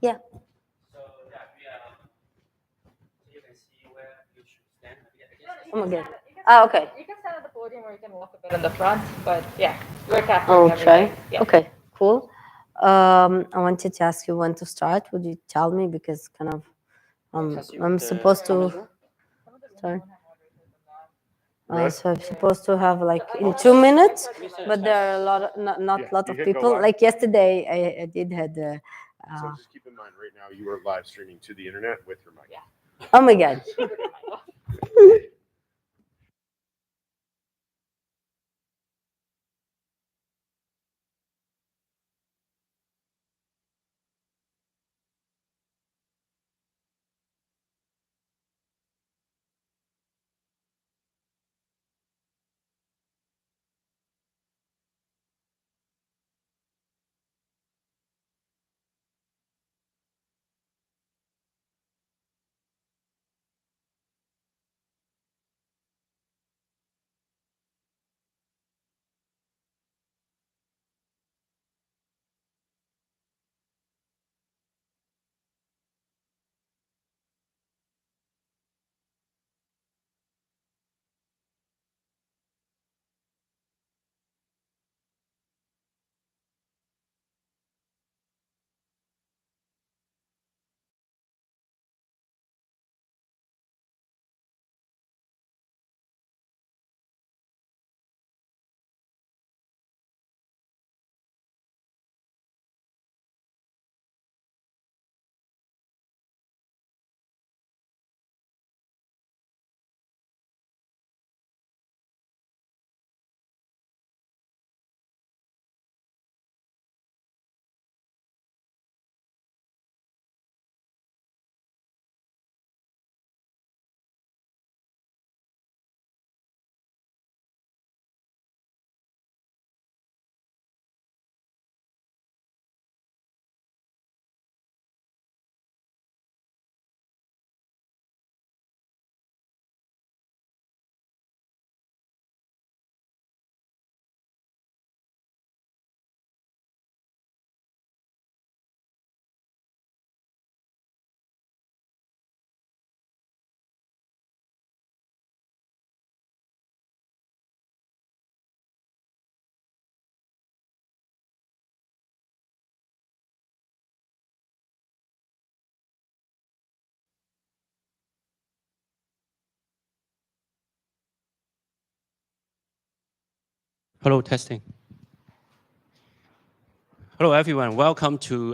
Yeah. Oh my God. Okay. You can stand at the podium or you can walk a bit in the front, but yeah, we're capturing I'll everything. try. Yeah. Okay, cool. I wanted to ask you when to start. Would you tell me, because kind of I'm supposed to start. So I'm supposed to have like in 2 minutes, but there are a lot of not a lot of people. Like yesterday, I did had. So just keep in mind, right now you are live streaming to the internet with your mic. Yeah. Oh my God. Hello, testing. Hello, everyone. Welcome to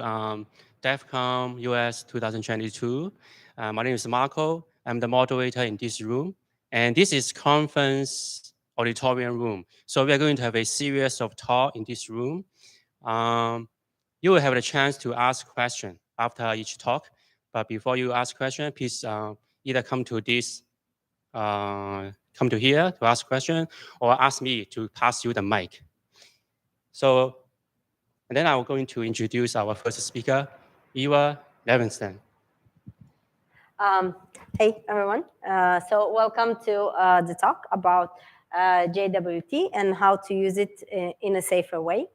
DEFCON US 2022. My name is Marco. I'm the moderator in this room. And this is conference auditorium room. So we are going to have a series of talk in this room. You will have the chance to ask questions after each talk. But before you ask questions, please either come to here to ask question, or ask me to pass you the mic. So, and then I'm going to introduce our first speaker, Eva Levinston. Hey, everyone. So welcome to the talk about JWT and how to use it in a safer way.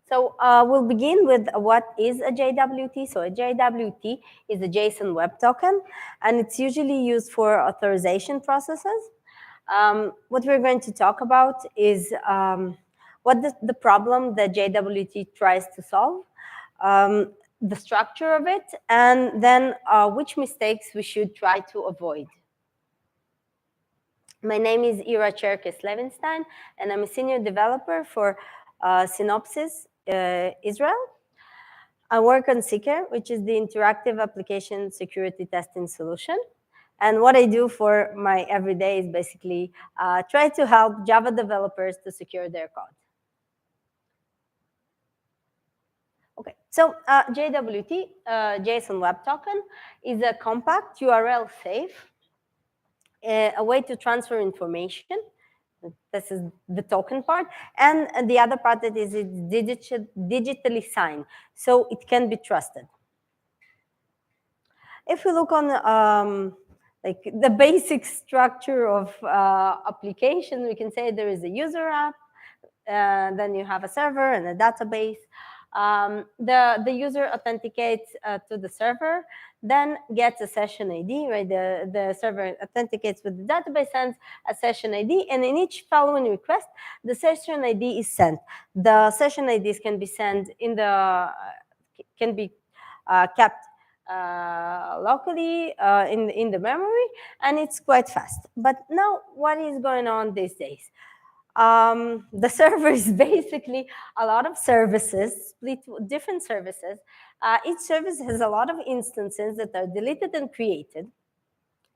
So we'll begin with what is a JWT. So a JWT is a JSON Web Token, and it's usually used for authorization processes. What we're going to talk about is what the problem that JWT tries to solve, the structure of it, and then which mistakes we should try to avoid. My name is Ira Cherkes-Levinstein, and I'm a senior developer for Synopsys Israel. I work on Seeker, which is the interactive application security testing solution. And what I do for my everyday is basically try to help Java developers to secure their code. Okay, so JWT, JSON Web Token, is a compact URL safe, a way to transfer information. This is the token part. And the other part that is it's digitally signed, so it can be trusted. If we look on like the basic structure of application. We can say there is a user app, then you have a server and a database. The user authenticates to the server, then gets a session ID, right? The server authenticates with the database, sends a session ID, and in each following request, the session ID is sent. The session IDs can be sent in the, can be kept locally in the memory, and it's quite fast. But now, what is going on these days? The server is basically a lot of services, split different services. Each service has a lot of instances that are deleted and created.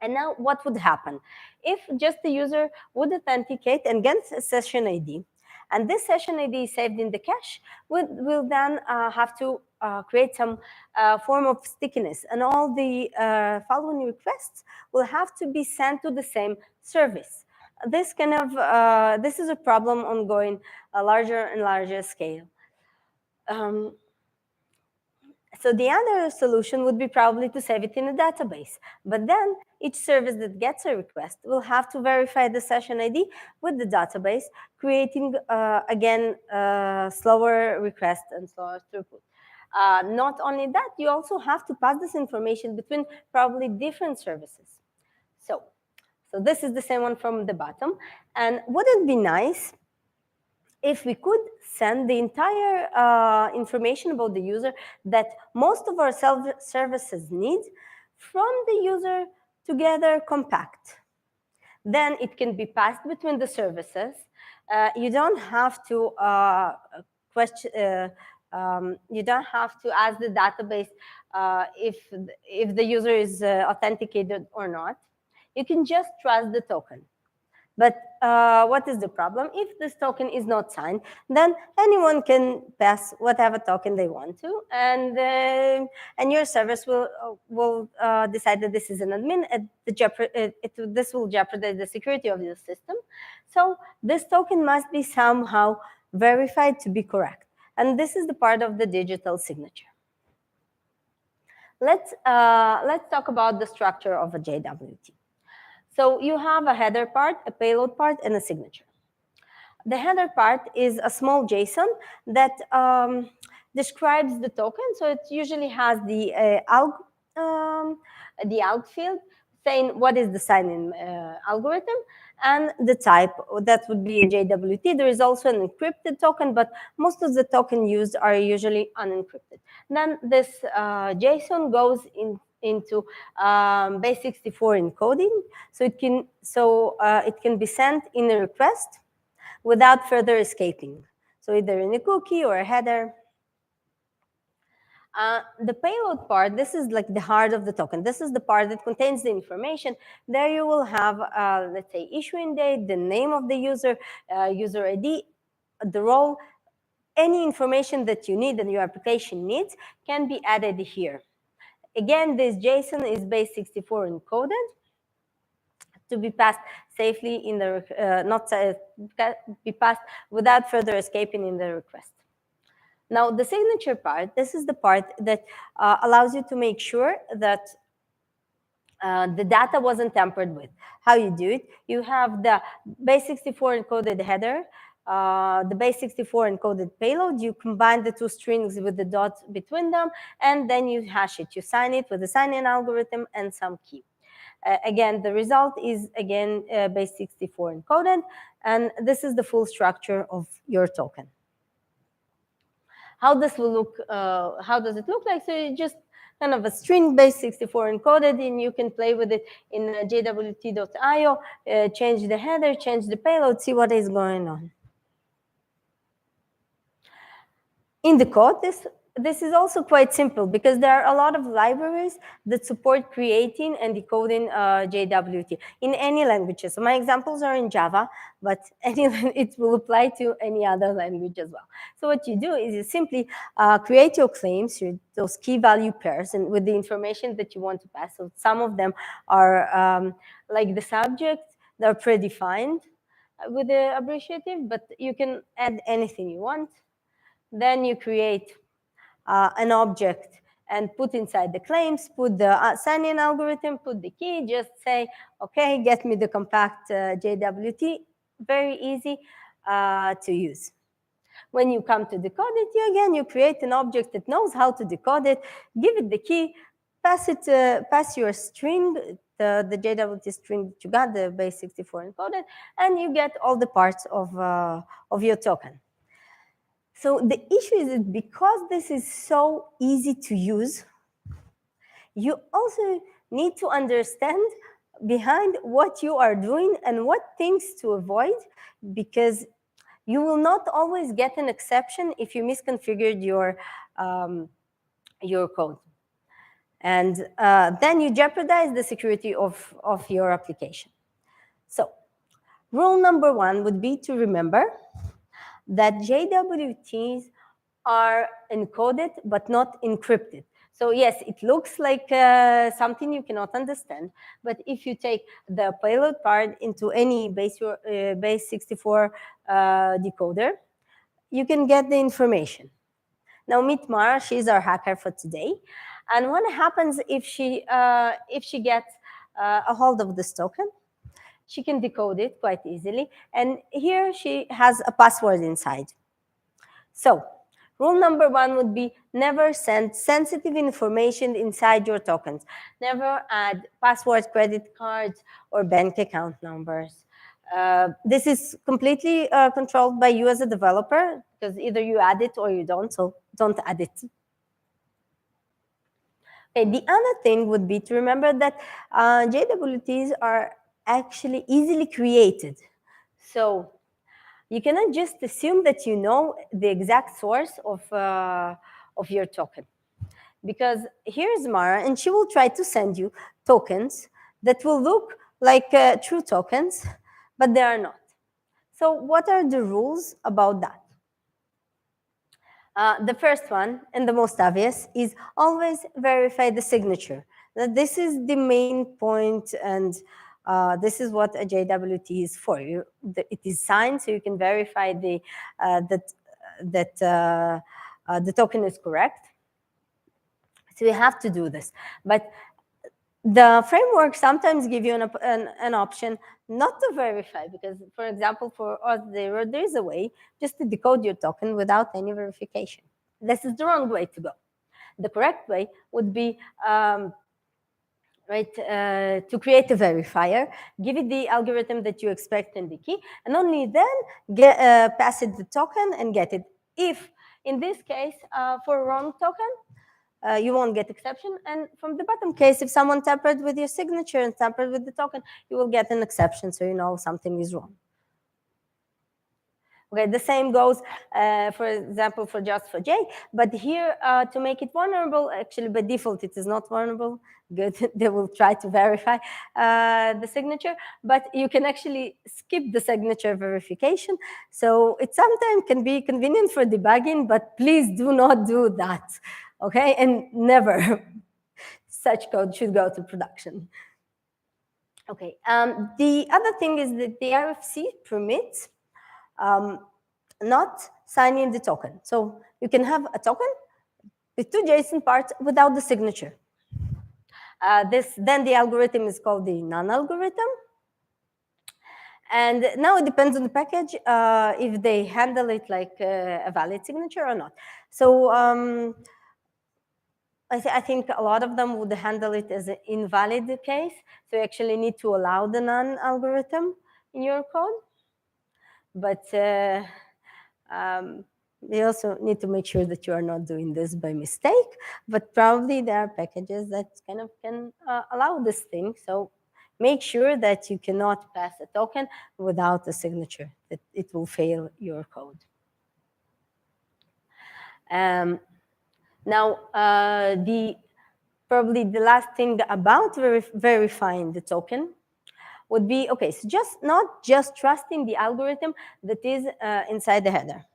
And now what would happen? If just the user would authenticate and get a session ID, and this session ID is saved in the cache, we'll then have to create some form of stickiness. And all the following requests will have to be sent to the same service. This kind of, this is a problem ongoing a larger and larger scale. So the other solution would be probably to save it in a database. But then each service that gets a request will have to verify the session ID with the database, creating, again, slower request and slower throughput. Not only that, you also have to pass this information between probably different services. So this is the same one from the bottom. And wouldn't it be nice if we could send the entire information about the user that most of our services need from the user together compact? Then it can be passed between the services. You don't have to you don't have to ask the database if the user is authenticated or not. You can just trust the token. But what is the problem? If this token is not signed, then anyone can pass whatever token they want to, and your service will decide that this is an admin. This will jeopardize the security of your system. So this token must be somehow verified to be correct, and this is the part of the digital signature. Let's talk about the structure of a JWT. So you have a header part, a payload part, and a signature. The header part is a small JSON that describes the token. So it usually has the alg field saying what is the sign-in algorithm and the type. That would be a JWT. There is also an encrypted token, but most of the tokens used are usually unencrypted. Then this JSON goes into base64 encoding, so it can be sent in a request without further escaping. So either in a cookie or a header. The payload part, this is like the heart of the token. This is the part that contains the information. There you will have, let's say, issuing date, the name of the user, user ID, the role. Any information that you need and your application needs can be added here. Again, this JSON is base64 encoded to be passed safely in the, be passed without further escaping in the request. Now, the signature part, this is the part that allows you to make sure that the data wasn't tampered with. How you do it? You have the base64 encoded header, the base64 encoded payload. You combine the two strings with the dot between them, and then you hash it. You sign it with a sign-in algorithm and some key. Again, the result is, again, base64 encoded, and this is the full structure of your token. How this will look? How does it look like? So you just kind of a string base64 encoded, and you can play with it in jwt.io, change the header, change the payload, see what is going on. In the code, this is also quite simple because there are a lot of libraries that support creating and decoding JWT in any languages. So my examples are in Java, but it will apply to any other language as well. So what you do is you simply create your claims, those key value pairs, and with the information that you want to pass. So some of them are like the subject, they're predefined with the abbreviative, but you can add anything you want. Then you create an object and put inside the claims, put the sign-in algorithm, put the key, just say, okay, get me the compact JWT. Very easy to use. When you come to decode it, you create an object that knows how to decode it, give it the key, pass your string, the JWT string that you got, the base 64 encoded, and you get all the parts of your token. So the issue is that because this is so easy to use, you also need to understand behind what you are doing and what things to avoid, because you will not always get an exception if you misconfigured your code. And then you jeopardize the security of your application. So rule number 1 would be to remember that JWTs are encoded but not encrypted. So yes, it looks like something you cannot understand, but if you take the payload part into any base 64 decoder, you can get the information. Now meet Mara, she's our hacker for today. And what happens if she gets a hold of this token? She can decode it quite easily. And here she has a password inside. So rule number 1 would be never send sensitive information inside your tokens. Never add passwords, credit cards, or bank account numbers. This is completely controlled by you as a developer, because either you add it or you don't, so don't add it. Okay, the other thing would be to remember that JWTs are actually easily created. So you cannot just assume that you know the exact source of your token. Because here's Mara, and she will try to send you tokens that will look like true tokens, but they are not. So what are the rules about that? The first one, and the most obvious, is always verify the signature. Now, this is the main point, and this is what a JWT is for. It is signed, so you can verify that the token is correct. So you have to do this. But the framework sometimes give you an option not to verify, because, for example, for Auth0, there is a way just to decode your token without any verification. This is the wrong way to go. The correct way would be to create a verifier, give it the algorithm that you expect and the key, and only then pass it the token and get it. If, in this case, for a wrong token, you won't get exception. And from the bottom case, if someone tampered with your signature and tampered with the token, you will get an exception, so you know something is wrong. Okay, the same goes, for example, for Just4J. But here, to make it vulnerable, actually by default, it is not vulnerable. Good, they will try to verify the signature, but you can actually skip the signature verification. So it sometimes can be convenient for debugging, but please do not do that. Okay, and never such code should go to production. Okay, the other thing is that the RFC permits not signing the token. So you can have a token with 2 JSON parts without the signature. Then the algorithm is called the non-algorithm. And now it depends on the package if they handle it like a valid signature or not. So I think a lot of them would handle it as an invalid case. So you actually need to allow the non-algorithm in your code. But you also need to make sure that you are not doing this by mistake. But probably there are packages that kind of can allow this thing. So make sure that you cannot pass a token without a signature, that it will fail your code. Now, probably the last thing about verifying the token would be, okay, so not just trusting the algorithm that is inside the header.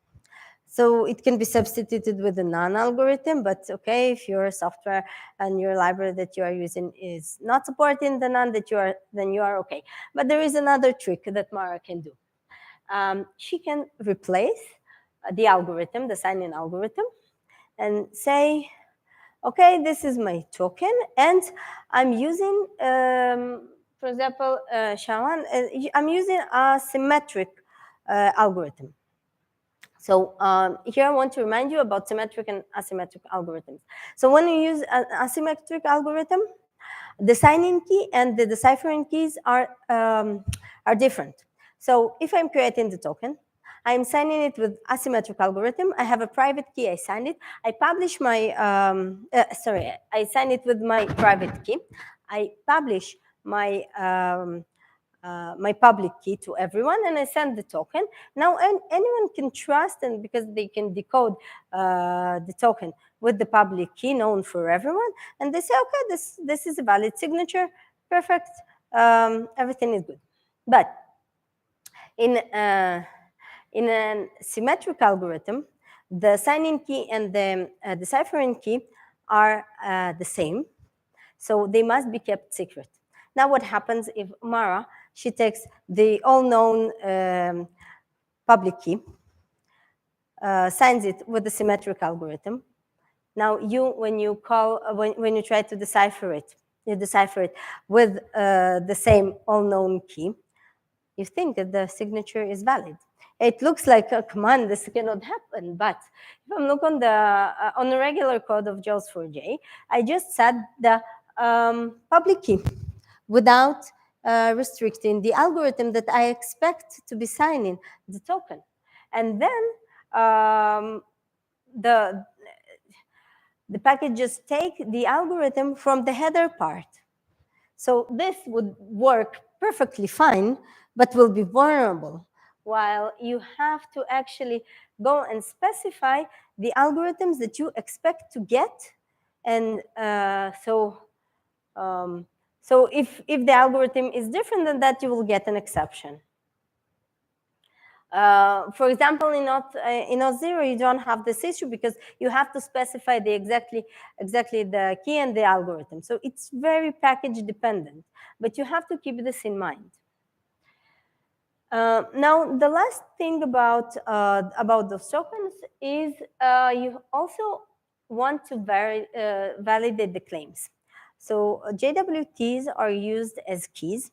So it can be substituted with a non-algorithm, but okay, if your software and your library that you are using is not supporting the non, then you are okay. But there is another trick that Mara can do. She can replace the algorithm, the sign-in algorithm, and say, okay, this is my token, and I'm using, for example, Shawan, I'm using a symmetric algorithm. So here I want to remind you about symmetric and asymmetric algorithms. So when you use an asymmetric algorithm, the sign-in key and the deciphering keys are different. So if I'm creating the token, I'm signing it with asymmetric algorithm. I have a private key. I sign it. I publish my, I sign it with my private key. I publish my my public key to everyone, and I send the token. Now anyone can trust, and because they can decode the token with the public key known for everyone, and they say, okay, this is a valid signature, perfect, everything is good. But in a symmetric algorithm, the sign-in key and the deciphering key are the same, so they must be kept secret. Now what happens if Mara, she takes the all-known public key, signs it with the symmetric algorithm. Now when you call, when you try to decipher it, you decipher it with the same all-known key, you think that the signature is valid. It looks like, come on, this cannot happen. But if I'm looking on the regular code of JAWS4j, I just set the public key without restricting the algorithm that I expect to be signing the token. And then the packages take the algorithm from the header part. So this would work perfectly fine, but will be vulnerable, while you have to actually go and specify the algorithms that you expect to get. And so if the algorithm is different than that, you will get an exception. For example, in Auth0, you don't have this issue because you have to specify the exactly the key and the algorithm. So it's very package dependent, but you have to keep this in mind. Now, the last thing about those tokens is you also want to validate the claims. So JWTs are used as keys,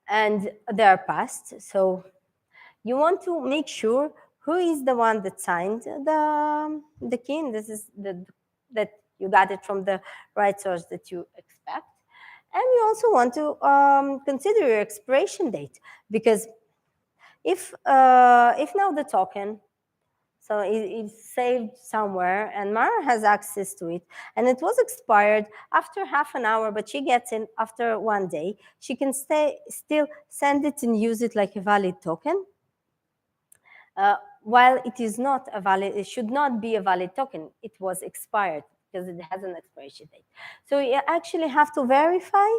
and they are passed. So you want to make sure who is the one that signed the key, and this is that you got it from the right source that you expect. And you also want to consider your expiration date, because if now the token, so it's saved somewhere and Mara has access to it, and it was expired after half an hour, but she gets it after 1 day, she can still send it and use it like a valid token. While it is not a valid, it should not be a valid token. It was expired because it has an expiration date. So you actually have to verify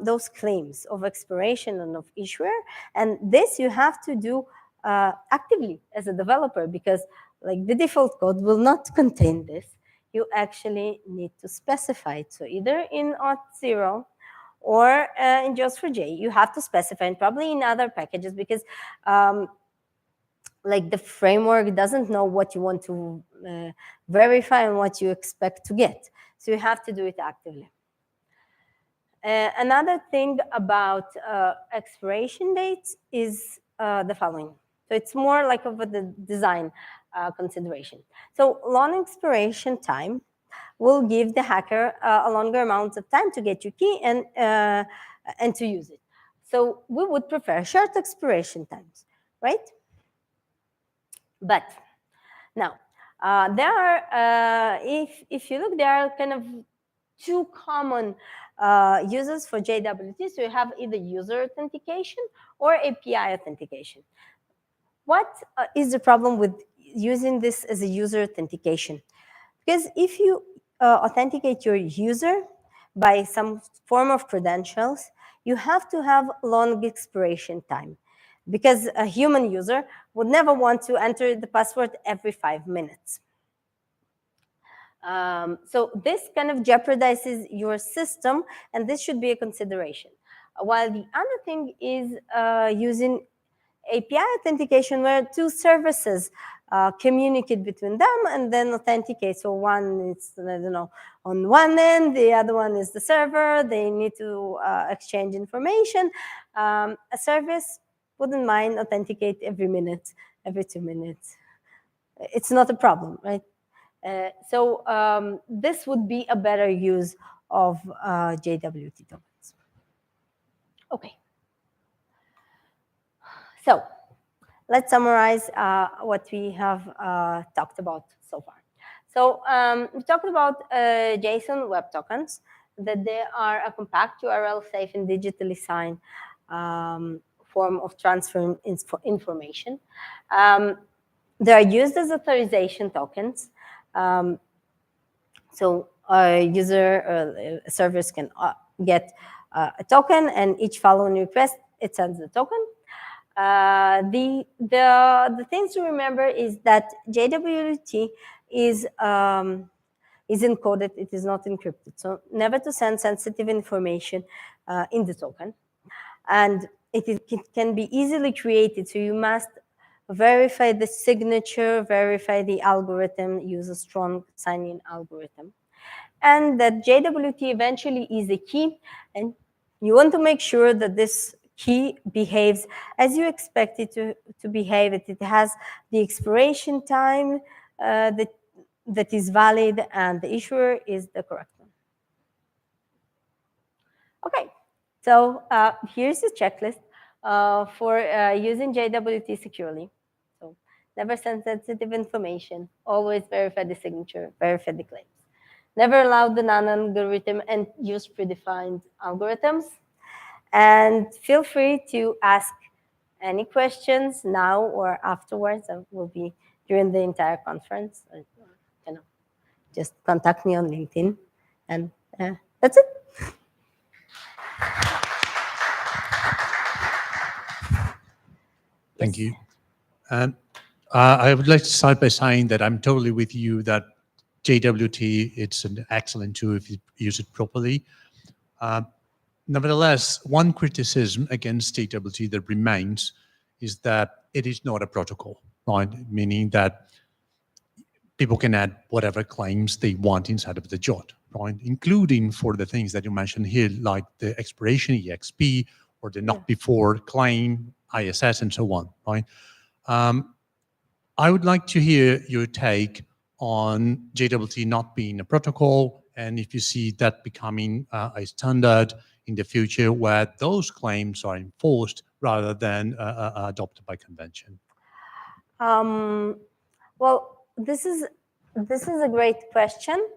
those claims of expiration and of issuer, and this you have to do actively as a developer, because like the default code will not contain this. You actually need to specify it. So either in Auth0 or in JAWS4j, you have to specify, and probably in other packages, because like the framework doesn't know what you want to verify and what you expect to get. So you have to do it actively. Another thing about expiration dates is the following. So it's more like of a design consideration. So long expiration time will give the hacker a longer amount of time to get your key and to use it. So we would prefer short expiration times, right? But now, there are, if you look, there are kind of two common uses for JWT. So you have either user authentication or API authentication. What is the problem with using this as a user authentication? Because if you authenticate your user by some form of credentials, you have to have long expiration time, because a human user would never want to enter the password every 5 minutes. So this kind of jeopardizes your system, and this should be a consideration. While the other thing is using API authentication, where two services communicate between them and then authenticate. So one is, I don't know, on one end, the other one is the server. They need to exchange information. A service wouldn't mind authenticate every minute, every 2 minutes. It's not a problem, right? So this would be a better use of JWT tokens. Okay. So let's summarize what we have talked about so far. So we talked about JSON web tokens, that they are a compact URL safe and digitally signed form of transfer information. They are used as authorization tokens. So servers can get a token, and each following request, it sends the token. The things to remember is that JWT is encoded, it is not encrypted. So never to send sensitive information in the token. And it can be easily created, so you must verify the signature, verify the algorithm, use a strong sign-in algorithm. And that JWT eventually is a key, and you want to make sure that this key behaves as you expect it to behave. It has the expiration time that is valid, and the issuer is the correct one. Okay, so here's the checklist for using JWT securely. So never send sensitive information, always verify the signature, verify the claims. Never allow the non-algorithm and use predefined algorithms. And feel free to ask any questions now or afterwards. It will be during the entire conference. Just contact me on LinkedIn. And that's it. Thank you. I would like to start by saying that I'm totally with you that JWT, it's an excellent tool if you use it properly. Nevertheless, one criticism against JWT that remains is that it is not a protocol, right? Meaning that people can add whatever claims they want inside of the JWT, right? Including for the things that you mentioned here, like the expiration EXP or the not before claim, ISS, and so on, right? I would like to hear your take on JWT not being a protocol, and if you see that becoming a standard in the future where those claims are enforced rather than adopted by convention. Well, this is a great question.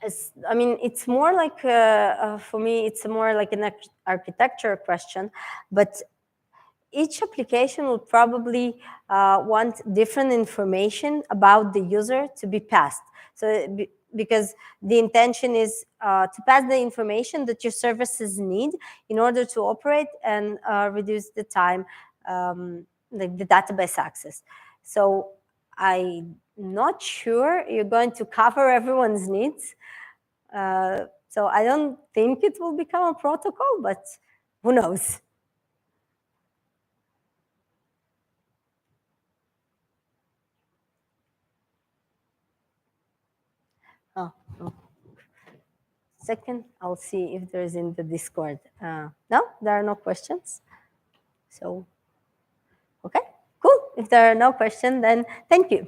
It's more like for me, it's more like an architecture question, but each application will probably want different information about the user to be passed. So because the intention is to pass the information that your services need in order to operate and reduce the time, like the database access. So I'm not sure you're going to cover everyone's needs. So I don't think it will become a protocol, but who knows? Oh. Second, I'll see if there's in the Discord. No, there are no questions. So, okay, cool. If there are no questions, then thank you.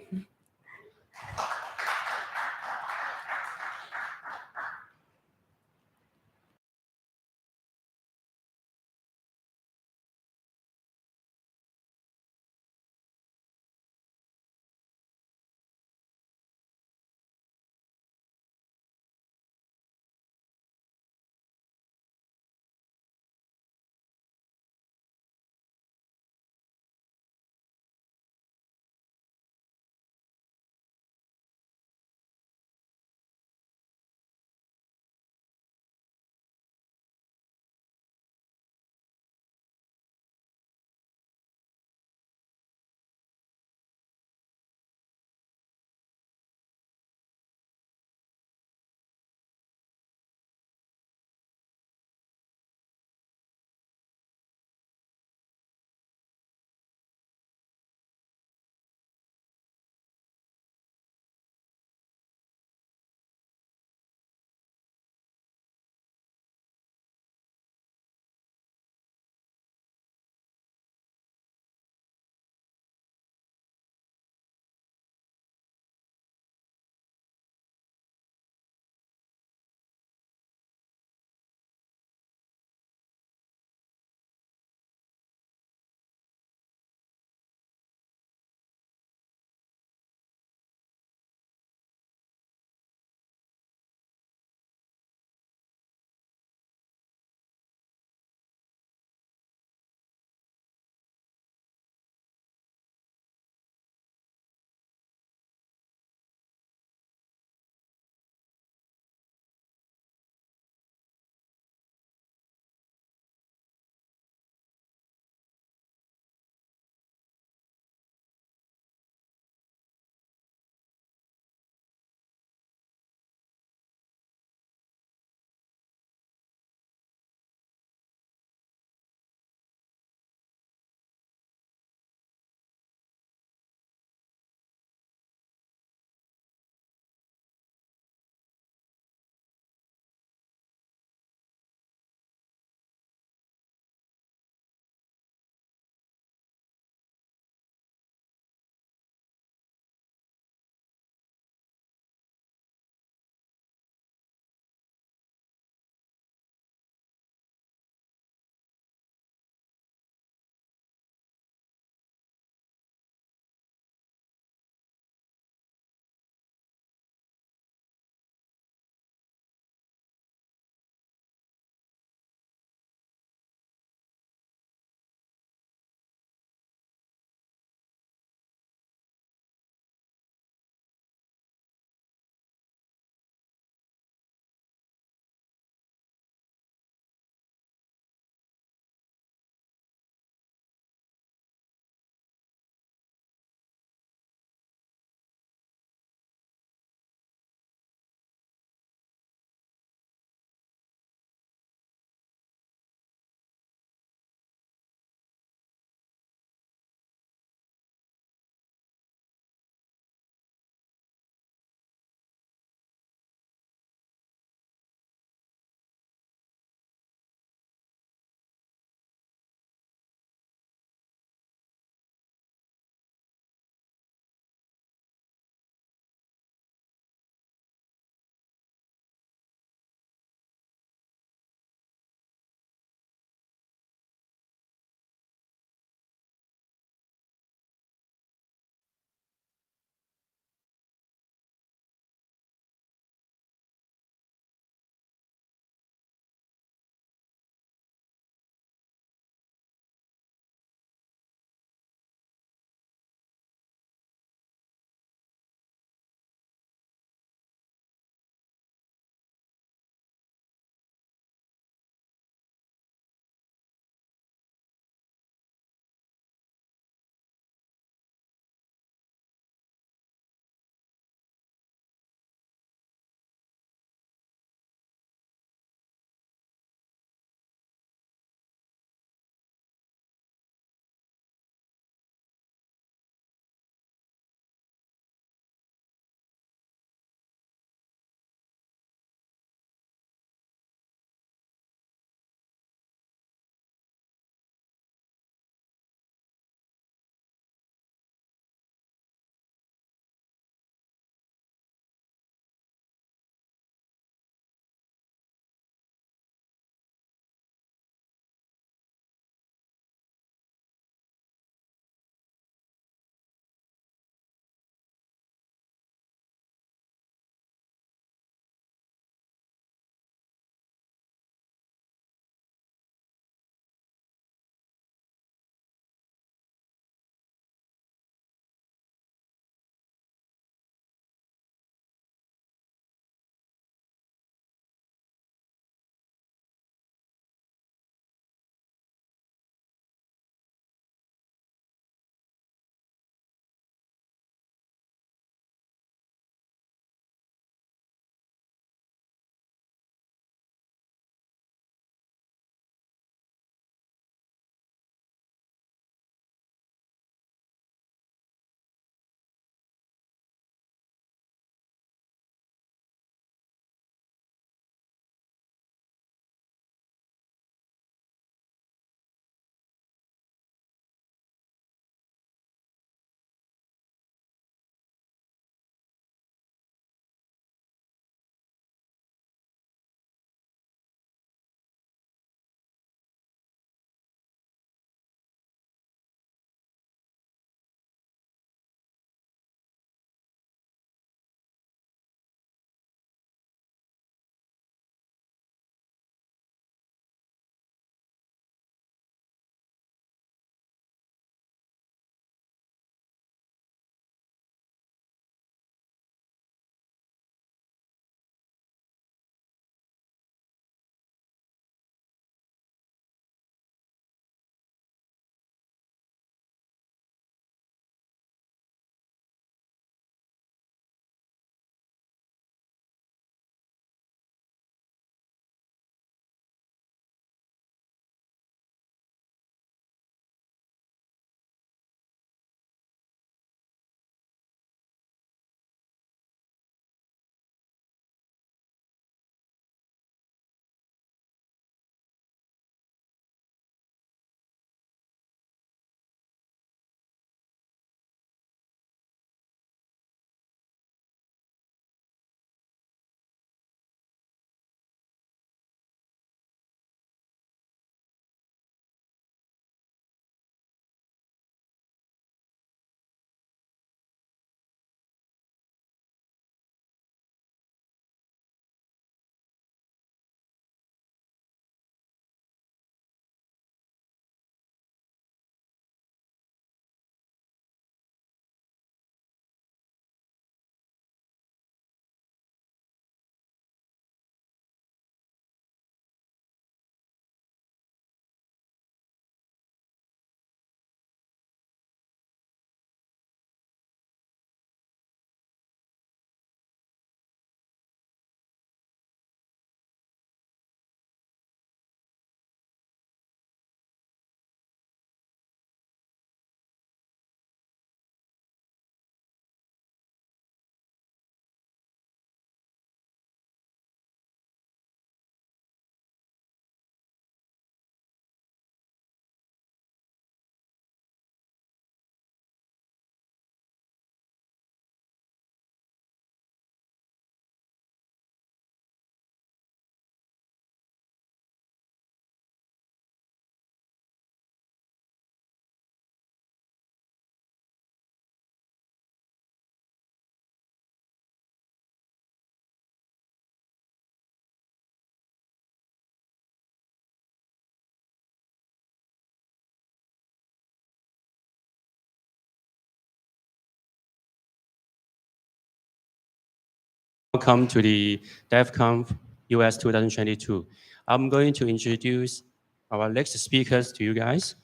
Welcome to the DevConf US 2022. I'm going to introduce our next speakers to you guys.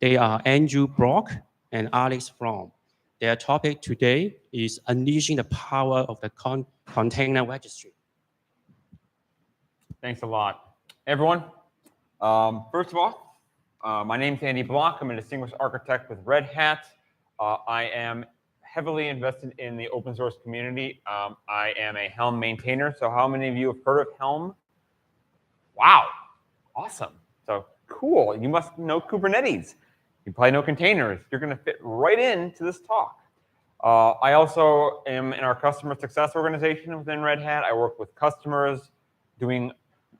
They are Andrew Brock and Alex From. Their topic today is unleashing the power of the container registry. Thanks a lot. Hey, everyone. First of all, my name is Andy Block. I'm a distinguished architect with Red Hat. I am heavily invested in the open source community. I am a Helm maintainer. So how many of you have heard of Helm? Wow, awesome. So cool. You must know Kubernetes. You probably know containers. You're going to fit right into this talk. I also am in our customer success organization within Red Hat. I work with customers doing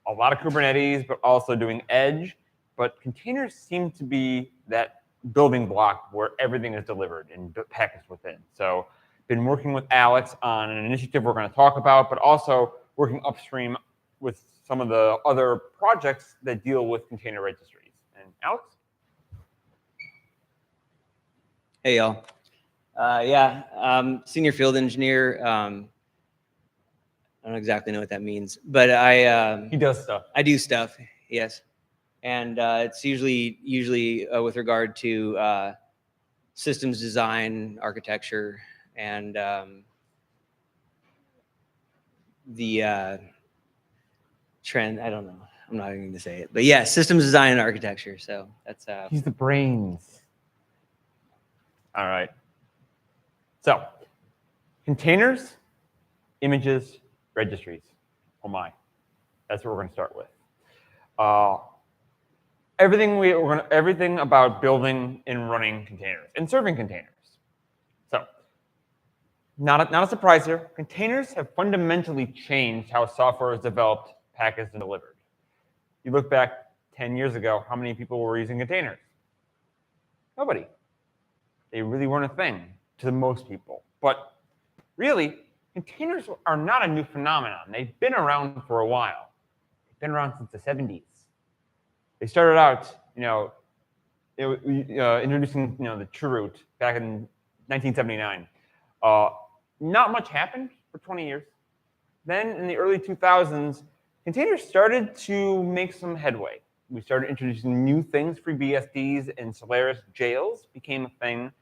a lot of Kubernetes, but also doing Edge. But containers seem to be that building block where everything is delivered and packaged within. So been working with Alex on an initiative we're going to talk about, but also working upstream with some of the other projects that deal with container registries. And Alex? Hey, y'all. Senior field engineer. I don't exactly know what that means, but He does stuff. I do stuff, yes. And it's usually with regard to systems design, architecture, and the trend. I don't know. I'm not even going to say it, but yeah, systems design and architecture. So that's He's the brains. All right. So containers, images, registries. Oh my. That's what we're going to start with. Everything about building and running containers and serving containers. So not a surprise here. Containers have fundamentally changed how software is developed, packaged, and delivered. You look back 10 years ago, how many people were using containers? Nobody. They really weren't a thing to most people. But really, containers are not a new phenomenon. They've been around for a while. They've been around since the 70s. They started out, introducing, the chroot back in 1979. Not much happened for 20 years. Then in the early 2000s, containers started to make some headway. We started introducing new things, FreeBSDs and Solaris jails became a thing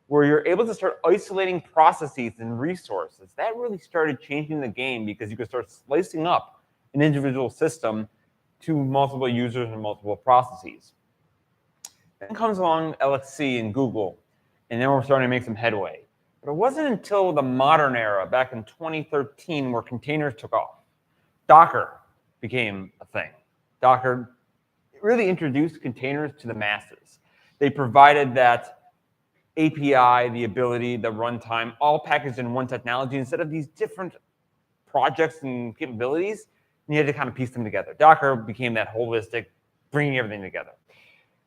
where you're able to start isolating processes and resources. That really started changing the game because you could start slicing up an individual system to multiple users and multiple processes. Then comes along LXC and Google, and then we're starting to make some headway. But it wasn't until the modern era, back in 2013, where containers took off. Docker became a thing. Docker really introduced containers to the masses. They provided that API, the ability, the runtime, all packaged in one technology instead of these different projects and capabilities. And you had to kind of piece them together. Docker became that holistic, bringing everything together.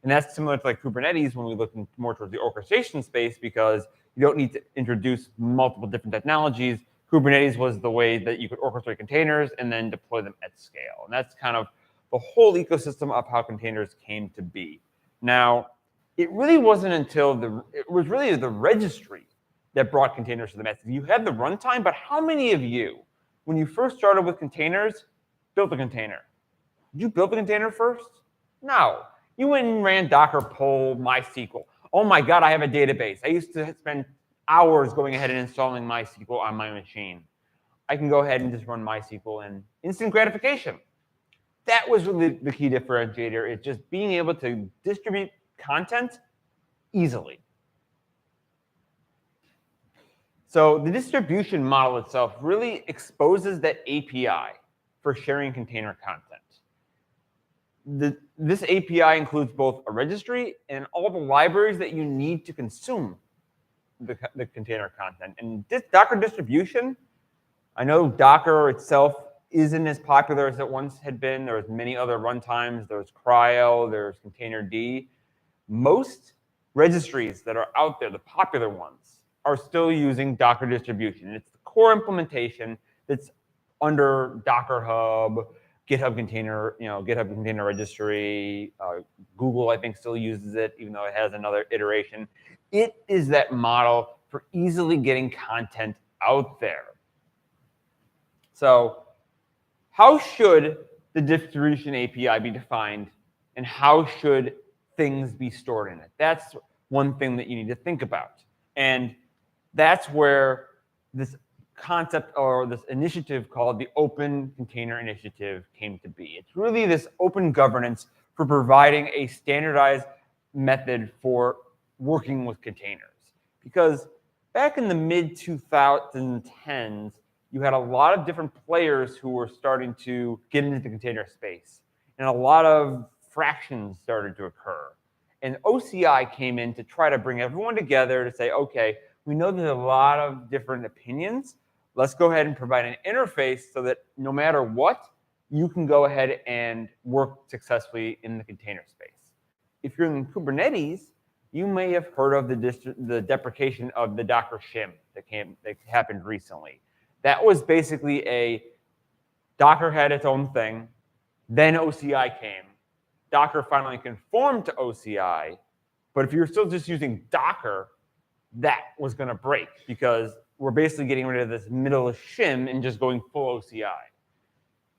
And that's similar to like Kubernetes when we look more towards the orchestration space because you don't need to introduce multiple different technologies. Kubernetes was the way that you could orchestrate containers and then deploy them at scale. And that's kind of the whole ecosystem of how containers came to be. Now, it really wasn't until it was really the registry that brought containers to the masses. You had the runtime, but how many of you, when you first started with containers, built a container? Did you build a container first? No. You went and ran Docker pull MySQL. Oh my God, I have a database. I used to spend hours going ahead and installing MySQL on my machine. I can go ahead and just run MySQL and instant gratification. That was really the key differentiator. It's just being able to distribute content easily. So the distribution model itself really exposes that API for sharing container content. This API includes both a registry and all the libraries that you need to consume the container content. And this Docker distribution, I know Docker itself isn't as popular as it once had been. There's many other runtimes. There's Cryo, there's Containerd. Most registries that are out there, the popular ones, are still using Docker distribution. It's the core implementation that's under Docker Hub, GitHub Container, GitHub Container Registry. Google, I think, still uses it, even though it has another iteration. It is that model for easily getting content out there. So how should the distribution API be defined, and how should things be stored in it? That's one thing that you need to think about. And that's where this concept or this initiative called the Open Container Initiative came to be. It's really this open governance for providing a standardized method for working with containers. Because back in the mid-2010s, you had a lot of different players who were starting to get into the container space. And a lot of fractions started to occur. And OCI came in to try to bring everyone together to say, okay, we know there's a lot of different opinions. Let's go ahead and provide an interface so that no matter what, you can go ahead and work successfully in the container space. If you're in Kubernetes, you may have heard of the deprecation of the Docker shim that happened recently. That was basically Docker had its own thing, then OCI came. Docker finally conformed to OCI, but if you're still just using Docker, that was going to break because we're basically getting rid of this middle shim and just going full OCI.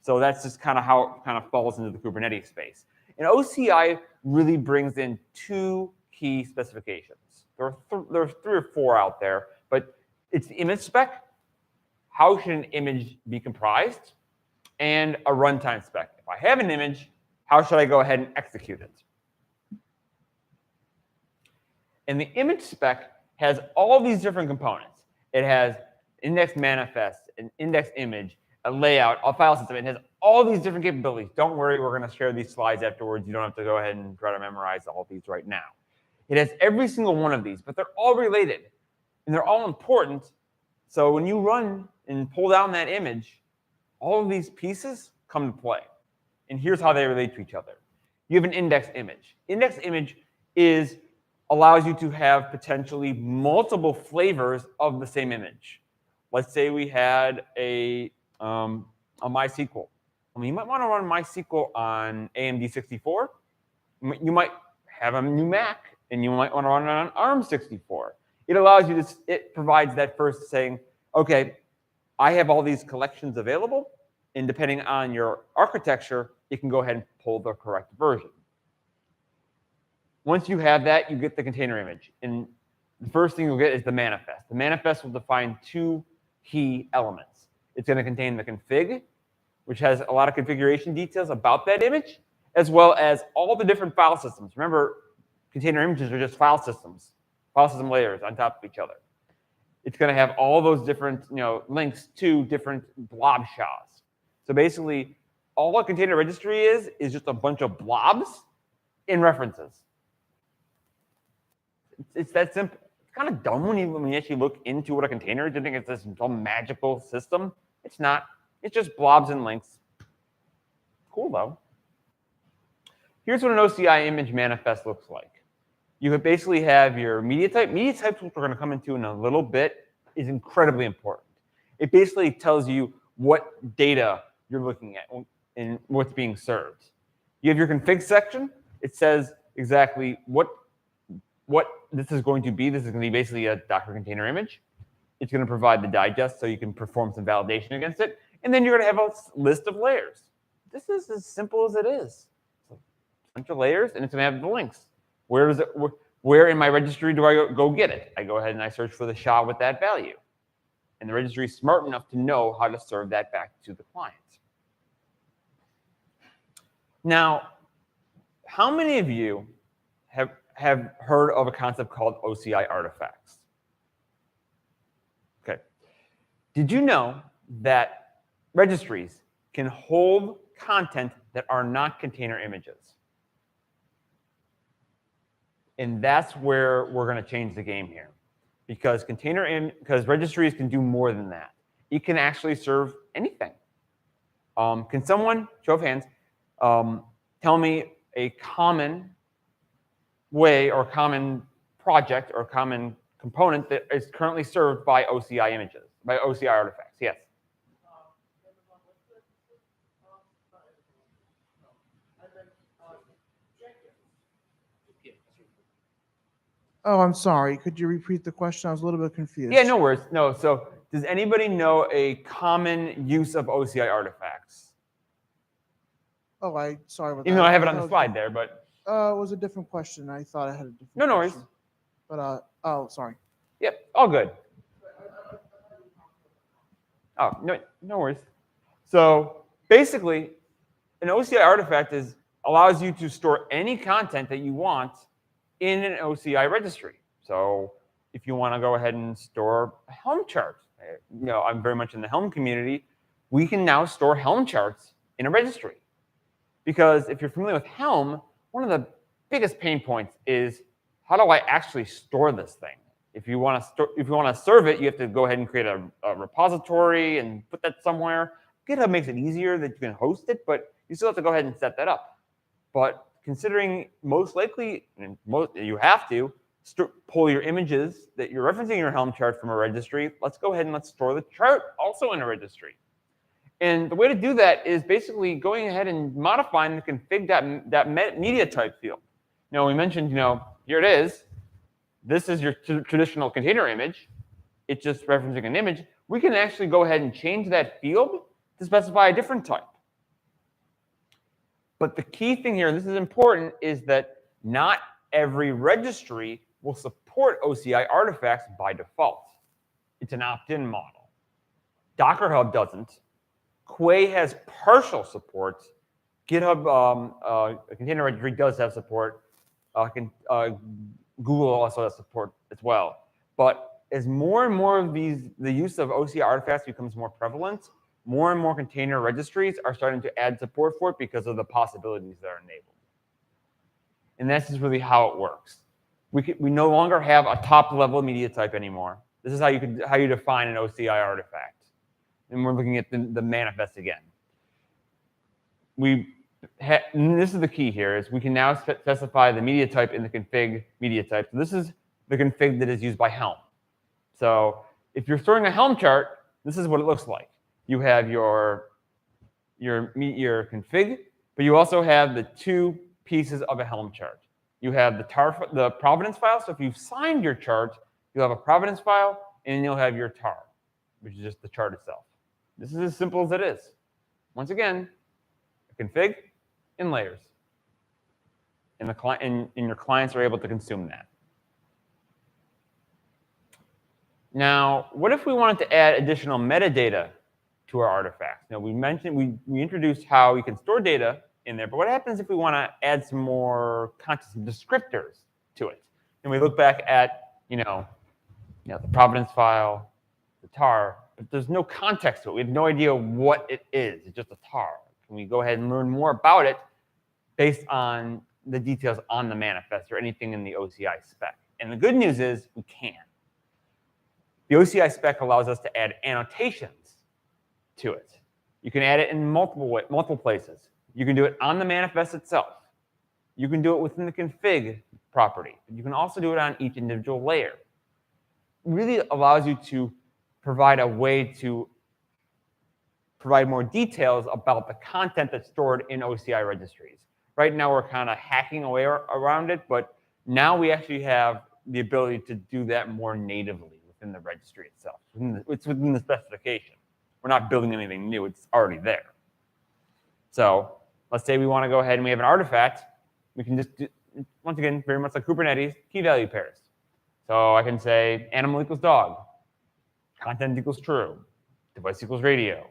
So that's just kind of how it kind of falls into the Kubernetes space. And OCI really brings in two key specifications. There are 3 or 4 out there, but it's the image spec, how should an image be comprised, and a runtime spec. If I have an image, how should I go ahead and execute it? And the image spec has all these different components. It has index manifest, an index image, a layout, a file system. It has all these different capabilities. Don't worry, we're going to share these slides afterwards. You don't have to go ahead and try to memorize all of these right now. It has every single one of these, but they're all related, and they're all important. So when you run and pull down that image, all of these pieces come to play. And here's how they relate to each other. You have an index image. Index image allows you to have potentially multiple flavors of the same image. Let's say we had a MySQL. I mean, you might want to run MySQL on AMD 64. You might have a new Mac, and you might want to run it on ARM 64. It allows you to, it provides that first saying, okay, I have all these collections available, and depending on your architecture, you can go ahead and pull the correct version. Once you have that, you get the container image. And the first thing you'll get is the manifest. The manifest will define 2 key elements. It's going to contain the config, which has a lot of configuration details about that image, as well as all the different file systems. Remember, container images are just file system layers on top of each other. It's going to have all those different links to different blob SHAs. So basically, all a container registry is just a bunch of blobs in references. It's that simple. It's kind of dumb when you actually look into what a container is. You think it's this some magical system. It's not. It's just blobs and links. Cool, though. Here's what an OCI image manifest looks like. You basically have your media type. Media types, which we're going to come into in a little bit, is incredibly important. It basically tells you what data you're looking at and what's being served. You have your config section. It says exactly what this is going to be. This is going to be basically a Docker container image. It's going to provide the digest so you can perform some validation against it. And then you're going to have a list of layers. This is as simple as it is. A bunch of layers, and it's going to have the links. Where in my registry do I go get it? I go ahead and I search for the SHA with that value. And the registry is smart enough to know how to serve that back to the client. Now, how many of you have heard of a concept called Oci Artifacts? Okay. Did you know that registries can hold content that are not container images? And that's where we're going to change the game here. Because registries can do more than that. It can actually serve anything. Can someone, show of hands, tell me a common way or common project or common component that is currently served by OCI images, by OCI artifacts? Yes. Oh, I'm sorry. Could you repeat the question? I was a little bit confused. Yeah, no worries. No, so Does anybody know a common use of OCI artifacts? Oh, sorry about that. Even though I have it on thought the was slide diff- there, but it was a different question. I thought I had a different no worries. question. But, oh, sorry. Yep, all good. Oh, no worries. So basically, an OCI artifact allows you to store any content that you want in an OCI registry. So if you want to go ahead and store a Helm chart, I'm very much in the Helm community, we can now store Helm charts in a registry. Because if you're familiar with Helm, one of the biggest pain points is, how do I actually store this thing? If you want to serve it, you have to go ahead and create a repository and put that somewhere. GitHub makes it easier that you can host it, but you still have to go ahead and set that up. But considering most likely, you have to pull your images that you're referencing your Helm chart from a registry, let's go ahead and let's store the chart also in a registry. And the way to do that is basically going ahead and modifying the config that media type field. We mentioned, here it is. This is your traditional container image. It's just referencing an image. We can actually go ahead and change that field to specify a different type. But the key thing here, and this is important, is that not every registry will support OCI artifacts by default. It's an opt-in model. Docker Hub doesn't. Quay has partial support. GitHub Container Registry does have support. Google also has support as well. But as more and more of the use of OCI artifacts becomes more prevalent, more and more container registries are starting to add support for it because of the possibilities that are enabled. And this is really how it works. We no longer have a top-level media type anymore. This is how you define an OCI artifact. And we're looking at the manifest again. And this is the key here, is we can now specify the media type in the config media type. So this is the config that is used by Helm. So if you're storing a Helm chart, this is what it looks like. You have your config, but you also have the two pieces of a Helm chart. You have the provenance file. So if you've signed your chart, you'll have a provenance file, and you'll have your tar, which is just the chart itself. This is as simple as it is. Once again, a config in layers. And your clients are able to consume that. Now, what if we wanted to add additional metadata to our artifacts? Now, we mentioned, we introduced how we can store data in there, but what happens if we want to add some more content, some descriptors to it? And we look back at, the provenance file, the tar, but there's no context to it. We have no idea what it is. It's just a tar. Can we go ahead and learn more about it based on the details on the manifest or anything in the OCI spec? And the good news is we can. The OCI spec allows us to add annotations to it. You can add it in multiple places. You can do it on the manifest itself. You can do it within the config property. You can also do it on each individual layer. It really allows you to provide a way to provide more details about the content that's stored in OCI registries. Right now, we're kind of hacking away around it, but now we actually have the ability to do that more natively within the registry itself. It's within the specification. We're not building anything new. It's already there. So let's say we want to go ahead and we have an artifact. We can just do, once again, very much like Kubernetes, key value pairs. So I can say animal equals dog, content equals true, device equals radio.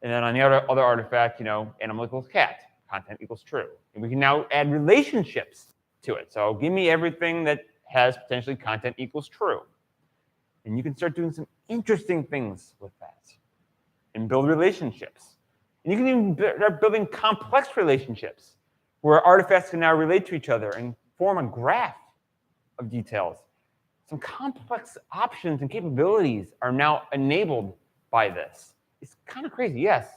And then on the other artifact, animal equals cat, content equals true. And we can now add relationships to it. So give me everything that has potentially content equals true. And you can start doing some interesting things with that and build relationships. And you can even start building complex relationships where artifacts can now relate to each other and form a graph of details. Some complex options and capabilities are now enabled by this. It's kind of crazy, yes?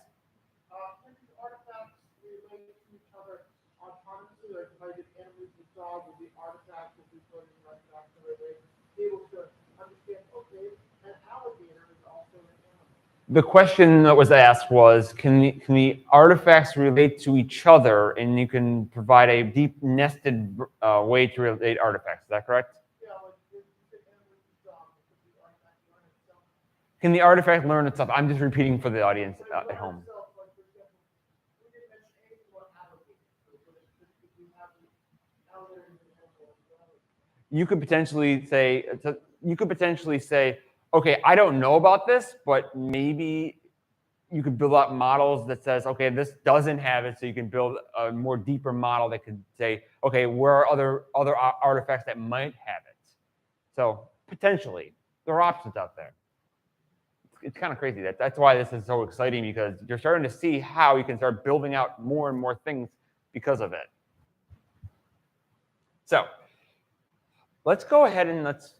Can these artifacts relate to each other autonomously? Like if I did animals with dog, will the artifact will be putting artifacts in a way able to understand, okay, an alligator is also an animal. The question that was asked was, can the artifacts relate to each other, and you can provide a deep nested way to relate artifacts? Is that correct? Yeah, like if the animal with dog, could the artifact learn itself? Can the artifact learn itself? I'm just repeating for the audience at home. You could potentially say, okay, I don't know about this, but maybe you could build out models that says, okay, this doesn't have it, so you can build a more deeper model that could say, okay, where are other artifacts that might have it? So potentially, there are options out there. It's kind of crazy. That's why this is so exciting, because you're starting to see how you can start building out more and more things because of it. So let's go ahead and let's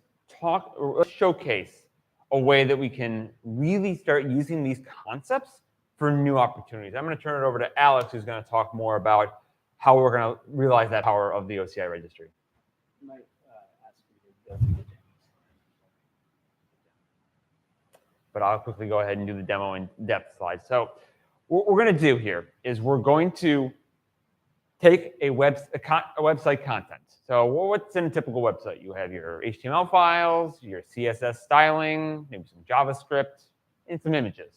showcase a way that we can really start using these concepts for new opportunities. I'm going to turn it over to Alex, who's going to talk more about how we're going to realize that power of the OCI registry. But I'll quickly go ahead and do the demo in depth slide. So what we're going to do here is we're going to take a website content. So what's in a typical website? You have your HTML files, your CSS styling, maybe some JavaScript, and some images.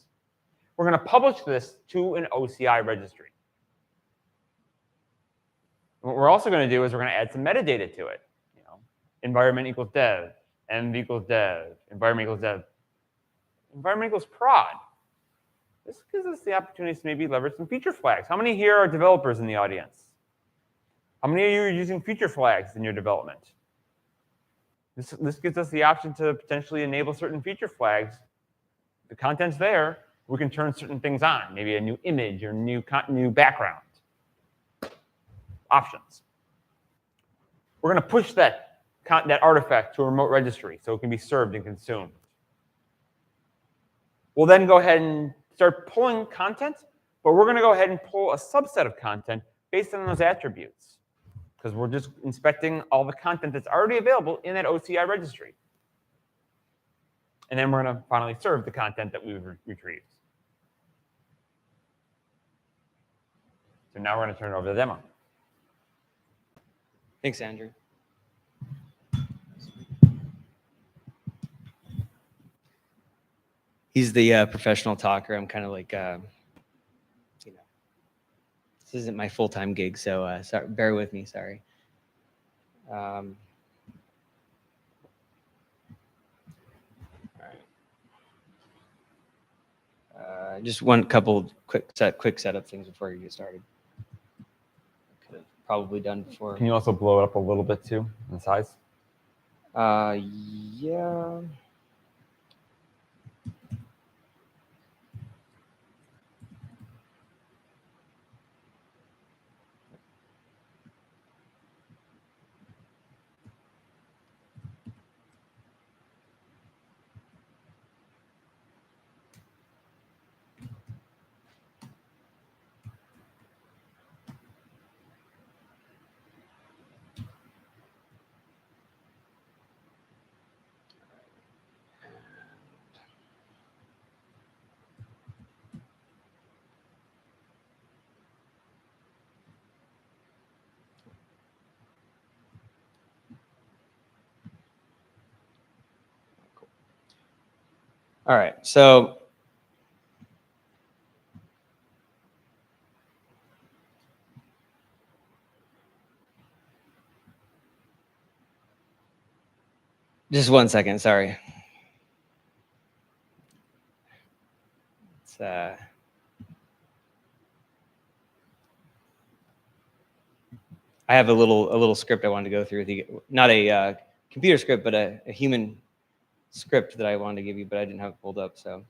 We're going to publish this to an OCI registry. What we're also going to do is we're going to add some metadata to it. You know, environment equals dev, env equals dev, environment equals dev, environment equals prod. This gives us the opportunity to maybe leverage some feature flags. How many here are developers in the audience? How many of you are using feature flags in your development? This gives us the option to potentially enable certain feature flags. The content's there. We can turn certain things on, maybe a new image or new background. Options. We're going to push that artifact to a remote registry so it can be served and consumed. We'll then go ahead and start pulling content, but we're going to go ahead and pull a subset of content based on those attributes, because we're just inspecting all the content that's already available in that OCI registry. And then we're going to finally serve the content that we've retrieved. So now we're going to turn it over to the demo. Thanks, Andrew. He's the professional talker. I'm kind of like, you know, this isn't my full-time gig, so sorry, bear with me. Sorry. All right. Just one couple quick setup things before you get started. Could have probably done before. Can you also blow it up a little bit too in size? Yeah. All right, so just 1 second, sorry. It's, I have a little script I wanted to go through with you. Not a computer script, but a human script that I wanted to give you, but I didn't have it pulled up, so.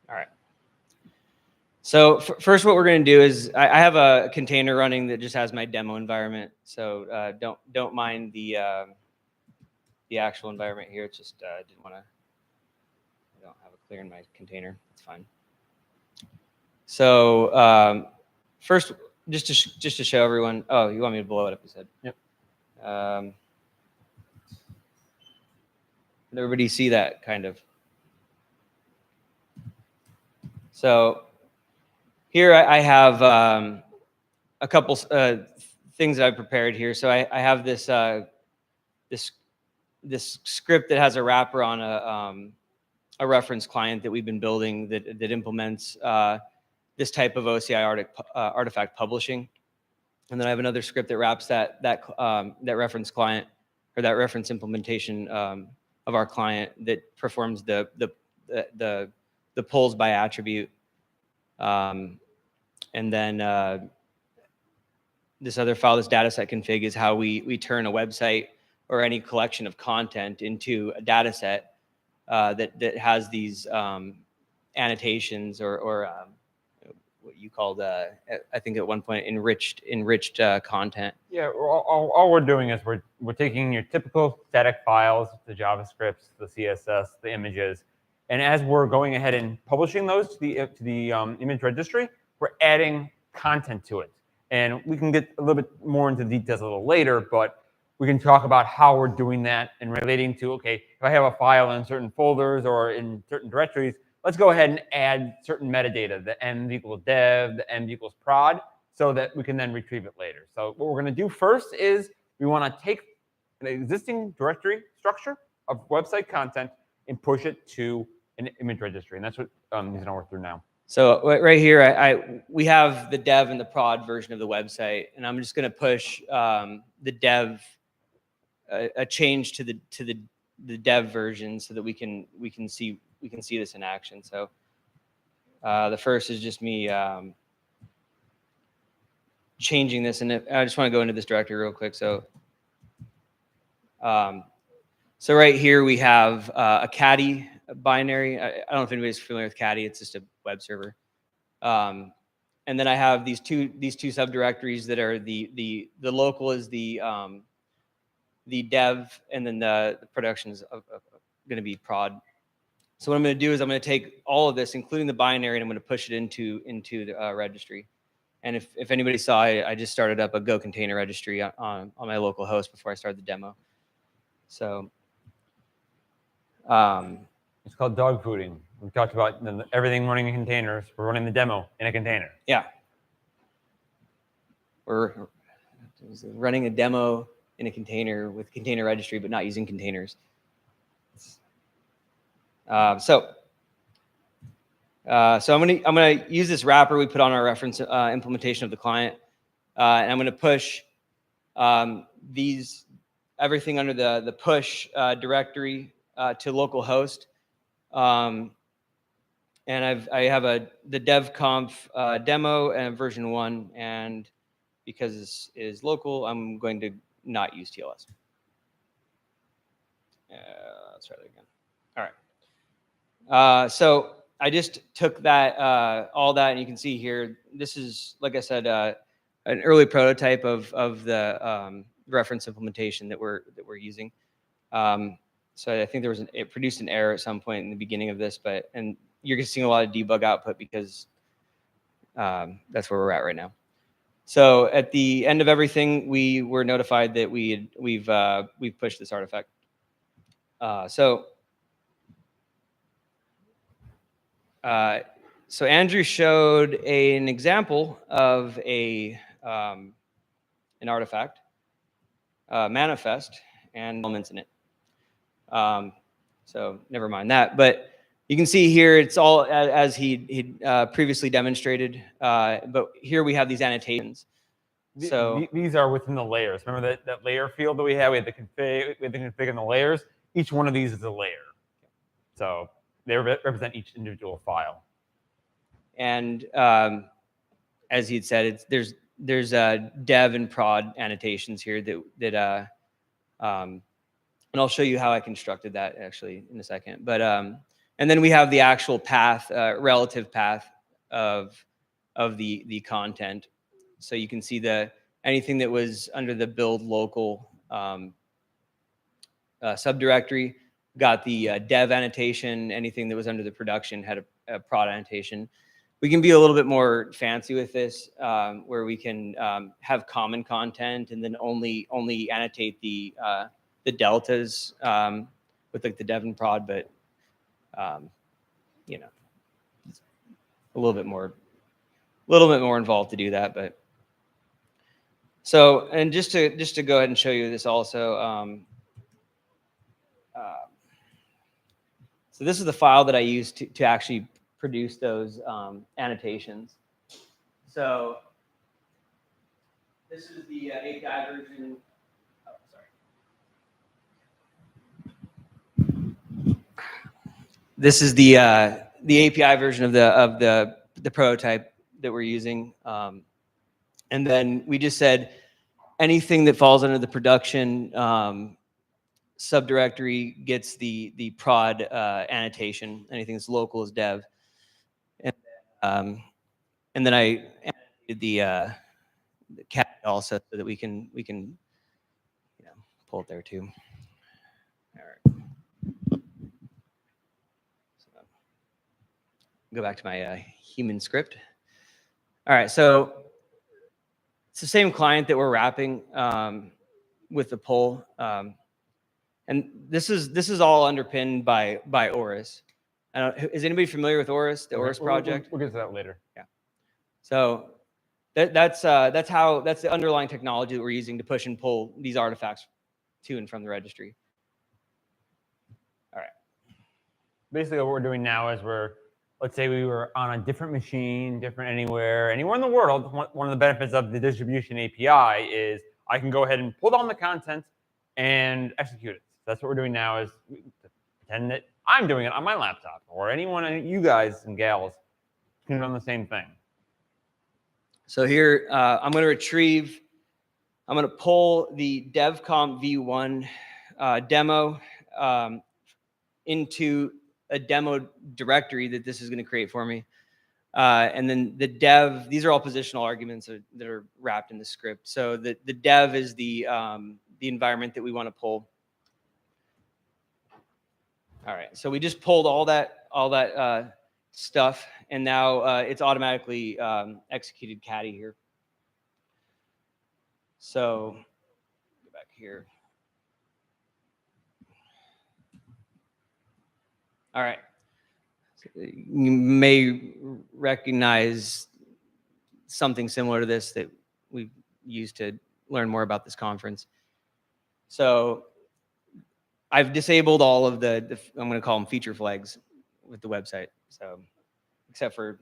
All right. So first, what we're going to do is I have a container running that just has my demo environment. So don't mind the actual environment here. It's just I didn't want to. I don't have a clearing my container. It's fine. So first, just to show everyone. Oh, you want me to blow it up? You said. Yep. Did everybody see that kind of? So here I have a couple things that I prepared here. So I have this this script that has a wrapper on a reference client that we've been building that implements this type of OCI artifact publishing. And then I have another script that wraps that reference client or that reference implementation of our client that performs the pulls by attribute. And then this other file, this dataset config, is how we turn a website or any collection of content into a dataset that has these annotations or what you called, I think at one point, enriched content. Yeah, all we're doing is we're taking your typical static files, the JavaScripts, the CSS, the images, and as we're going ahead and publishing those to the image registry, we're adding content to it. And we can get a little bit more into details a little later, but we can talk about how we're doing that and relating to, okay, if I have a file in certain folders or in certain directories, let's go ahead and add certain metadata, the env equals dev, the env equals prod, so that we can then retrieve it later. So what we're going to do first is we want to take an existing directory structure of website content and push it to an image registry. And that's what he's going to work through now. So right here, we have the dev and the prod version of the website, and I'm just going to push the dev a change to the dev version so that we can see this in action. So the first is just me changing this, and I just want to go into this directory real quick. So so right here we have a caddy binary. I don't know if anybody's familiar with caddy. It's just a web server. And then I have these two subdirectories that are the local is the dev, and then the production is going to be prod. So what I'm going to do is I'm going to take all of this, including the binary, and I'm going to push it into the registry. And if anybody saw, I just started up a Go container registry on my local host before I started the demo. So it's called dog fooding. We talked about everything running in containers. We're running the demo in a container. Yeah. We're running a demo in a container with container registry, but not using containers. So I'm gonna use this wrapper we put on our reference implementation of the client, and I'm gonna push everything under the push directory to localhost, and I have the devconf demo and version 1, and because this is local, I'm going to not use TLS. Let's try that again. All right. So I just took that all that, and you can see here, this is, like I said, an early prototype of the reference implementation that we're using. So I think it produced an error at some point in the beginning of this, and you're seeing a lot of debug output because that's where we're at right now. So at the end of everything, we were notified that we've pushed this artifact. So Andrew showed an example of an artifact manifest and elements in it. So never mind that, but you can see here it's all as he previously demonstrated, but here we have these annotations. So these are within the layers. Remember that layer field that we had? We had the config, and the layers. Each one of these is a layer. So they represent each individual file. And as he'd said, there's dev and prod annotations here that and I'll show you how I constructed that actually in a second. But and then we have the actual path, relative path of the content. So you can see anything that was under the build local subdirectory got the dev annotation. Anything that was under the production had a prod annotation. We can be a little bit more fancy with this, where we can have common content and then only annotate the deltas with like the dev and prod, but you know, it's a little bit more involved to do that. But so, and just to go ahead and show you this also. So this is the file that I used to actually produce those annotations. So this is the API version. Oh, sorry. This is the API version of the prototype that we're using, and then we just said anything that falls under the production subdirectory gets the prod annotation. Anything that's local is dev, and then I added the cat also so that we can pull it there too. All right. So, go back to my human script. All right, so it's the same client that we're wrapping with the poll. And this is all underpinned by Oris. Is anybody familiar with Oris, the Oris project? We'll get to that later. Yeah. So that's the underlying technology that we're using to push and pull these artifacts to and from the registry. All right. Basically, what we're doing now is let's say we were on a different machine, anywhere in the world. One of the benefits of the distribution API is I can go ahead and pull down the content and execute it. That's what we're doing now, is pretend that I'm doing it on my laptop, or anyone, you guys and gals, can run the same thing. So here, I'm going to pull the devcomp v1 demo into a demo directory that this is going to create for me. And then the dev, these are all positional arguments that are wrapped in the script. So the dev is the environment that we want to pull. All right, so we just pulled all that stuff, and now it's automatically executed caddy here. So go back here. All right. So you may recognize something similar to this that we've used to learn more about this conference. So I've disabled all of the I'm going to call them feature flags with the website. So except for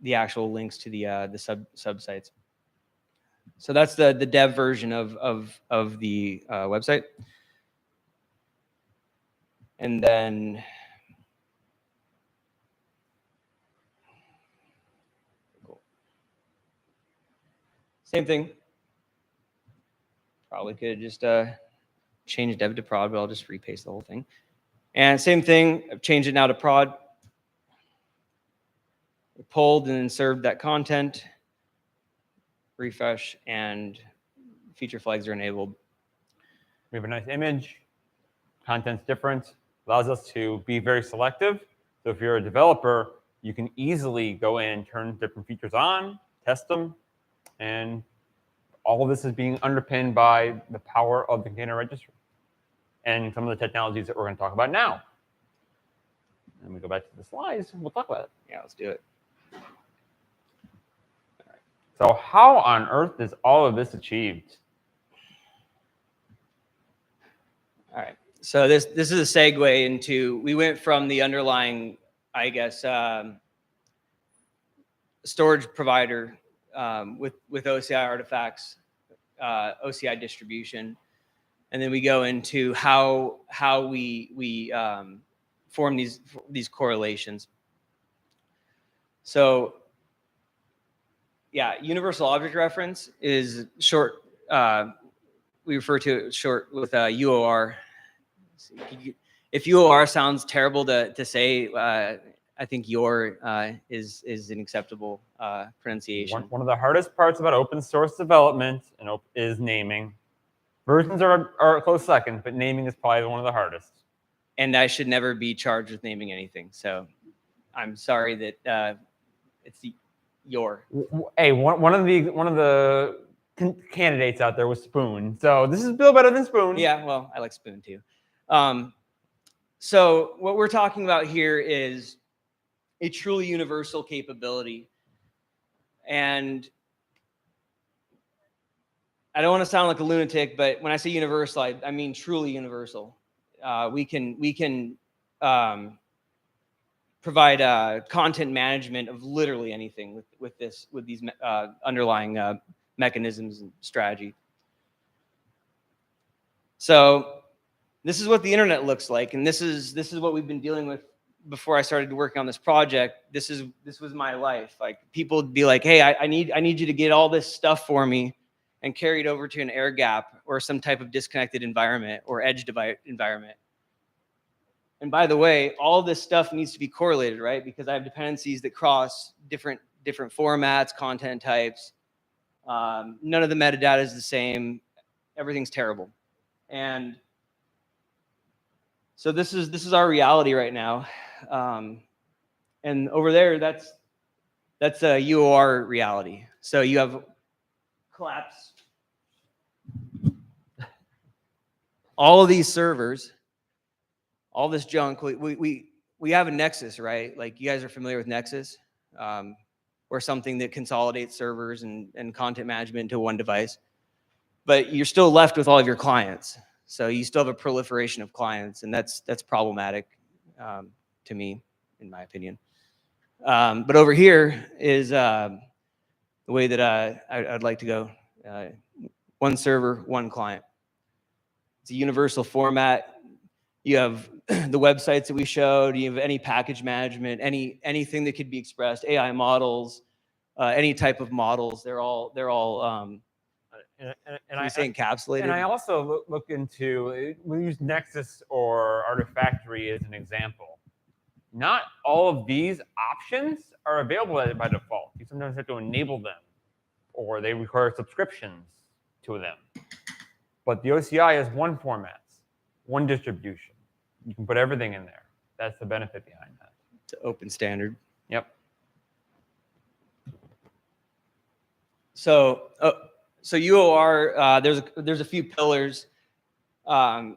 the actual links to the subsites. So that's the dev version of the website. And then cool. Same thing. Probably could have just changed dev to prod, but I'll just repaste the whole thing. And same thing, I've changed it now to prod. We pulled and then served that content. Refresh, and feature flags are enabled. We have a nice image. Content's different. Allows us to be very selective. So if you're a developer, you can easily go in and turn different features on, test them, and all of this is being underpinned by the power of the container registry and some of the technologies that we're going to talk about now. And we go back to the slides, and we'll talk about it. Yeah, let's do it. So how on earth is all of this achieved? All right. So this is a segue into, we went from the underlying, I guess, storage provider with OCI artifacts, OCI distribution, and then we go into how we form these correlations. So yeah, universal object reference is short. We refer to it short with UOR. If UOR sounds terrible to say, I think your is an acceptable pronunciation. One of the hardest parts about open source development is naming. Versions are a close second, but naming is probably one of the hardest. and I should never be charged with naming anything. So I'm sorry that it's your. Hey, one of the candidates out there was Spoon. So this is still better than Spoon. Yeah, well, I like Spoon too. So what we're talking about here is a truly universal capability. And I don't want to sound like a lunatic, but when I say universal, I mean truly universal. We can provide content management of literally anything with these underlying mechanisms and strategy. So this is what the internet looks like, and this is what we've been dealing with before I started working on this project. This was my life. Like, people would be like, "Hey, I need you to get all this stuff for me and carry it over to an air gap or some type of disconnected environment or edge device environment." And by the way, all this stuff needs to be correlated, right? Because I have dependencies that cross different formats, content types. None of the metadata is the same. Everything's terrible. And so this is our reality right now. And over there, that's a UOR reality. So you have collapse. All of these servers, all this junk. We have a Nexus, right? Like, you guys are familiar with Nexus, or something that consolidates servers and content management into one device. But you're still left with all of your clients. So you still have a proliferation of clients, and that's problematic to me, in my opinion. But over here is the way that I'd like to go. One server, one client. It's a universal format. You have the websites that we showed. You have any package management, anything that could be expressed, AI models, any type of models. They're all encapsulated. And I also look into, we use Nexus or Artifactory as an example. Not all of these options are available by default. You sometimes have to enable them, or they require subscriptions to them. But the OCI is one format, one distribution. You can put everything in there. That's the benefit behind that. It's an open standard. Yep. So UOR, there's a few pillars. The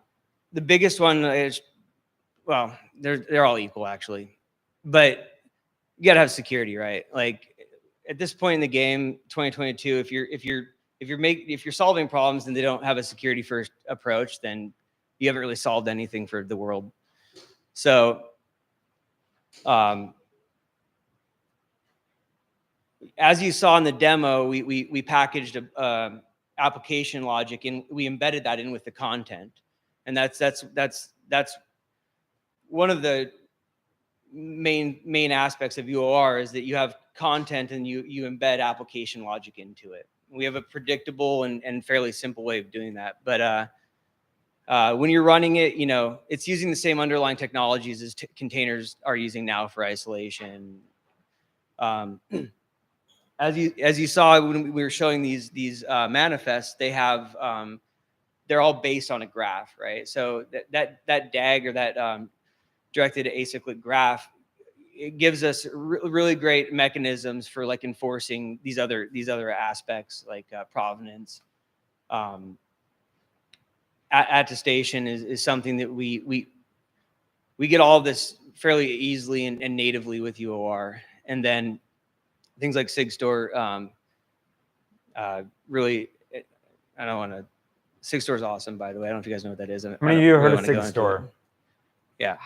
biggest one is, well, they're all equal actually, but you gotta have security, right? Like, at this point in the game, 2022, if you're solving problems and they don't have a security first approach, then you haven't really solved anything for the world. So, as you saw in the demo, we packaged a application logic, and we embedded that in with the content, and that's one of the main aspects of UOR, is that you have content and you embed application logic into it. We have a predictable and fairly simple way of doing that, but when you're running it, it's using the same underlying technologies as containers are using now for isolation. As you saw when we were showing these manifests, they're all based on a graph, right? So that DAG, or that directed acyclic graph, it gives us really great mechanisms for like enforcing these other aspects, like provenance. Attestation is something that we get all this fairly easily and natively with UOR, and then things like SigStore, really, I don't want to. SigStore is awesome, by the way. I don't know if you guys know what that is. How many of you heard of SigStore? Yeah.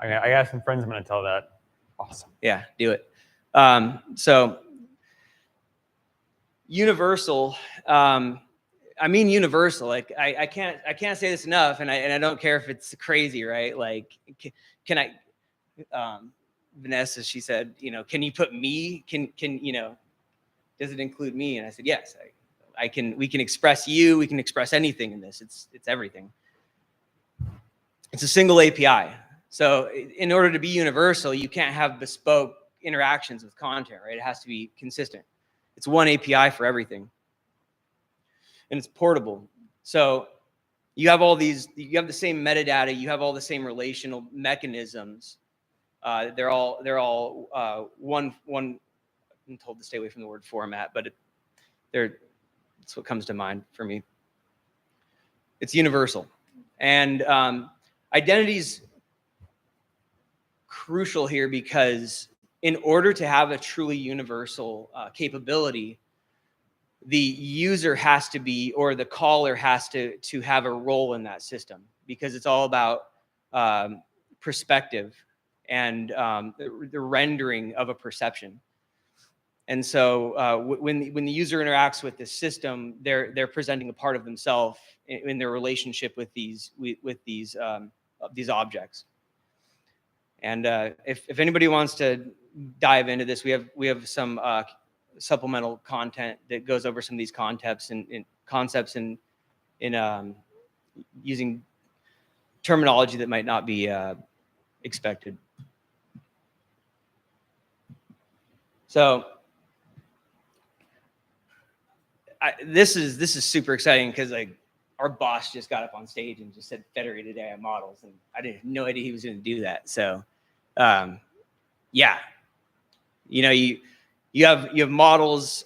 I got some friends I'm going to tell that. Awesome. Yeah, do it. So universal. I mean universal. Like, I can't say this enough, and I don't care if it's crazy, right? Like, can I? Vanessa, she said, can you put me? Can does it include me? And I said, yes. I can. We can express you. We can express anything in this. It's everything. It's a single API. So in order to be universal, you can't have bespoke interactions with content, right? It has to be consistent. It's one API for everything, and it's portable. So you have all these, you have the same metadata, you have all the same relational mechanisms. They're all one. I'm told to stay away from the word format, but it's what comes to mind for me. It's universal, and identity's crucial here because in order to have a truly universal capability, the user has to be, or the caller has to have a role in that system, because it's all about perspective and the rendering of a perception. And so when the user interacts with the system, they're presenting a part of themselves in their relationship with these objects. And if anybody wants to dive into this, we have some supplemental content that goes over some of these concepts and using terminology that might not be expected. So this is super exciting because like our boss just got up on stage and just said federated AI models, and I didn't have no idea he was going to do that. So yeah, you know, you have models,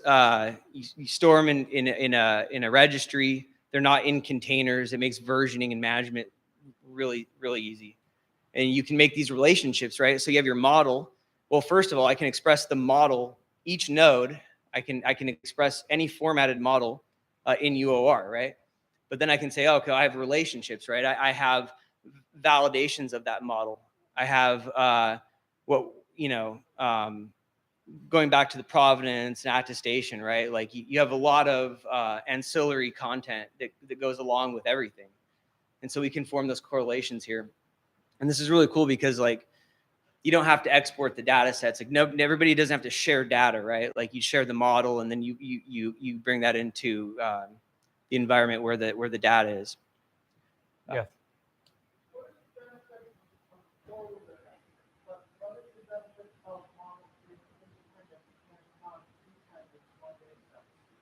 you store them in a registry. They're not in containers. It makes versioning and management really easy. And you can make these relationships, right? So you have your model. Well, first of all, I can express the model, each node. I can express any formatted model in UOR, right? But then I can say, oh, okay, I have relationships, right? I have validations of that model. I have going back to the provenance and attestation, right? Like you have a lot of ancillary content that goes along with everything. And so we can form those correlations here. And this is really cool because like, you don't have to export the data sets. Like everybody doesn't have to share data, right? Like you share the model and then you bring that into the environment where the data is. Yeah.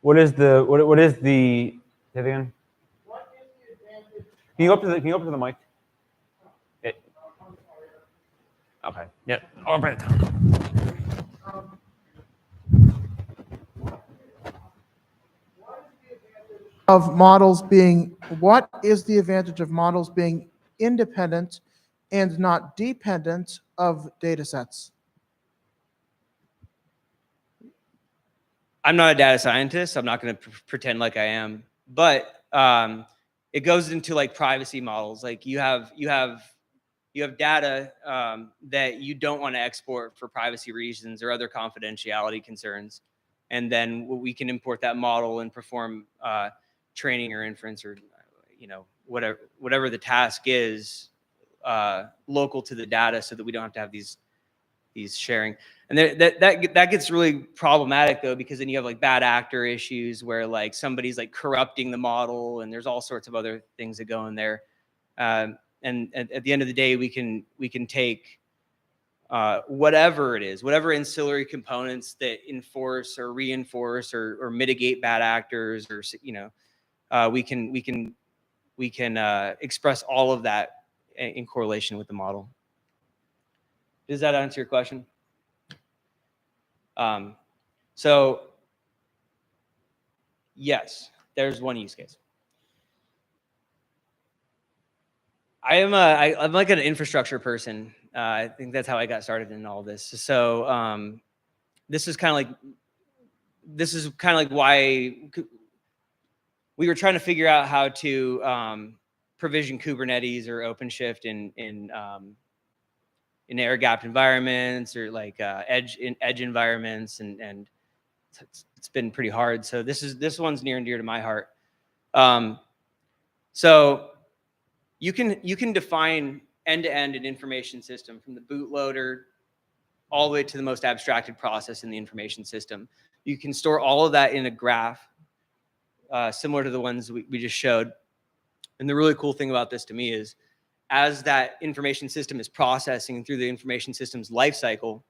What is the say it again? Can you go up to the mic? Okay. Yeah. I'll bring it down. What is the advantage of models being independent and not dependent of data sets? I'm not a data scientist. I'm not going to pretend like I am, but it goes into like privacy models. Like you have data that you don't want to export for privacy reasons or other confidentiality concerns, and then we can import that model and perform training or inference or whatever the task is local to the data, so that we don't have to have these sharing. And that gets really problematic though, because then you have like bad actor issues where like somebody's like corrupting the model, and there's all sorts of other things that go in there. And at the end of the day, we can take whatever it is, whatever ancillary components that enforce or reinforce or mitigate bad actors, or we can express all of that in correlation with the model. Does that answer your question? So yes, there's one use case. I'm like an infrastructure person. I think that's how I got started in all this. So this is kind of like why we were trying to figure out how to provision Kubernetes or OpenShift in air-gapped environments or like edge environments, and it's been pretty hard. So this one's near and dear to my heart. So you can define end-to-end an information system from the bootloader all the way to the most abstracted process in the information system. You can store all of that in a graph, similar to the ones we just showed. And the really cool thing about this to me is, as that information system is processing through the information system's life cycle,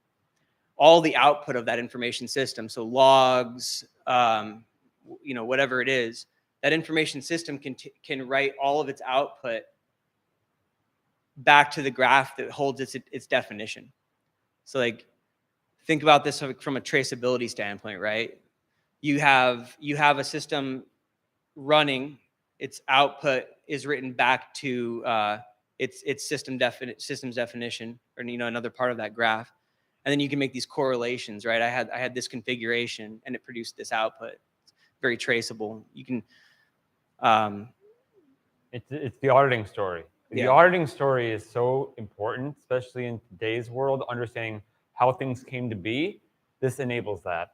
all the output of that information system, so logs, whatever it is, that information system can write all of its output back to the graph that holds its definition. So like, think about this from a traceability standpoint, right? You have a system running, its output is written back to its system's definition, or another part of that graph, and then you can make these correlations, right? I had this configuration and it produced this output. It's very traceable. You can. It's the auditing story. The auditing story is so important, especially in today's world, understanding how things came to be. This enables that.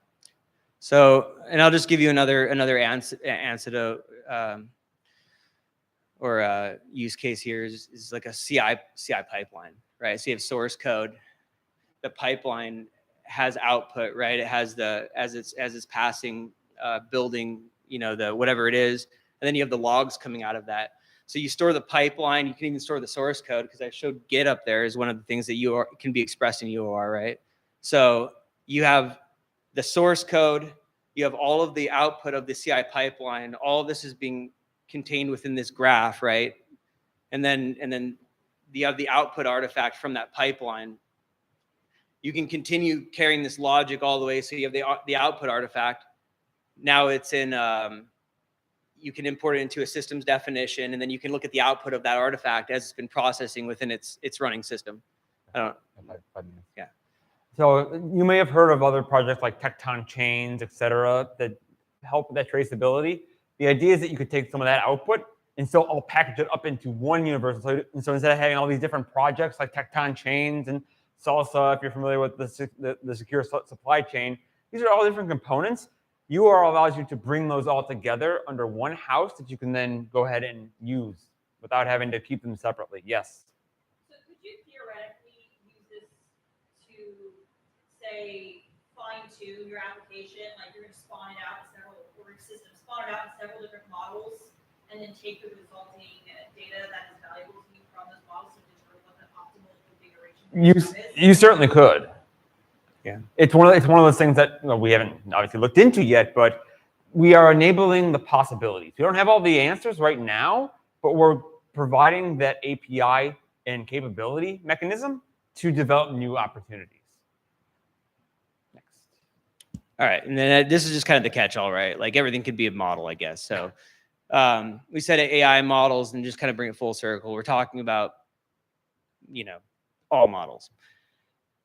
So, and I'll just give you another anecdote or use case here is like a CI pipeline, right? So you have source code. The pipeline has output, right? It has as it's passing, building, the whatever it is, and then you have the logs coming out of that. So you store the pipeline. You can even store the source code, because I showed Git up there as one of the things that can be expressed in UOR, right? So you have the source code. You have all of the output of the CI pipeline. All of this is being contained within this graph, right? And then you have the output artifact from that pipeline. You can continue carrying this logic all the way. So you have the output artifact. Now it's in. You can import it into a system's definition, and then you can look at the output of that artifact as it's been processing within its running system. Yeah. So you may have heard of other projects like Tecton Chains, et cetera, that help with that traceability. The idea is that you could take some of that output and still all package it up into one universal. And so instead of having all these different projects like Tecton Chains and Salsa, if you're familiar with the secure supply chain, these are all different components. URL allows you to bring those all together under one house that you can then go ahead and use without having to keep them separately. Yes? So could you theoretically use this to, say, fine-tune your application? Like you're going to spawn it out in several, or your system spawn it out in several different models, and then take the resulting data that is valuable to you from those models to determine what the optimal configuration is? You certainly could. Yeah, it's one of those things that we haven't obviously looked into yet, but we are enabling the possibilities. We don't have all the answers right now, but we're providing that API and capability mechanism to develop new opportunities. Next. All right, and then this is just kind of the catch-all, right? Like everything could be a model, I guess. So we said AI models, and just kind of bring it full circle. We're talking about, all models.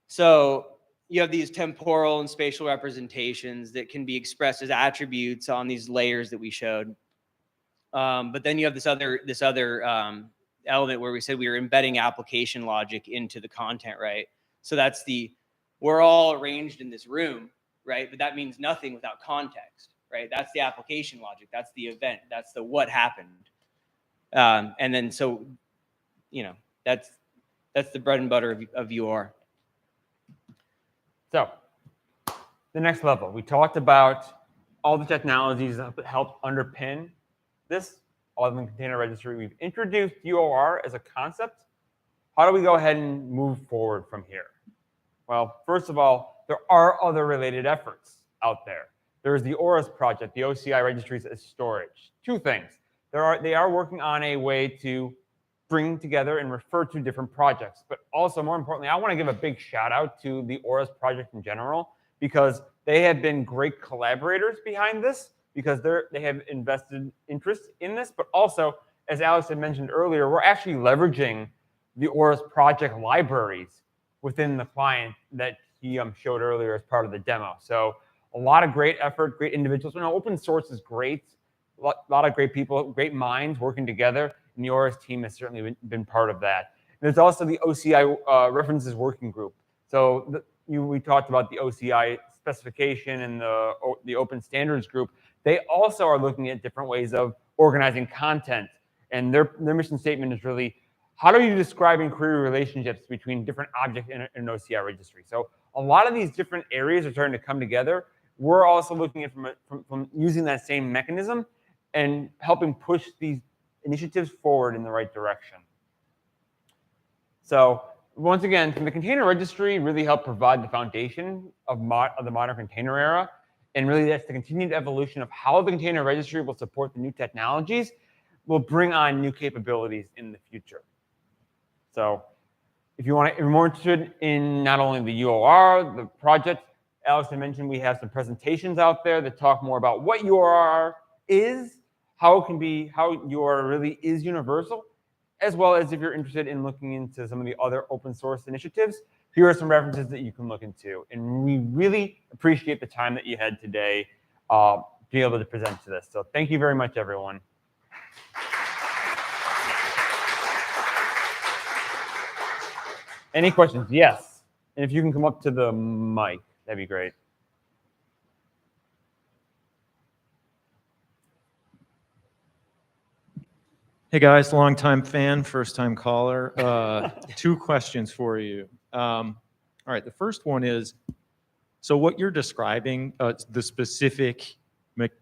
So you have these temporal and spatial representations that can be expressed as attributes on these layers that we showed. But then you have this other element where we said we were embedding application logic into the content, right? So that's we're all arranged in this room, right? But that means nothing without context, right? That's the application logic. That's the event. That's the what happened. And then so, that's the bread and butter of UR. So the next level, we talked about all the technologies that help underpin this, all of them container registry. We've introduced UOR as a concept. How do we go ahead and move forward from here? Well, first of all, there are other related efforts out there. There's the ORIS project, the OCI registries as storage. Two things. They are working on a way to bring together and refer to different projects. But also, more importantly, I want to give a big shout out to the ORIS project in general, because they have been great collaborators behind this, because they have invested interest in this. But also, as Alex had mentioned earlier, we're actually leveraging the ORIS project libraries within the client that he showed earlier as part of the demo. So a lot of great effort, great individuals. Open source is great. A lot of great people, great minds working together. And the ORIS team has certainly been part of that. And there's also the OCI references working group. So we talked about the OCI specification and the open standards group. They also are looking at different ways of organizing content. And their mission statement is really, how do you describe and query relationships between different objects in an OCI registry? So a lot of these different areas are starting to come together. We're also looking at from using that same mechanism and helping push these initiatives forward in the right direction. So once again, the container registry really helped provide the foundation of the modern container era. and really that's the continued evolution of how the container registry will support the new technologies, will bring on new capabilities in the future. So if you're more interested in not only the UOR, the project, Alex had mentioned we have some presentations out there that talk more about what UOR is, how UOR really is universal, as well as if you're interested in looking into some of the other open source initiatives, here are some references that you can look into. And we really appreciate the time that you had today being able to present to this. So thank you very much, everyone. Any questions? Yes. And if you can come up to the mic, that'd be great. Hey guys, longtime fan, first time caller. 2 questions for you. All right, the first one is, so what you're describing, the specific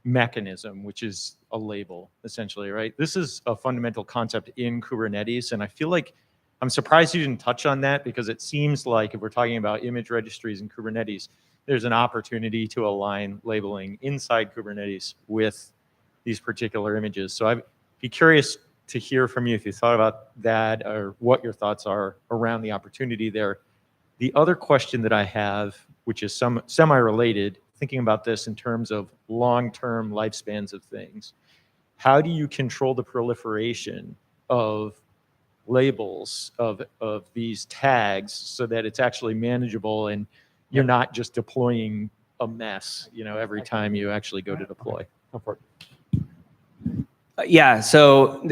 mechanism, which is a label, essentially, right? This is a fundamental concept in Kubernetes, and I feel like I'm surprised you didn't touch on that, because it seems like if we're talking about image registries in Kubernetes, there's an opportunity to align labeling inside Kubernetes with these particular images. So I'd be curious to hear from you if you thought about that, or what your thoughts are around the opportunity there. The other question that I have, which is semi-related, thinking about this in terms of long-term lifespans of things, how do you control the proliferation of labels of these tags so that it's actually manageable and you're not just deploying a mess, every time you actually go to deploy? Go for it. Yeah, so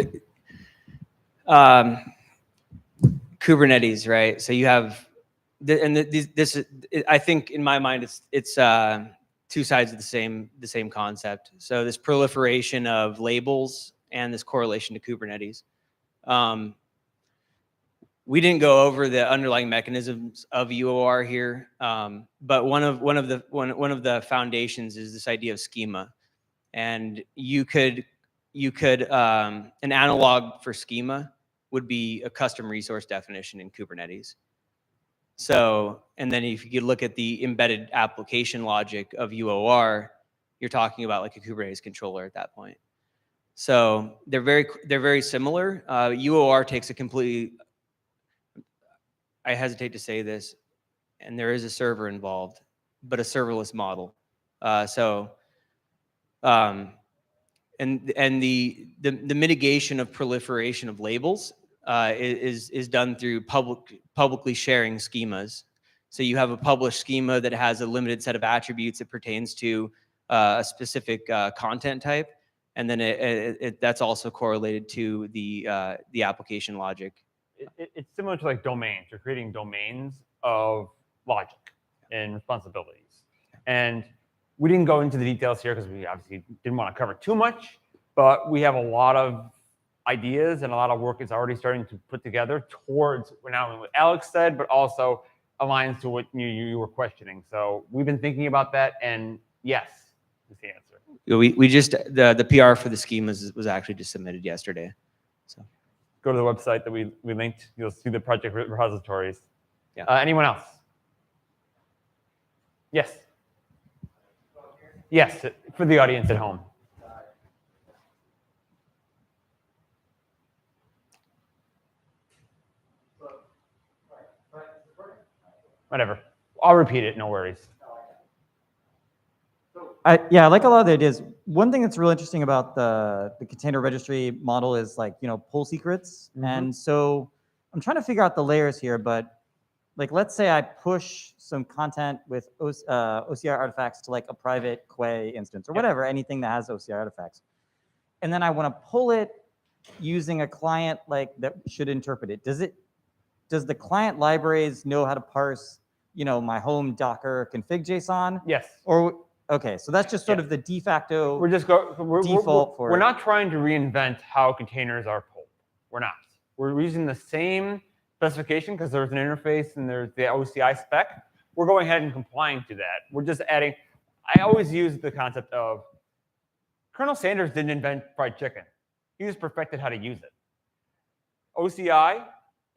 Kubernetes, right? So you have, I think in my mind, it's 2 sides of the same concept. So this proliferation of labels and this correlation to Kubernetes. We didn't go over the underlying mechanisms of UOR here, but one of the foundations is this idea of schema, and you could an analog for schema would be a custom resource definition in Kubernetes. So, and then if you look at the embedded application logic of UOR, you're talking about like a Kubernetes controller at that point. So they're very similar. UOR takes a completely, I hesitate to say this, and there is a server involved, but a serverless model. And the mitigation of proliferation of labels is done through publicly sharing schemas. So you have a published schema that has a limited set of attributes that pertains to a specific content type, and then that's also correlated to the application logic. It's similar to like domains. You're creating domains of logic and responsibilities. And we didn't go into the details here because we obviously didn't want to cover too much, but we have a lot of ideas and a lot of work is already starting to put together towards not only what Alex said, but also aligns to what you were questioning. So we've been thinking about that, and yes is the answer. We just, the PR for the schemas was actually just submitted yesterday. So go to the website that we linked. You'll see the project repositories. Yeah. Anyone else? Yes. Yes, for the audience at home. Whatever. I'll repeat it, no worries. Yeah, I like a lot of the ideas. One thing that's really interesting about the container registry model is like, pull secrets. Mm-hmm. And so I'm trying to figure out the layers here, but like, let's say I push some content with Oci Artifacts to like a private Quay instance or whatever, anything that has Oci Artifacts. And then I want to pull it using a client like that should interpret it. Does the client libraries know how to parse, my home Docker config JSON? Yes. Or okay, so that's just sort of the de facto default for it. We're not trying to reinvent how containers are pulled. We're not. We're using the same specification because there's an interface and there's the OCI spec. We're going ahead and complying to that. We're just adding. I always use the concept of Colonel Sanders didn't invent fried chicken. He just perfected how to use it. OCI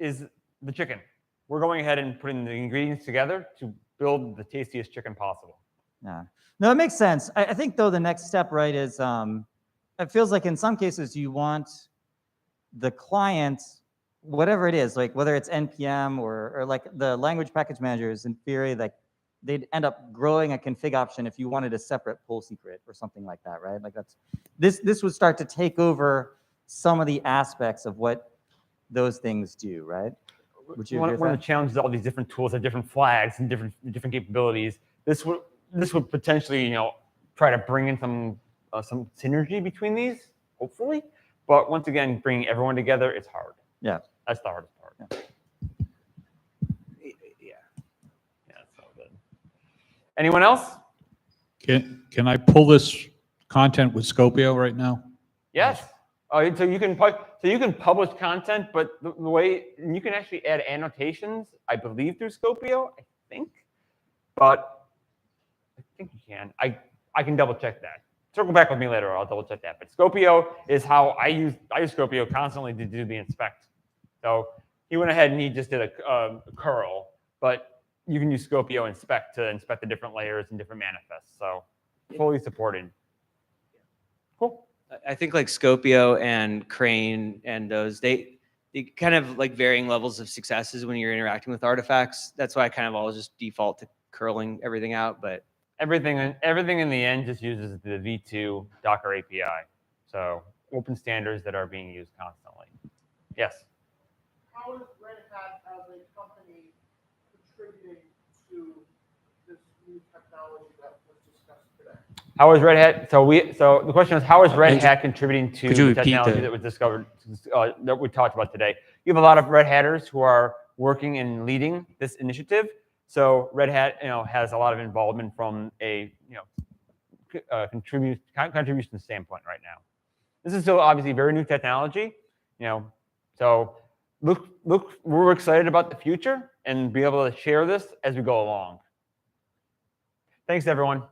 is the chicken. We're going ahead and putting the ingredients together to build the tastiest chicken possible. Yeah. No, it makes sense. I think though the next step, right, is it feels like in some cases you want the client, whatever it is, like whether it's NPM or like the language package managers, in theory, like they'd end up growing a config option if you wanted a separate pull secret or something like that, right? Like this would start to take over some of the aspects of what those things do, right? Would you agree with One of that? the challenges of all these different tools have different flags and different capabilities. This would potentially, try to bring in some synergy between these, hopefully. But once again, bringing everyone together, it's hard. Yeah. That's the hardest part. Yeah. Yeah, that's all good. Anyone else? Can I pull this content with Scopio right now? Yes. Oh, so you can publish content, but the way you can actually add annotations, I believe, through Scopio. I think, but I think you can. I can double check that. Circle back with me later. I'll double check that. But Scopio is how I use Scopio constantly to do the inspect. So he went ahead and he just did a curl, but you can use Scopio inspect to inspect the different layers and different manifests. So fully supported. Cool. I think like Scopio and Crane and those, they kind of like varying levels of successes when you're interacting with artifacts. That's why I kind of always just default to curling everything out. But everything in the end just uses the V2 Docker API. So open standards that are being used constantly. Yes. How is Red Hat as a company contributing to this new technology that was discussed today? How is Red Hat? So the question is, how is Red Hat contributing to could you the repeat technology the- that was discovered that we talked about today? You have a lot of Red Hatters who are working and leading this initiative. So Red Hat, has a lot of involvement from a contribution standpoint right now. This is still obviously very new technology, so we're excited about the future and be able to share this as we go along. Thanks, everyone.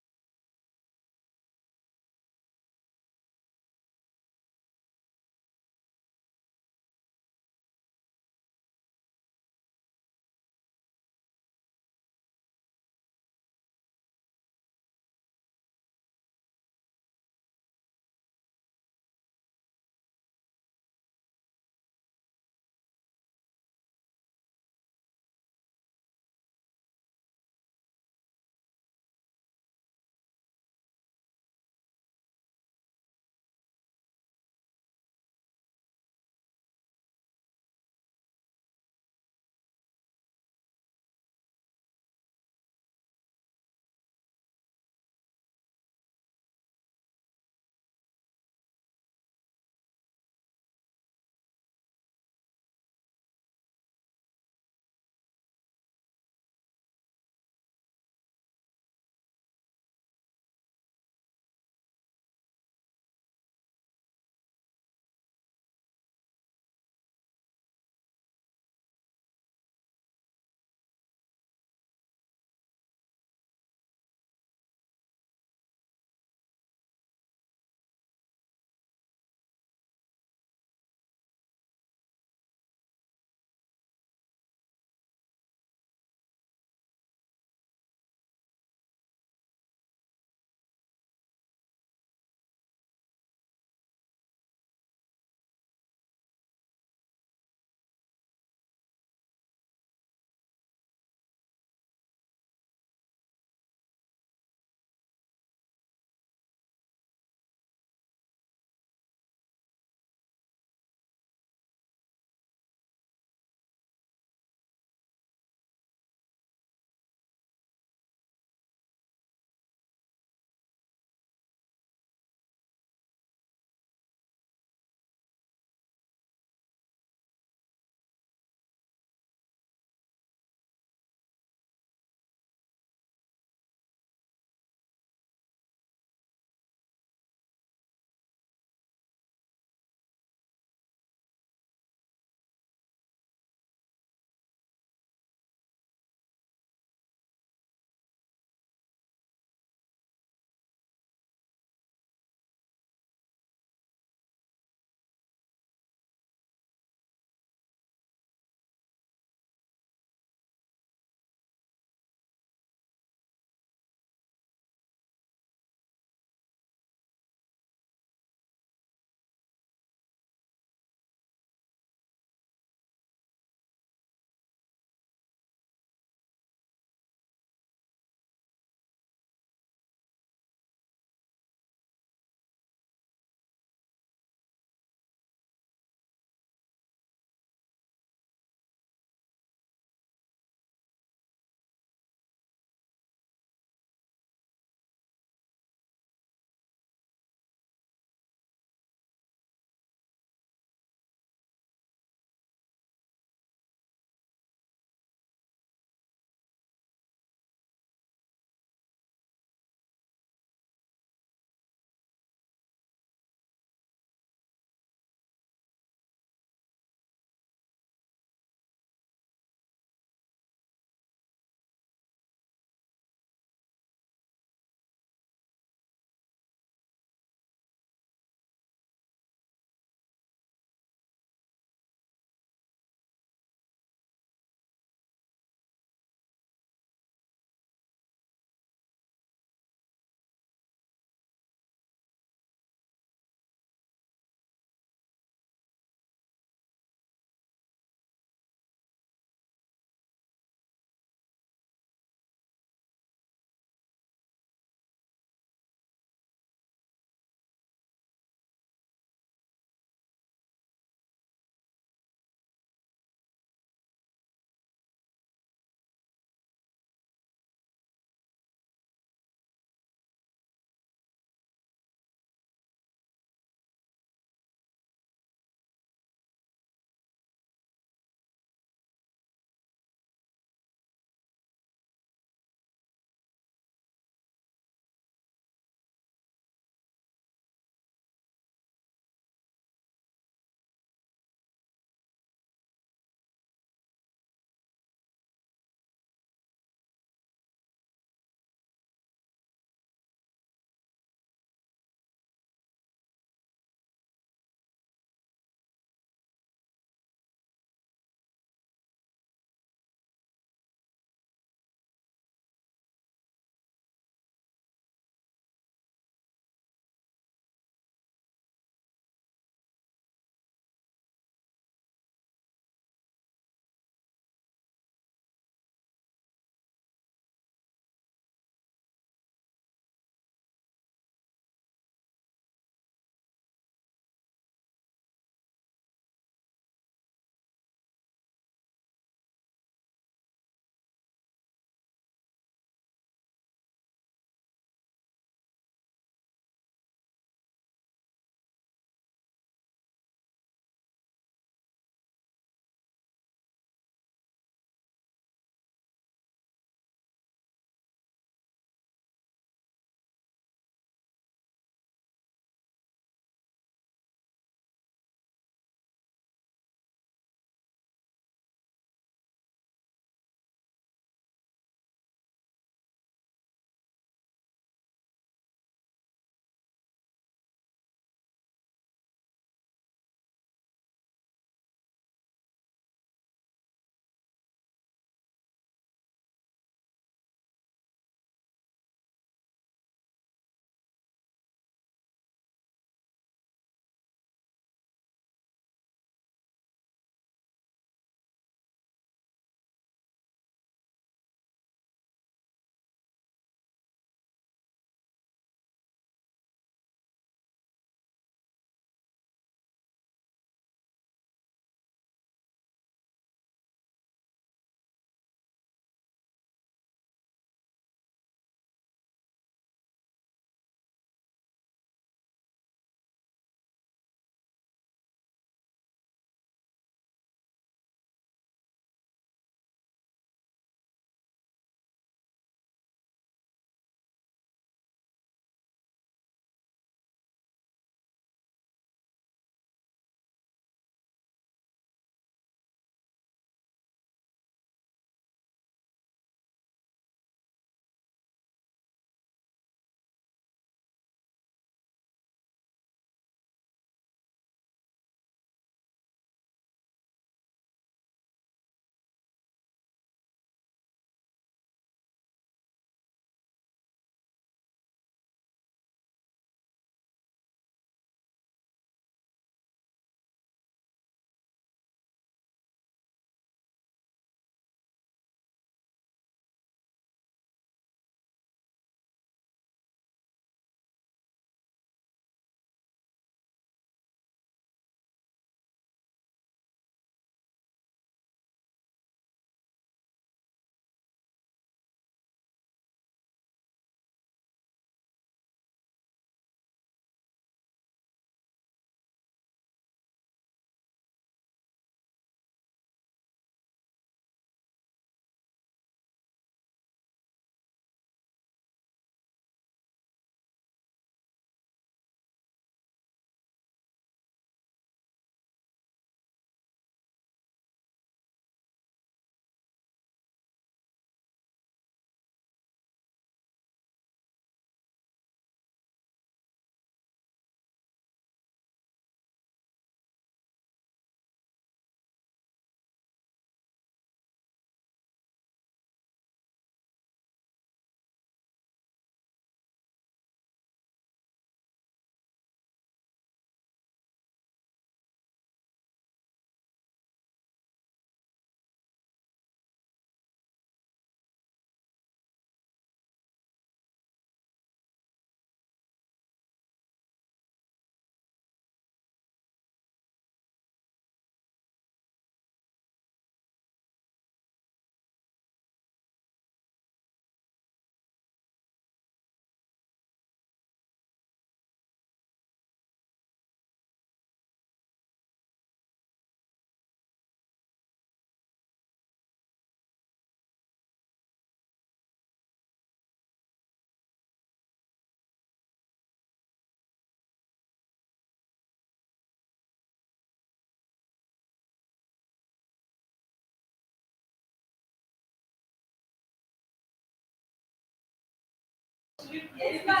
It's not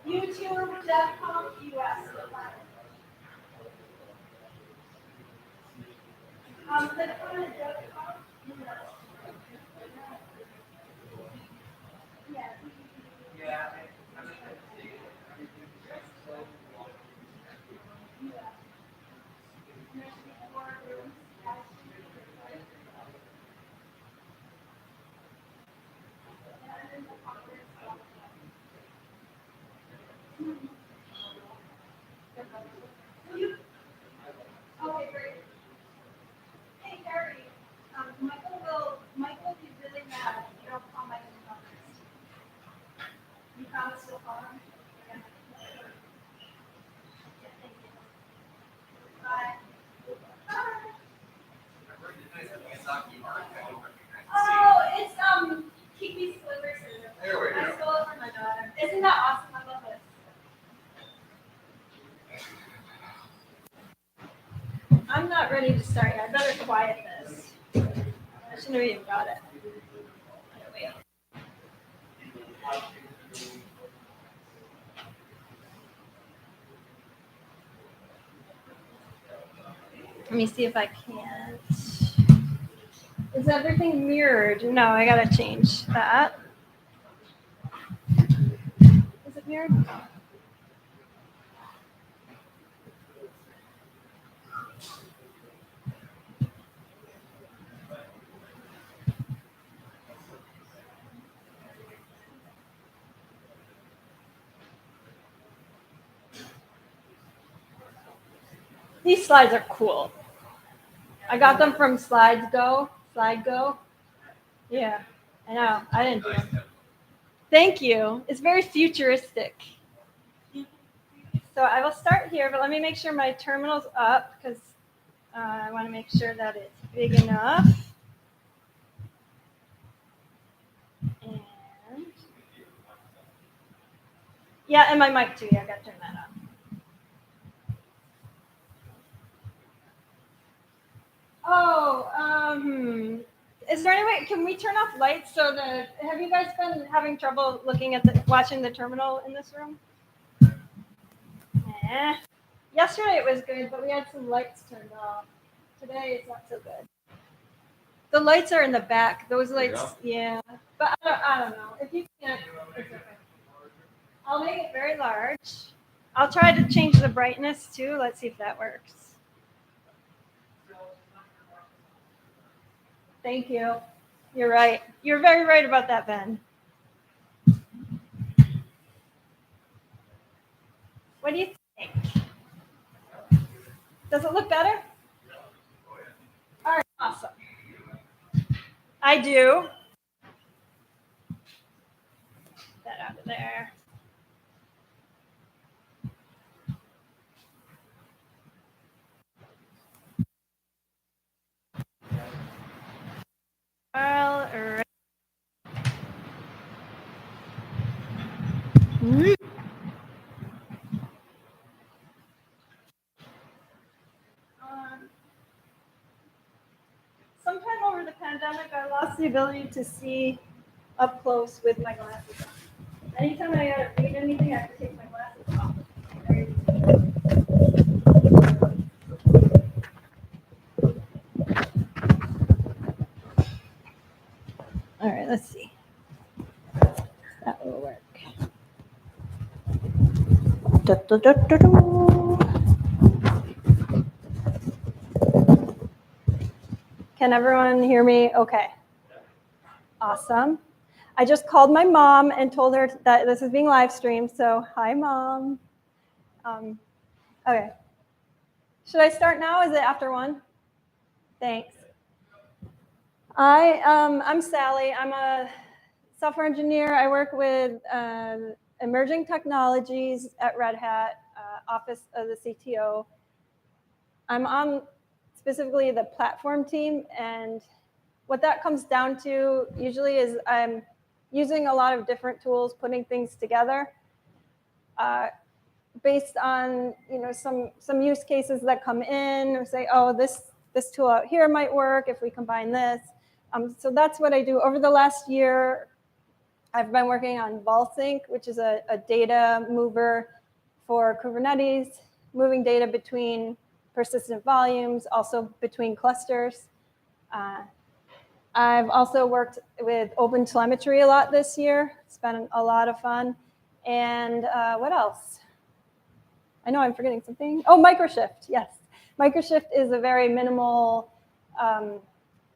YouTube.com US. Okay, great. Hey, Gary, Michael will be really mad if you don't call Michael comments. You promise to call him? Okay. Yeah, thank you. Bye. Oh, it's Kiki Slivers. There we go. I stole it from my daughter. Isn't that awesome? I love it. I'm not ready to start yet. I better quiet this. I shouldn't have even got it. Wait. Let me see if I can't. Is everything mirrored? No, I gotta change that. Is it mirrored? These slides are cool. I got them from SlideGo. Yeah, I know. I didn't do them. Thank you. It's very futuristic. So I will start here, but let me make sure my terminal's up because I want to make sure that it's big enough. And yeah, and my mic too. Yeah, I got to turn that on. Oh, is there any way, can we turn off lights so that, have you guys been having trouble looking at watching the terminal in this room? Yesterday it was good, but we had some lights turned off. Today it's not so good. The lights are in the back. Those lights, yeah. But I don't know. If you can't, it's okay. I'll make it very large. I'll try to change the brightness too. Let's see if that works. Thank you. You're right. You're very right about that, Ben. What do you think? Does it look better? All right, awesome. I do. Get that out of there. All right. Sometime over the pandemic, I lost the ability to see up close with my glasses on. Anytime I gotta read anything, I have to take my glasses off. All right, let's see. That will work. Can everyone hear me? Okay. Awesome. I just called my mom and told her that this is being live streamed. So, hi, Mom. Okay. Should I start now? Is it after 1? Thanks. I'm Sally. I'm a software engineer. I work with emerging technologies at Red Hat, Office of the CTO. I'm on specifically the platform team, and what that comes down to usually is I'm using a lot of different tools, putting things together based on some use cases that come in, or say, oh, this tool out here might work if we combine this. So that's what I do. Over the last year, I've been working on VolSync, which is a data mover for Kubernetes, moving data between persistent volumes, also between clusters. I've also worked with OpenTelemetry a lot this year. It's been a lot of fun. And what else? I know I'm forgetting something. Oh, Microshift, yes. Microshift is a very minimal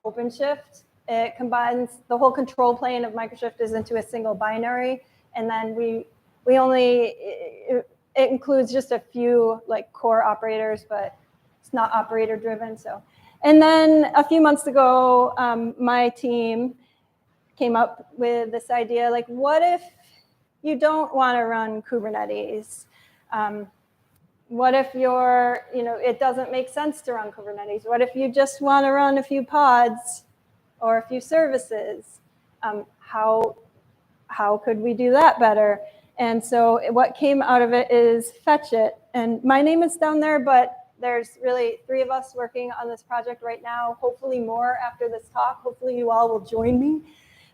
OpenShift. It combines the whole control plane of Microshift is into a single binary. And then we only, it includes just a few like core operators, but it's not operator driven. So, and then a few months ago, my team came up with this idea, like, what if you don't want to run Kubernetes? What if it doesn't make sense to run Kubernetes? What if you just want to run a few pods or a few services? How could we do that better? And so what came out of it is Fetch It. And my name is down there, but there's really 3 of us working on this project right now, hopefully more after this talk. Hopefully you all will join me.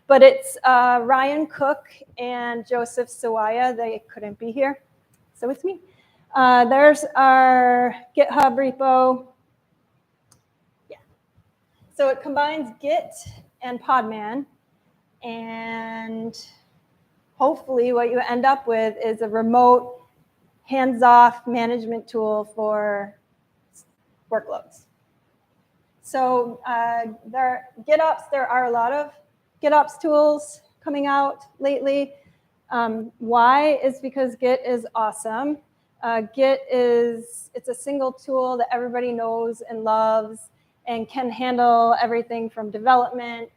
But it's Ryan Cook and Joseph Sawaya. They couldn't be here, so it's me. There's our GitHub repo. Yeah. So it combines Git and Podman. And hopefully what you end up with is a remote, hands-off management tool for workloads. So GitOps, there are a lot of GitOps tools coming out lately. Why? Is because Git is awesome. It's a single tool that everybody knows and loves and can handle everything from development,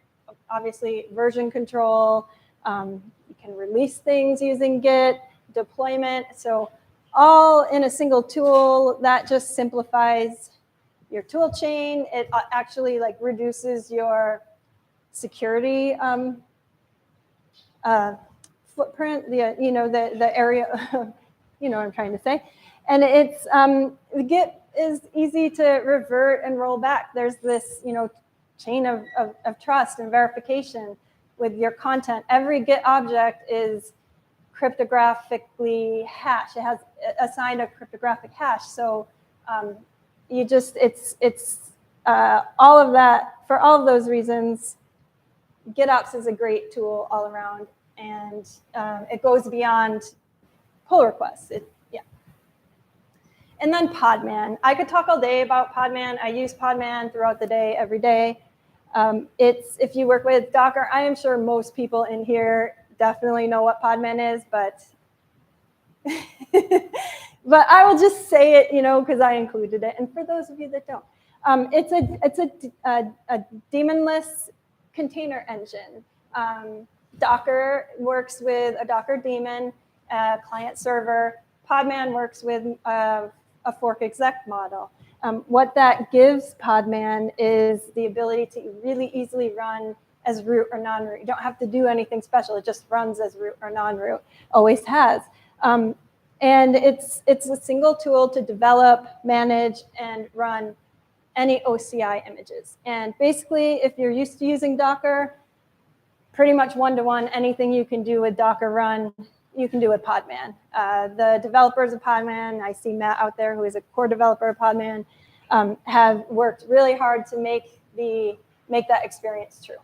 obviously version control. You can release things using Git, deployment. So all in a single tool that just simplifies your tool chain. It actually like reduces your security footprint, the area, you know what I'm trying to say. And it's Git is easy to revert and roll back. There's this chain of trust and verification with your content. Every Git object is cryptographically hashed. It has assigned a cryptographic hash. So it's all of that. For all of those reasons, GitOps is a great tool all around, and it goes beyond pull requests. And then Podman. I could talk all day about Podman. I use Podman throughout the day, every day. If you work with Docker, I am sure most people in here definitely know what Podman is, but but I will just say it, because I included it. And for those of you that don't, it's a daemonless container engine. Docker works with a Docker daemon, client server. Podman works with a fork exec model. What that gives Podman is the ability to really easily run as root or non-root. You don't have to do anything special. It just runs as root or non-root, always has. And it's a single tool to develop, manage, and run any OCI images. And basically, if you're used to using Docker, pretty much one-to-one, anything you can do with Docker run, you can do with Podman. The developers of Podman, I see Matt out there, who is a core developer of Podman, have worked really hard to make that experience true.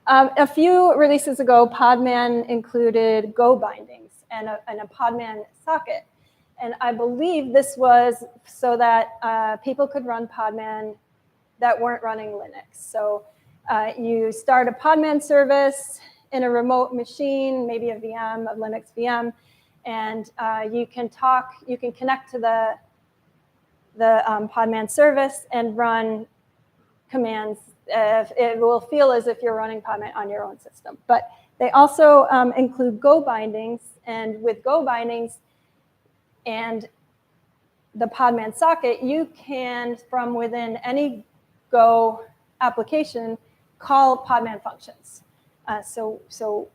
A few releases ago, Podman included Go bindings and a Podman socket. And I believe this was so that people could run Podman that weren't running Linux. So you start a Podman service in a remote machine, maybe a VM, a Linux VM, and you can connect to the Podman service and run commands. It will feel as if you're running Podman on your own system. But they also include Go bindings, and with Go bindings and the Podman socket, you can, from within any Go application, call Podman functions. So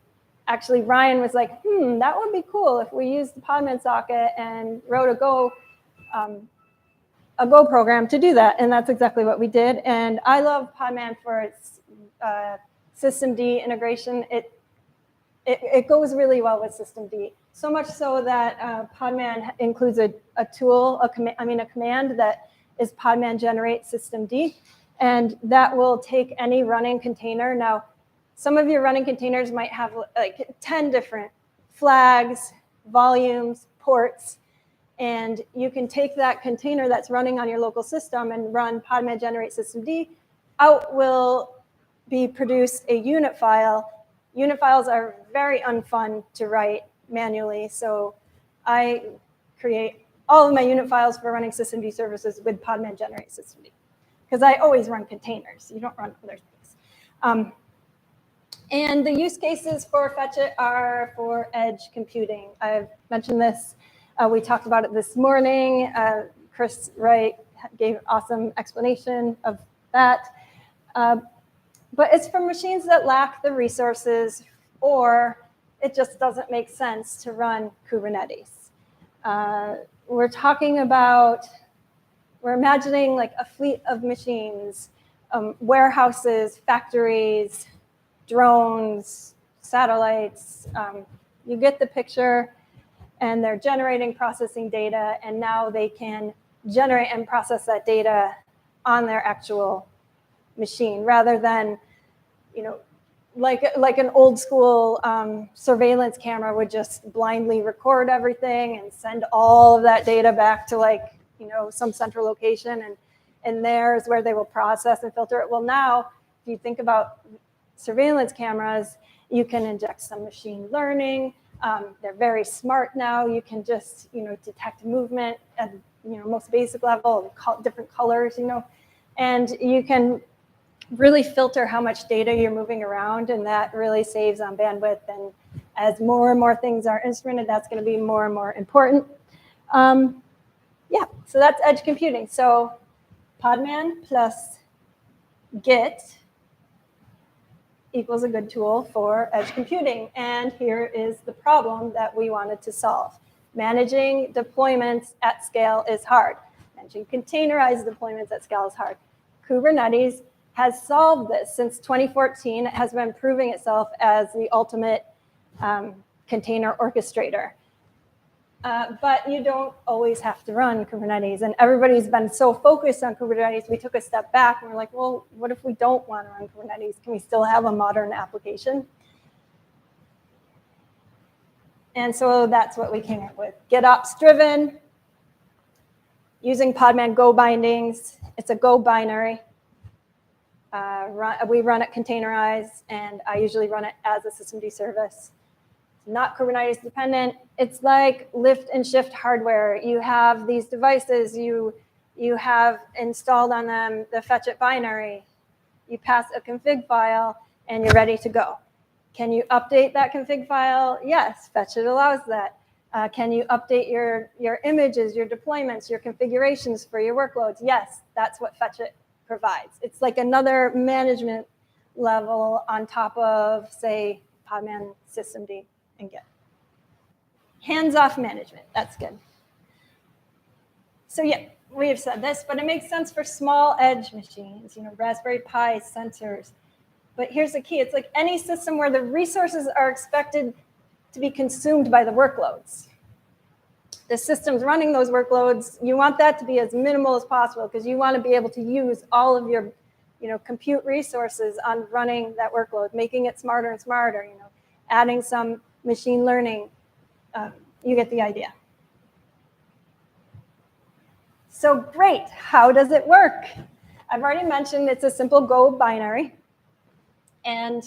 actually Ryan was like, that would be cool if we used the Podman socket and wrote a Go program to do that. And that's exactly what we did. And I love Podman for its systemd integration. It goes really well with systemd. So much so that Podman includes a tool, a command that is Podman generate systemd, and that will take any running container. Now, some of your running containers might have like 10 different flags, volumes, ports, and you can take that container that's running on your local system and run Podman generate systemd. Out will be produced a unit file. Unit files are very unfun to write manually, so I create all of my unit files for running systemd services with Podman generate systemd, because I always run containers. You don't run other things. And the use cases for Fetchit are for edge computing. I've mentioned this. We talked about it this morning. Chris Wright gave an awesome explanation of that. But it's for machines that lack the resources, or it just doesn't make sense to run Kubernetes. We're talking about, we're imagining like a fleet of machines, warehouses, factories, drones, satellites. You get the picture, and they're generating processing data, and now they can generate and process that data on their actual machine, rather than, you know, like an old school surveillance camera would just blindly record everything and send all of that data back to, like, you know, some central location, and there's where they will process and filter it. Well, now, if you think about surveillance cameras, you can inject some machine learning. They're very smart now. You can just, you know, detect movement at, you know, most basic level, different colors, you know, and you can really filter how much data you're moving around, and that really saves on bandwidth. And as more and more things are instrumented, that's going to be more and more important. Yeah, so that's edge computing. So Podman plus Git equals a good tool for edge computing. And here is the problem that we wanted to solve. Managing deployments at scale is hard. Managing containerized deployments at scale is hard. Kubernetes has solved this. Since 2014, it has been proving itself as the ultimate container orchestrator. But you don't always have to run Kubernetes. And everybody's been so focused on Kubernetes, we took a step back and we're like, well, what if we don't want to run Kubernetes? Can we still have a modern application? And so that's what we came up with. GitOps driven, using Podman Go bindings. It's a Go binary. We run it containerized, and I usually run it as a systemd service. Not Kubernetes dependent. It's like lift and shift hardware. You have these devices, you have installed on them the Fetchit binary. You pass a config file, and you're ready to go. Can you update that config file? Yes, Fetchit allows that. Can you update your images, your deployments, your configurations for your workloads? Yes, that's what Fetchit provides. It's like another management level on top of, say, Podman systemd and Git. Hands-off management, that's good. So yeah, we have said this, but it makes sense for small edge machines, you know, Raspberry Pi sensors. But here's the key. It's like any system where the resources are expected to be consumed by the workloads. The system's running those workloads. You want that to be as minimal as possible, because you want to be able to use all of your, you know, compute resources on running that workload, making it smarter and smarter, you know, adding some machine learning. You get the idea. So great. How does it work? I've already mentioned it's a simple Go binary, and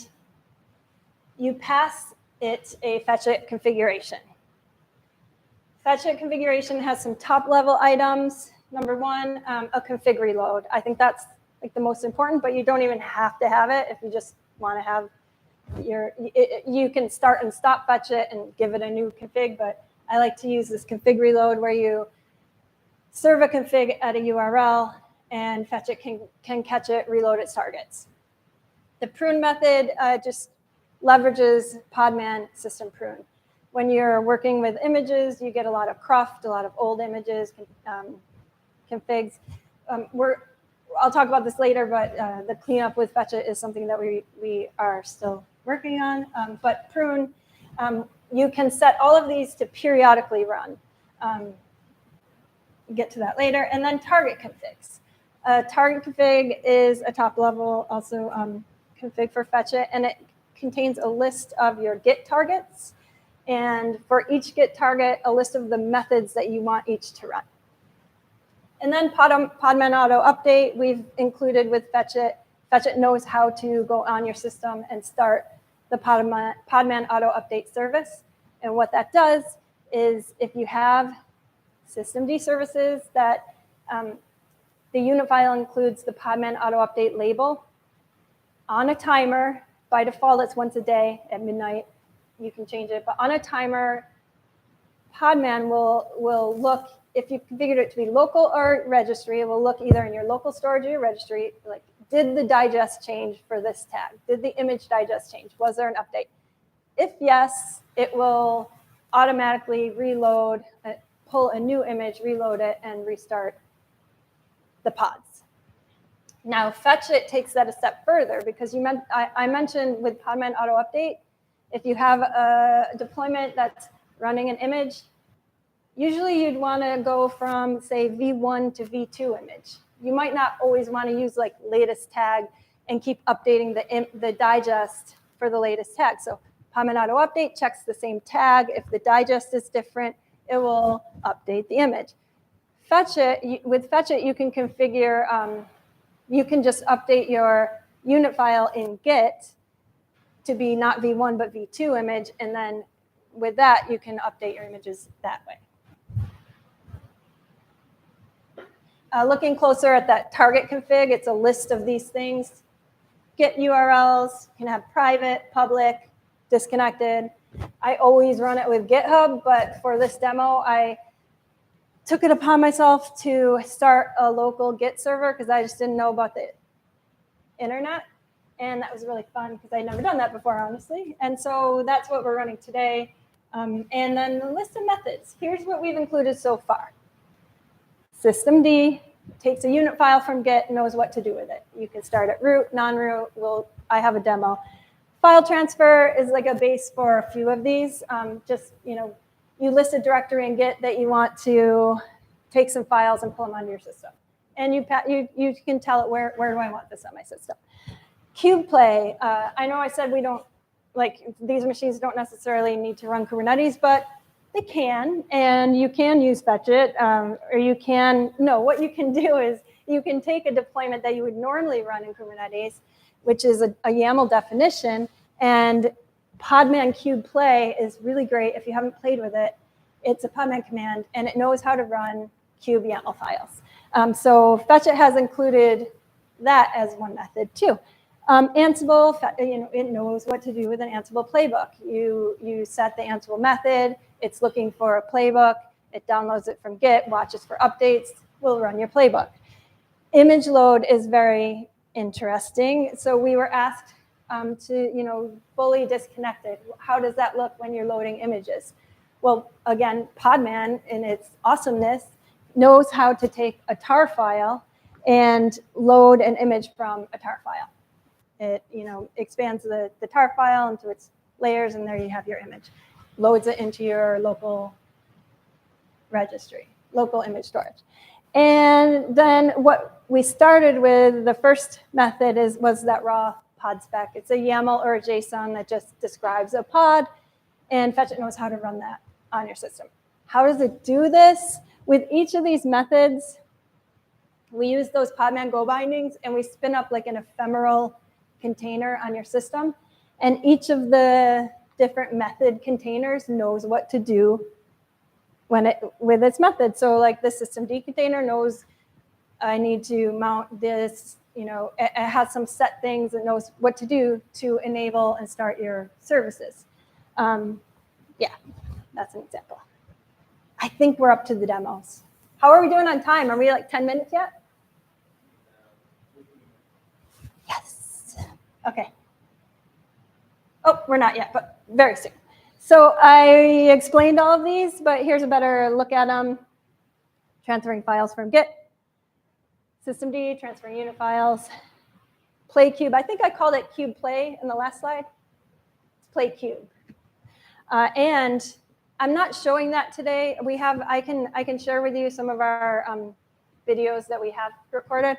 you pass it a Fetchit configuration. Fetchit configuration has some top-level items. Number one, a config reload. I think that's like the most important, but you don't even have to have it if you just want to have you can start and stop Fetchit and give it a new config, but I like to use this config reload where you serve a config at a URL, and Fetchit can catch it, reload its targets. The prune method just leverages Podman system prune. When you're working with images, you get a lot of cruft, a lot of old images, configs. I'll talk about this later, but the cleanup with Fetch It is something that we are still working on. But prune, you can set all of these to periodically run. Get to that later. And then target configs. Target config is a top level also config for Fetch It, and it contains a list of your Git targets. And for each Git target, a list of the methods that you want each to run. And then Podman Auto Update, we've included with Fetch It. Fetch It knows how to go on your system and start the Podman Auto Update service. And what that does is if you have systemd services that the unit file includes the Podman Auto Update label on a timer. By default, it's once a day at midnight. You can change it, but on a timer, Podman will look, if you configured it to be local or registry, it will look either in your local storage or your registry, like, did the digest change for this tag? Did the image digest change? Was there an update? If yes, it will automatically reload, pull a new image, reload it, and restart the pods. Now, Fetch It takes that a step further because I mentioned with Podman Auto Update, if you have a deployment that's running an image, usually you'd want to go from, say, V1 to V2 image. You might not always want to use like latest tag and keep updating the digest for the latest tag. So Podman Auto Update checks the same tag. If the digest is different, it will update the image. Fetch It, with Fetch It, you can configure, you can just update your unit file in Git to be not V1 but V2 image, and then with that, you can update your images that way. Looking closer at that target config, it's a list of these things. Git URLs, you can have private, public, disconnected. I always run it with GitHub, but for this demo, I took it upon myself to start a local Git server because I just didn't know about the internet. And that was really fun because I'd never done that before, honestly. And so that's what we're running today. And then the list of methods. Here's what we've included so far. Systemd takes a unit file from Git, knows what to do with it. You can start at root, non-root. I have a demo. File transfer is like a base for a few of these. Just, you list a directory in Git that you want to take some files and pull them onto your system. And you can tell it where do I want this on my system. Kubeplay, I know I said we don't, these machines don't necessarily need to run Kubernetes, but they can, and you can use Fetch It, or you can, what you can do is you can take a deployment that you would normally run in Kubernetes, which is a YAML definition, and Podman Kubeplay is really great if you haven't played with it. It's a Podman command, and it knows how to run kube YAML files. So Fetch It has included that as one method too. Ansible, it knows what to do with an Ansible playbook. You set the Ansible method, it's looking for a playbook, it downloads it from Git, watches for updates, will run your playbook. Image load is very interesting. So we were asked to, fully disconnect it. How does that look when you're loading images? Well, again, Podman, in its awesomeness, knows how to take a tar file and load an image from a tar file. It, expands the tar file into its layers, and there you have your image. Loads it into your local registry, local image storage. And then what we started with, the first method was that raw pod spec. It's a YAML or a JSON that just describes a pod, and Fetch It knows how to run that on your system. How does it do this? With each of these methods, we use those Podman Go bindings, and we spin up like an ephemeral container on your system. And each of the different method containers knows what to do with its method. So like the systemd container knows I need to mount this, it has some set things, it knows what to do to enable and start your services. Yeah, that's an example. I think we're up to the demos. How are we doing on time? Are we like 10 minutes yet? Yes. Okay. Oh, we're not yet, but very soon. So I explained all of these, but here's a better look at them. Transferring files from Git. systemd, transfer unit files, play cube. I think I called it cube play in the last slide. It's play cube. And I'm not showing that today. I can share with you some of our videos that we have recorded,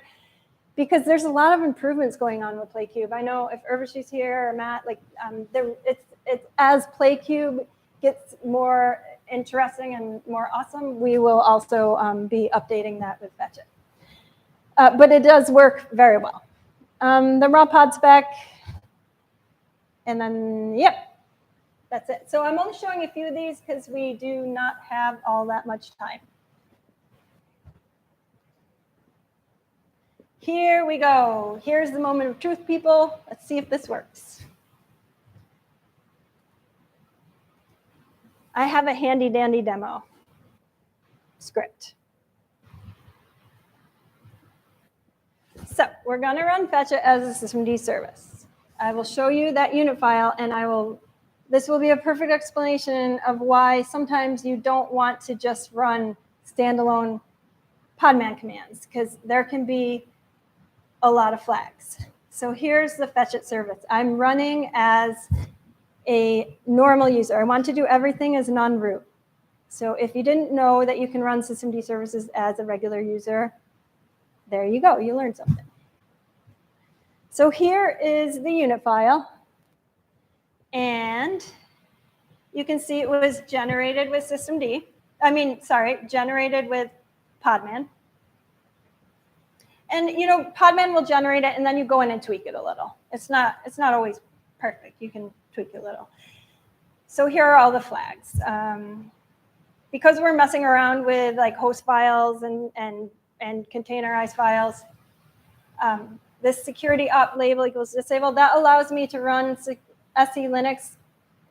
because there's a lot of improvements going on with PlayCube. I know if Urvashi's here or Matt, like it's as PlayCube gets more interesting and more awesome, we will also be updating that with Fetch It. But it does work very well. The raw pod spec, and then, yep, that's it. So I'm only showing a few of these because we do not have all that much time. Here we go. Here's the moment of truth, people. Let's see if this works. I have a handy dandy demo script. So we're going to run Fetch It as a systemd service. I will show you that unit file, and this will be a perfect explanation of why sometimes you don't want to just run standalone podman commands, because there can be a lot of flags. So here's the Fetch It service. I'm running as a normal user. I want to do everything as non-root. So if you didn't know that you can run systemd services as a regular user, there you go, you learned something. So here is the unit file. And you can see it was generated with systemd. Generated with podman. And podman will generate it, and then you go in and tweak it a little. It's not always perfect. You can tweak a little. So here are all the flags. Because we're messing around with like host files and containerized files, this security op label equals disabled. That allows me to run SE Linux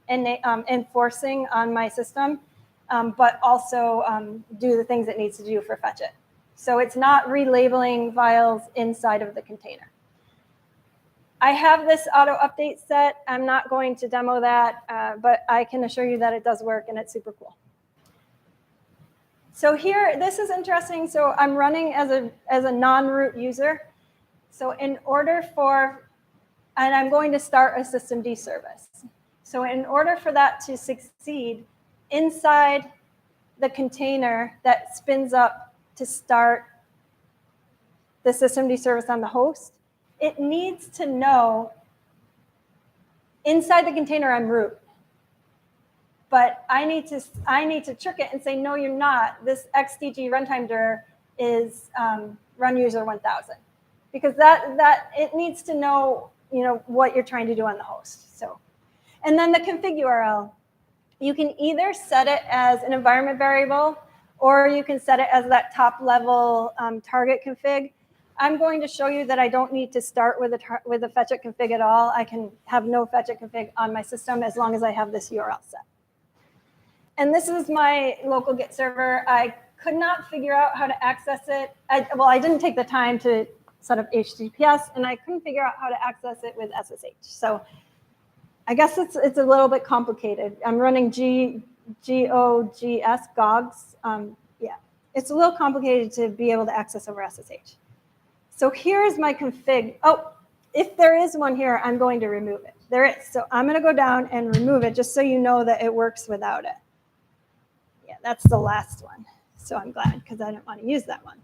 and enforcing on my system, but also do the things it needs to do for Fetch It. So it's not relabeling files inside of the container. I have this auto update set. I'm not going to demo that, but I can assure you that it does work and it's super cool. So here, this is interesting. So I'm running as a non-root user. So and I'm going to start a systemd service. So in order for that to succeed, inside the container that spins up to start the systemd service on the host, it needs to know inside the container I'm root. But I need to trick it and say, no, you're not. This XDG runtime dir is run user 1000, because that it needs to know what you're trying to do on the host. So, and then the config URL, you can either set it as an environment variable, or you can set it as that top level target config. I'm going to show you that I don't need to start with a Fetch It config at all. I can have no Fetch It config on my system as long as I have this URL set. And this is my local Git server. I could not figure out how to access it. I didn't take the time to set up HTTPS, and I couldn't figure out how to access it with SSH. So I guess it's a little bit complicated. I'm running GOGS. Yeah, it's a little complicated to be able to access over SSH. So here's my config. Oh, if there is one here, I'm going to remove it. There is. So I'm going to go down and remove it just so you know that it works without it. Yeah, that's the last one. So I'm glad, because I don't want to use that one.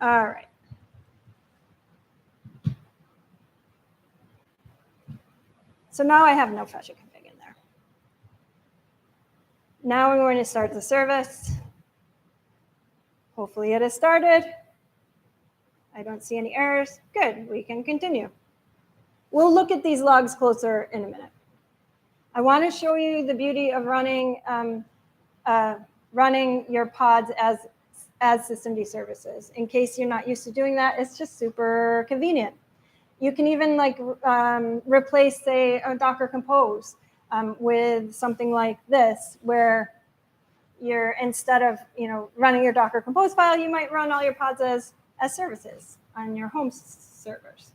All right. So now I have no Fetch It config in there. Now I'm going to start the service. Hopefully it has started. I don't see any errors. Good, we can continue. We'll look at these logs closer in a minute. I want to show you the beauty of running your pods as systemd services. In case you're not used to doing that, it's just super convenient. You can even replace, say, a Docker Compose with something like this, where you're, instead of running your Docker Compose file, you might run all your pods as services on your home servers.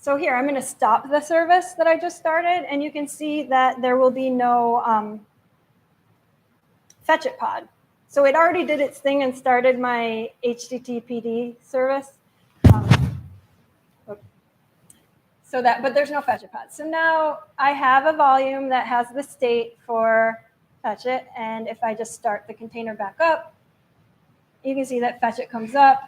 So here, I'm going to stop the service that I just started, and you can see that there will be no fetch it pod. So it already did its thing and started my HTTPD service. But there's no fetch it pod. So now I have a volume that has the state for fetch it, and if I just start the container back up, you can see that fetch it comes up,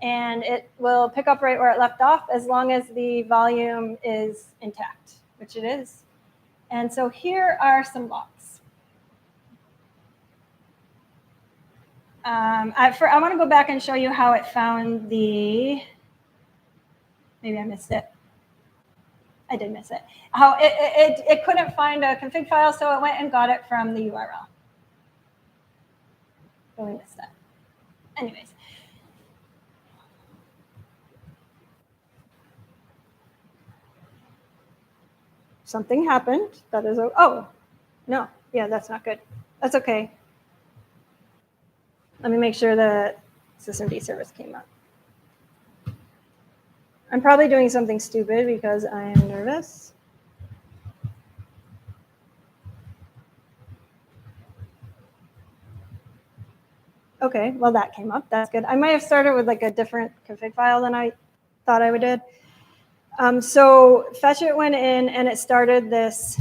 and it will pick up right where it left off as long as the volume is intact, which it is. And so here are some logs. I want to go back and show you how it found the, maybe I missed it. I did miss it. How it couldn't find a config file, so it went and got it from the URL. So we missed that. Anyways. Something happened. That is, oh, no. Yeah, that's not good. That's okay. Let me make sure the systemd service came up. I'm probably doing something stupid because I am nervous. Okay, well, that came up. That's good. I might have started with like a different config file than I thought I would did. So fetch it went in and it started this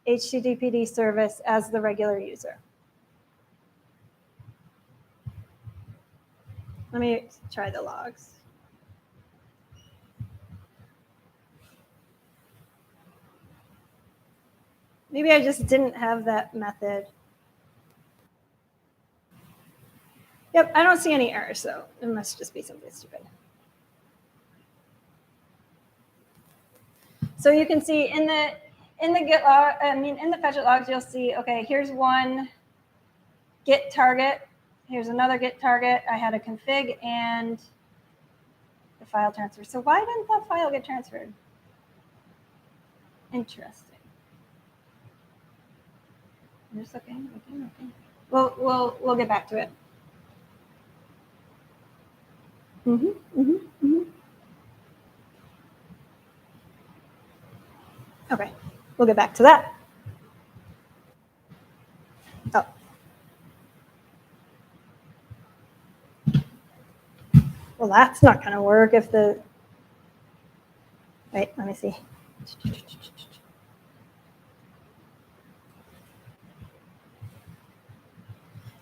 HTTPD service as the regular user. Let me try the logs. Maybe I just didn't have that method. Yep, I don't see any errors, so it must just be something stupid. So you can see in the Git log, in the fetch it logs, you'll see, okay, here's one Git target. Here's another Git target. I had a config and the file transfer. So why didn't that file get transferred? Interesting. Just okay. We'll get back to it. Okay, we'll get back to that. Oh. Well, that's not going to work if the, wait, let me see.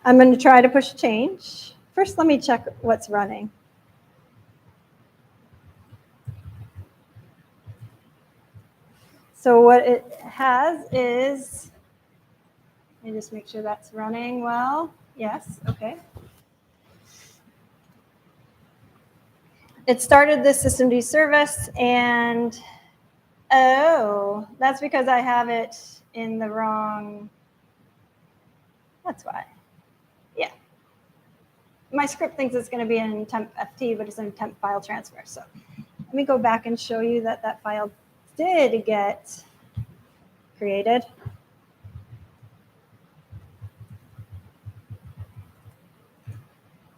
I'm going to try to push change. First, let me check what's running. So what it has is, let me just make sure that's running well. Yes, okay. It started this systemd service and, oh, that's because I have it in the wrong, that's why. Yeah. My script thinks it's going to be in temp ft, but it's in temp file transfer. So let me go back and show you that that file did get created.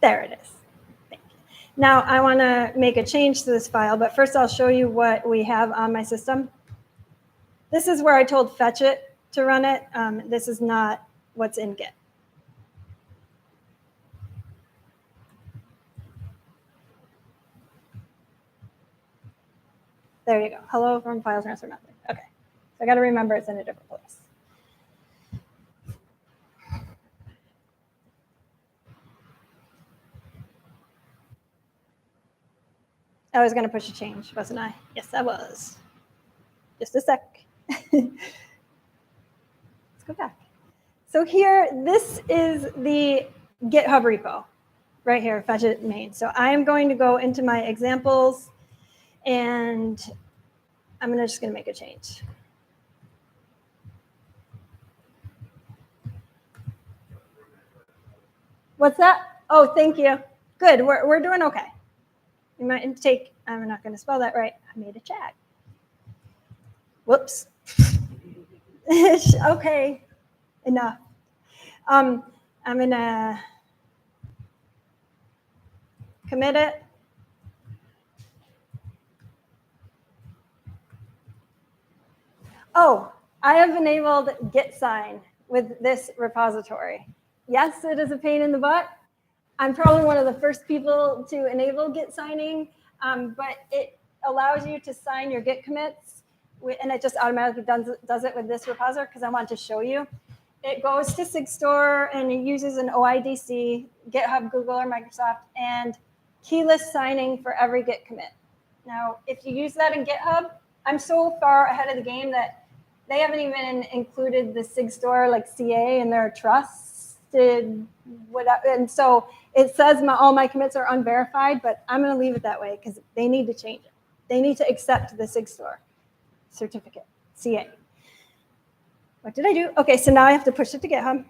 There it is. Thank you. Now I want to make a change to this file, but first I'll show you what we have on my system. This is where I told fetch it to run it. This is not what's in Git. There you go. Hello from file transfer method. Okay. So I got to remember it's in a different place. I was going to push a change, wasn't I? Yes, I was. Just a sec. Let's go back. So here, this is the GitHub repo right here, fetch it main. So I am going to go into my examples and I'm just going to make a change. What's that? Oh, thank you. Good. We're doing okay. You might take, I'm not going to spell that right. I made a chat. Whoops. Okay. Enough. I'm going to commit it. Oh, I have enabled Git sign with this repository. Yes, it is a pain in the butt. I'm probably one of the first people to enable Git signing, but it allows you to sign your Git commits, and it just automatically does it with this repository because I want to show you. It goes to Sigstore and it uses an OIDC, GitHub, Google, or Microsoft, and keyless signing for every Git commit. Now, if you use that in GitHub, I'm so far ahead of the game that they haven't even included the Sigstore like CA in their trusted whatever. And so it says all my commits are unverified, but I'm going to leave it that way because they need to change it. They need to accept the Sigstore certificate, CA. What did I do? Okay, so now I have to push it to GitHub.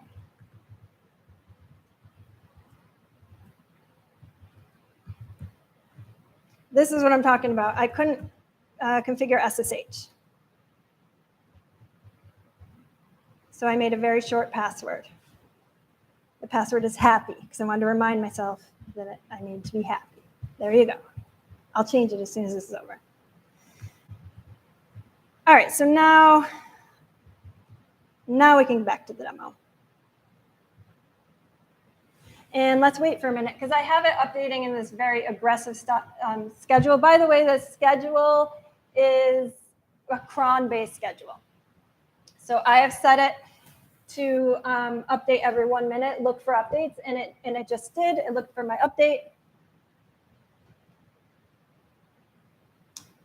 This is what I'm talking about. I couldn't configure SSH. So I made a very short password. The password is happy because I wanted to remind myself that I need to be happy. There you go. I'll change it as soon as this is over. All right, so now we can get back to the demo. And let's wait for a minute because I have it updating in this very aggressive schedule. By the way, the schedule is a cron-based schedule. So I have set it to update every 1 minute, look for updates, and it just did. It looked for my update.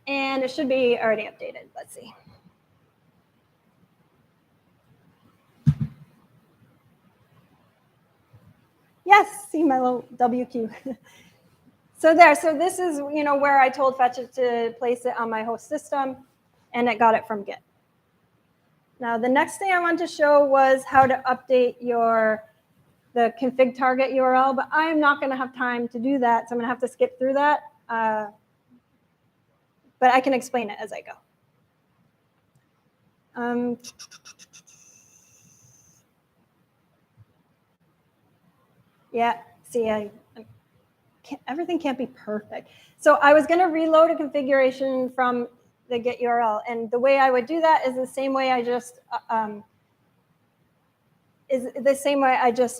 And it should be already updated. Let's see. Yes, see my little WQ. So this is where I told Fetch it to place it on my host system, and it got it from Git. Now the next thing I wanted to show was how to update the config target URL, but I'm not going to have time to do that, so I'm going to have to skip through that. But I can explain it as I go. Yeah, see, everything can't be perfect. So I was going to reload a configuration from the Git URL, and the way I would do that is the same way I just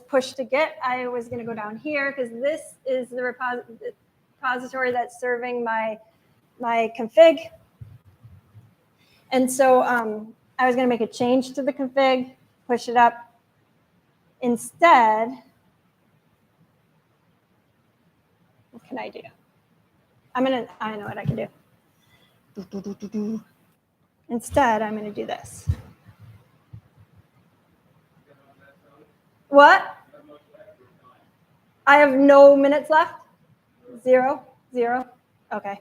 pushed to Git. I was going to go down here because this is the repository that's serving my config. And so I was going to make a change to the config, push it up. Instead, what can I do? I know what I can do. Instead, I'm going to do this. What? I have no minutes left? 0, 0. Okay.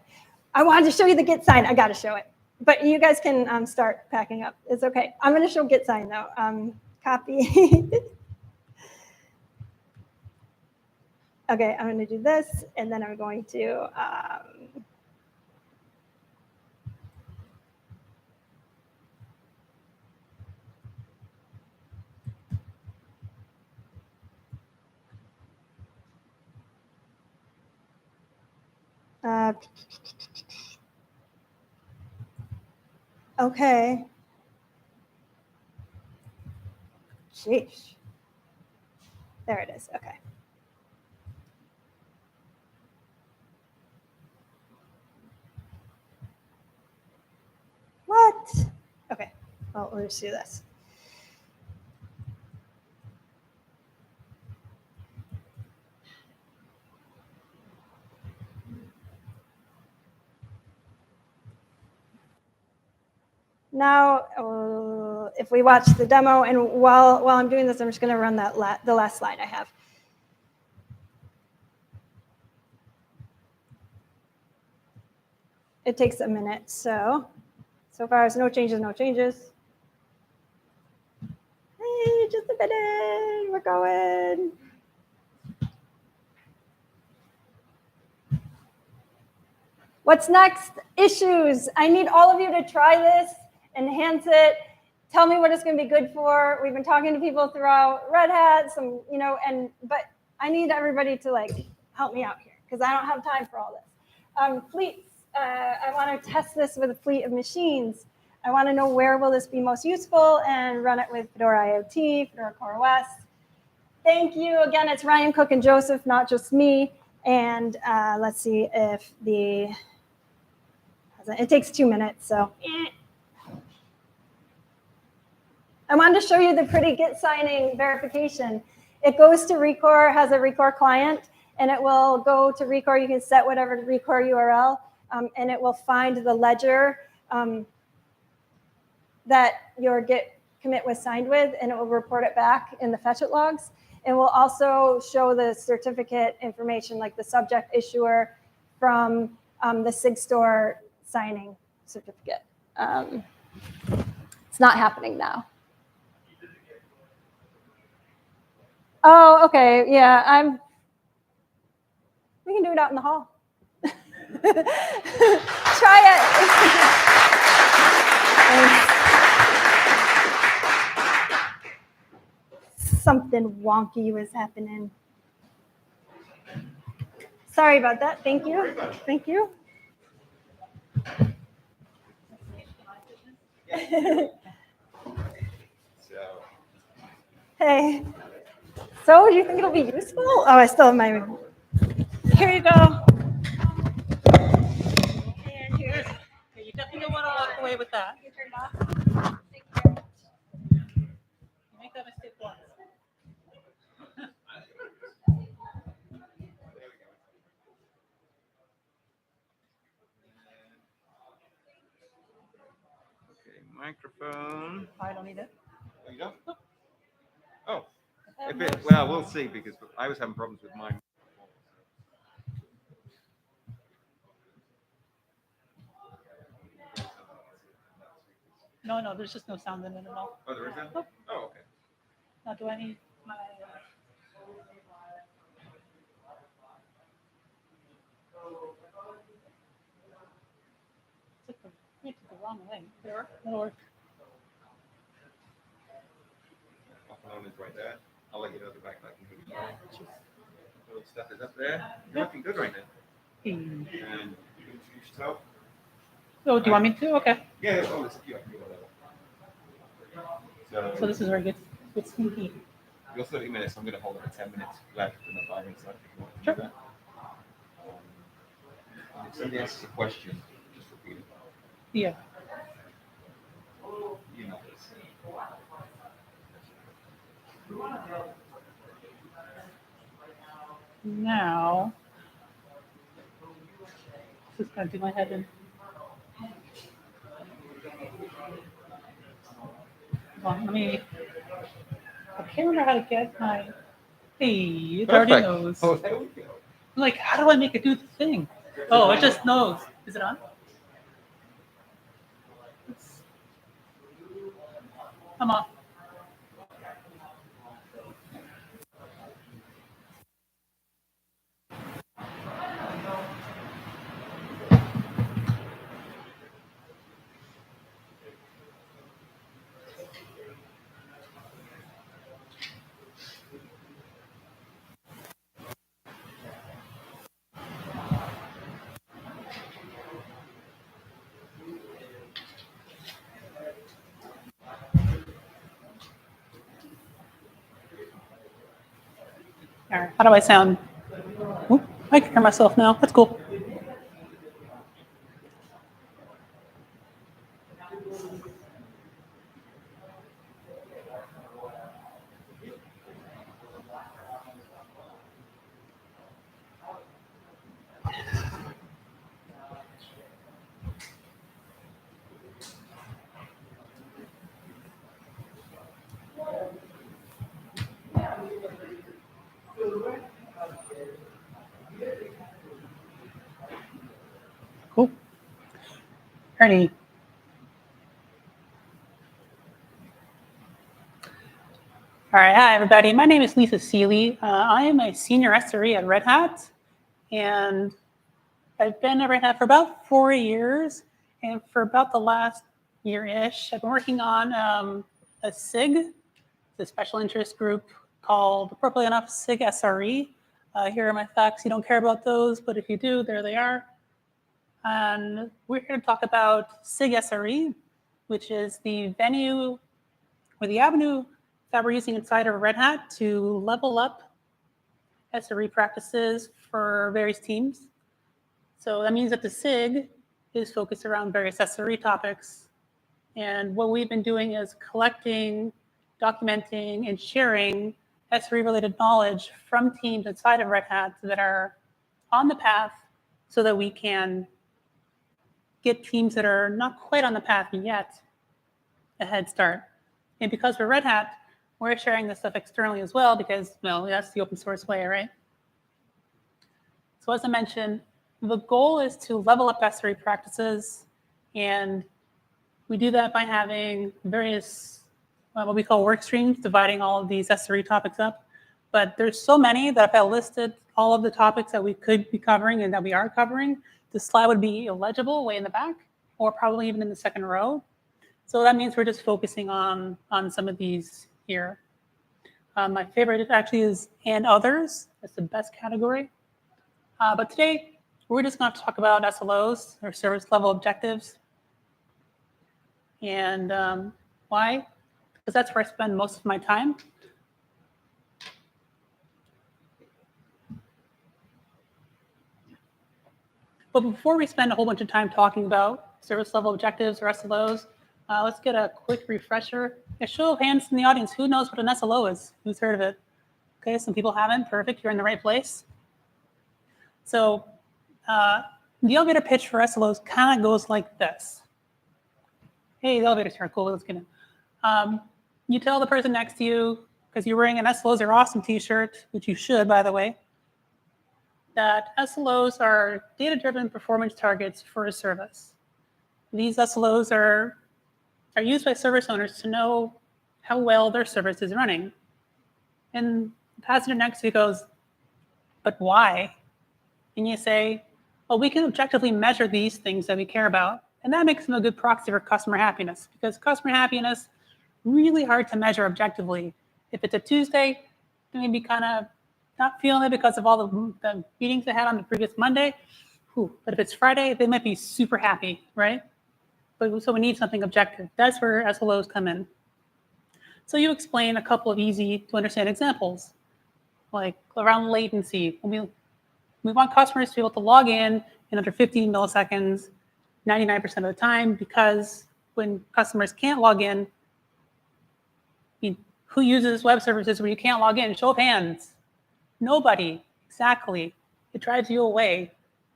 I wanted to show you the Git sign. I got to show it. But you guys can start packing up. It's okay. I'm going to show Git sign, though. Copy. Okay, I'm going to do this, and then I'm going to okay. Sheesh. There it is. Okay. What? Okay. Well, we'll just do this. Now, if we watch the demo, and while I'm doing this, I'm just going to run the last slide I have. It takes a minute, so far it's no changes, no changes. Hey, just a minute, we're going. What's next? Issues. I need all of you to try this, enhance it, tell me what it's going to be good for. We've been talking to people throughout Red Hat, but I need everybody to help me out here because I don't have time for all this. Fleets. I want to test this with a fleet of machines. I want to know where will this be most useful and run it with Fedora IoT, Fedora CoreOS. Thank you. Again, it's Ryan, Cook, and Joseph, not just me. And let's see if it takes 2 minutes, so. I wanted to show you the pretty Git signing verification. It goes to Recore, has a Recore client, and it will go to Recore. You can set whatever Recore URL, and it will find the ledger that your Git commit was signed with, and it will report it back in the fetch it logs. It will also show the certificate information, like the subject issuer from the SIG store signing certificate. It's not happening now. Oh, okay, yeah, we can do it out in the hall. Try it. Something wonky was happening. Sorry about that. Thank you. Thank you. Hey. So, do you think it'll be useful? Oh, I still have my. Here you go. And here's. You definitely don't want to walk away with that. You turn it off. You make that mistake once. Okay, microphone. I don't need it. Oh, you don't? Oh, well, we'll see, because I was having problems with mine. No, there's just no sound in it at all. Oh, there isn't? Nope. Oh, okay. Now, do I need my... I took the wrong way. There, that'll work. Phone is right there. I'll let you know the backlight can move. Little stuff is up there. You're looking good right now. And you introduce yourself. Oh, do you want me to? Okay. Yeah, oh, it's you. So this is where it gets sneaky. You're 30 minutes. I'm going to hold it at 10 minutes left and the 5 minutes left if you want to Sure. do that. If somebody asks a question, just repeat it. Yeah. You know this. Now, just going to do my head in. Well, let me. I can't remember how to get my. Hey, it already Perfect. knows. Oh, there we go. I'm like, how do I make it do the thing? Oh, it just knows. Is it on? I'm on. All right, how do I sound? Oop, I can hear myself now. That's cool. Cool. Ernie. All right, hi everybody. My name is Lisa Seeley. I am a senior SRE at Red Hat, and I've been at Red Hat for about 4 years. And for about the last year-ish, I've been working on a SIG, the special interest group called, appropriately enough, SIG SRE. Here are my facts. You don't care about those, but if you do, there they are. And we're here to talk about SIG SRE. which is the venue or the avenue that we're using inside of Red Hat to level up SRE practices for various teams. So that means that the SIG is focused around various SRE topics. And what we've been doing is collecting, documenting, and sharing SRE-related knowledge from teams inside of Red Hat that are on the path so that we can get teams that are not quite on the path yet a head start. And because we're Red Hat, we're sharing this stuff externally as well because, well, that's the open source way, right? So as I mentioned, the goal is to level up SRE practices, and we do that by having various, what we call work streams, dividing all of these SRE topics up. But there's so many that if I listed all of the topics that we could be covering and that we are covering, the slide would be illegible way in the back, or probably even in the second row. So that means we're just focusing on some of these here. My favorite actually is and others. That's the best category. But today, we're just going to talk about SLOs, or service level objectives. And why? Because that's where I spend most of my time. But before we spend a whole bunch of time talking about service level objectives or SLOs, let's get a quick refresher. A show of hands in the audience. Who knows what an SLO is? Who's heard of it? Okay, some people haven't. Perfect. You're in the right place. So the elevator pitch for SLOs kind of goes like this. Hey, the elevator's here. Cool. Let's get in. You tell the person next to you, because you're wearing an SLOs are awesome t-shirt, which you should, by the way, that SLOs are data-driven performance targets for a service. These SLOs are used by service owners to know how well their service is running. And the passenger next to you goes, but why? And you say, well, we can objectively measure these things that we care about. And that makes them a good proxy for customer happiness, because customer happiness, really hard to measure objectively. If it's a Tuesday, they may be kind of not feeling it because of all the meetings they had on the previous Monday. But if it's Friday, they might be super happy, right? But so we need something objective. That's where SLOs come in. So you explain a couple of easy to understand examples, like around latency. We want customers to be able to log in under 15 milliseconds, 99% of the time, because when customers can't log in, who uses web services when you can't log in? Show of hands. Nobody. Exactly. It drives you away.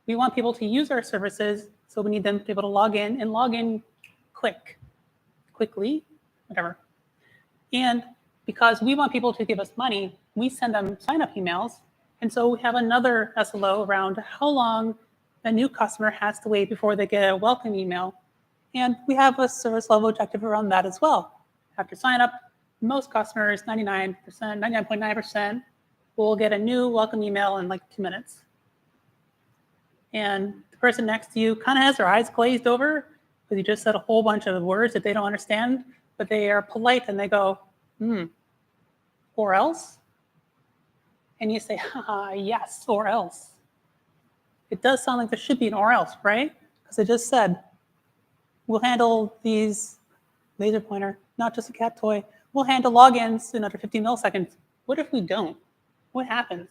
We want people to use our services, so we need them to be able to log in quickly, whatever. And because we want people to give us money, we send them sign-up emails. And so we have another SLO around how long a new customer has to wait before they get a welcome email. And we have a service level objective around that as well. After sign up, most customers, 99.9%, will get a new welcome email in like 2 minutes. And the person next to you kind of has their eyes glazed over because you just said a whole bunch of words that they don't understand, but they are polite and they go, or else? And you say, haha, yes, or else. It does sound like there should be an or else, right? Because I just said, we'll handle these, laser pointer, not just a cat toy. We'll handle logins in under 15 milliseconds. What if we don't? What happens,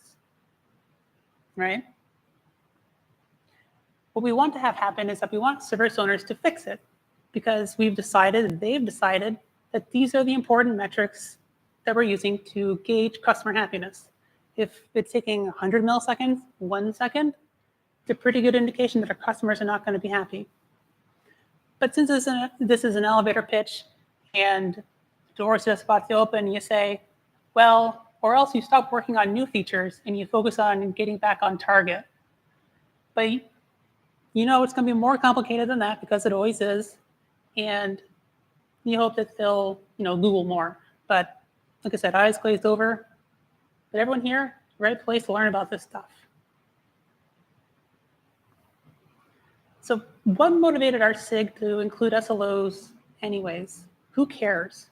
right? What we want to have happen is that we want service owners to fix it, because they've decided that these are the important metrics that we're using to gauge customer happiness. If it's taking 100 milliseconds, 1 second, it's a pretty good indication that our customers are not going to be happy. But since this is an elevator pitch and the door's just about to open, you say, well, or else you stop working on new features and you focus on getting back on target. But you know it's going to be more complicated than that, because it always is. And you hope that they'll, Google more. But like I said, eyes glazed over. But everyone here, right place to learn about this stuff. So what motivated our SIG to include SLOs anyways? Who cares?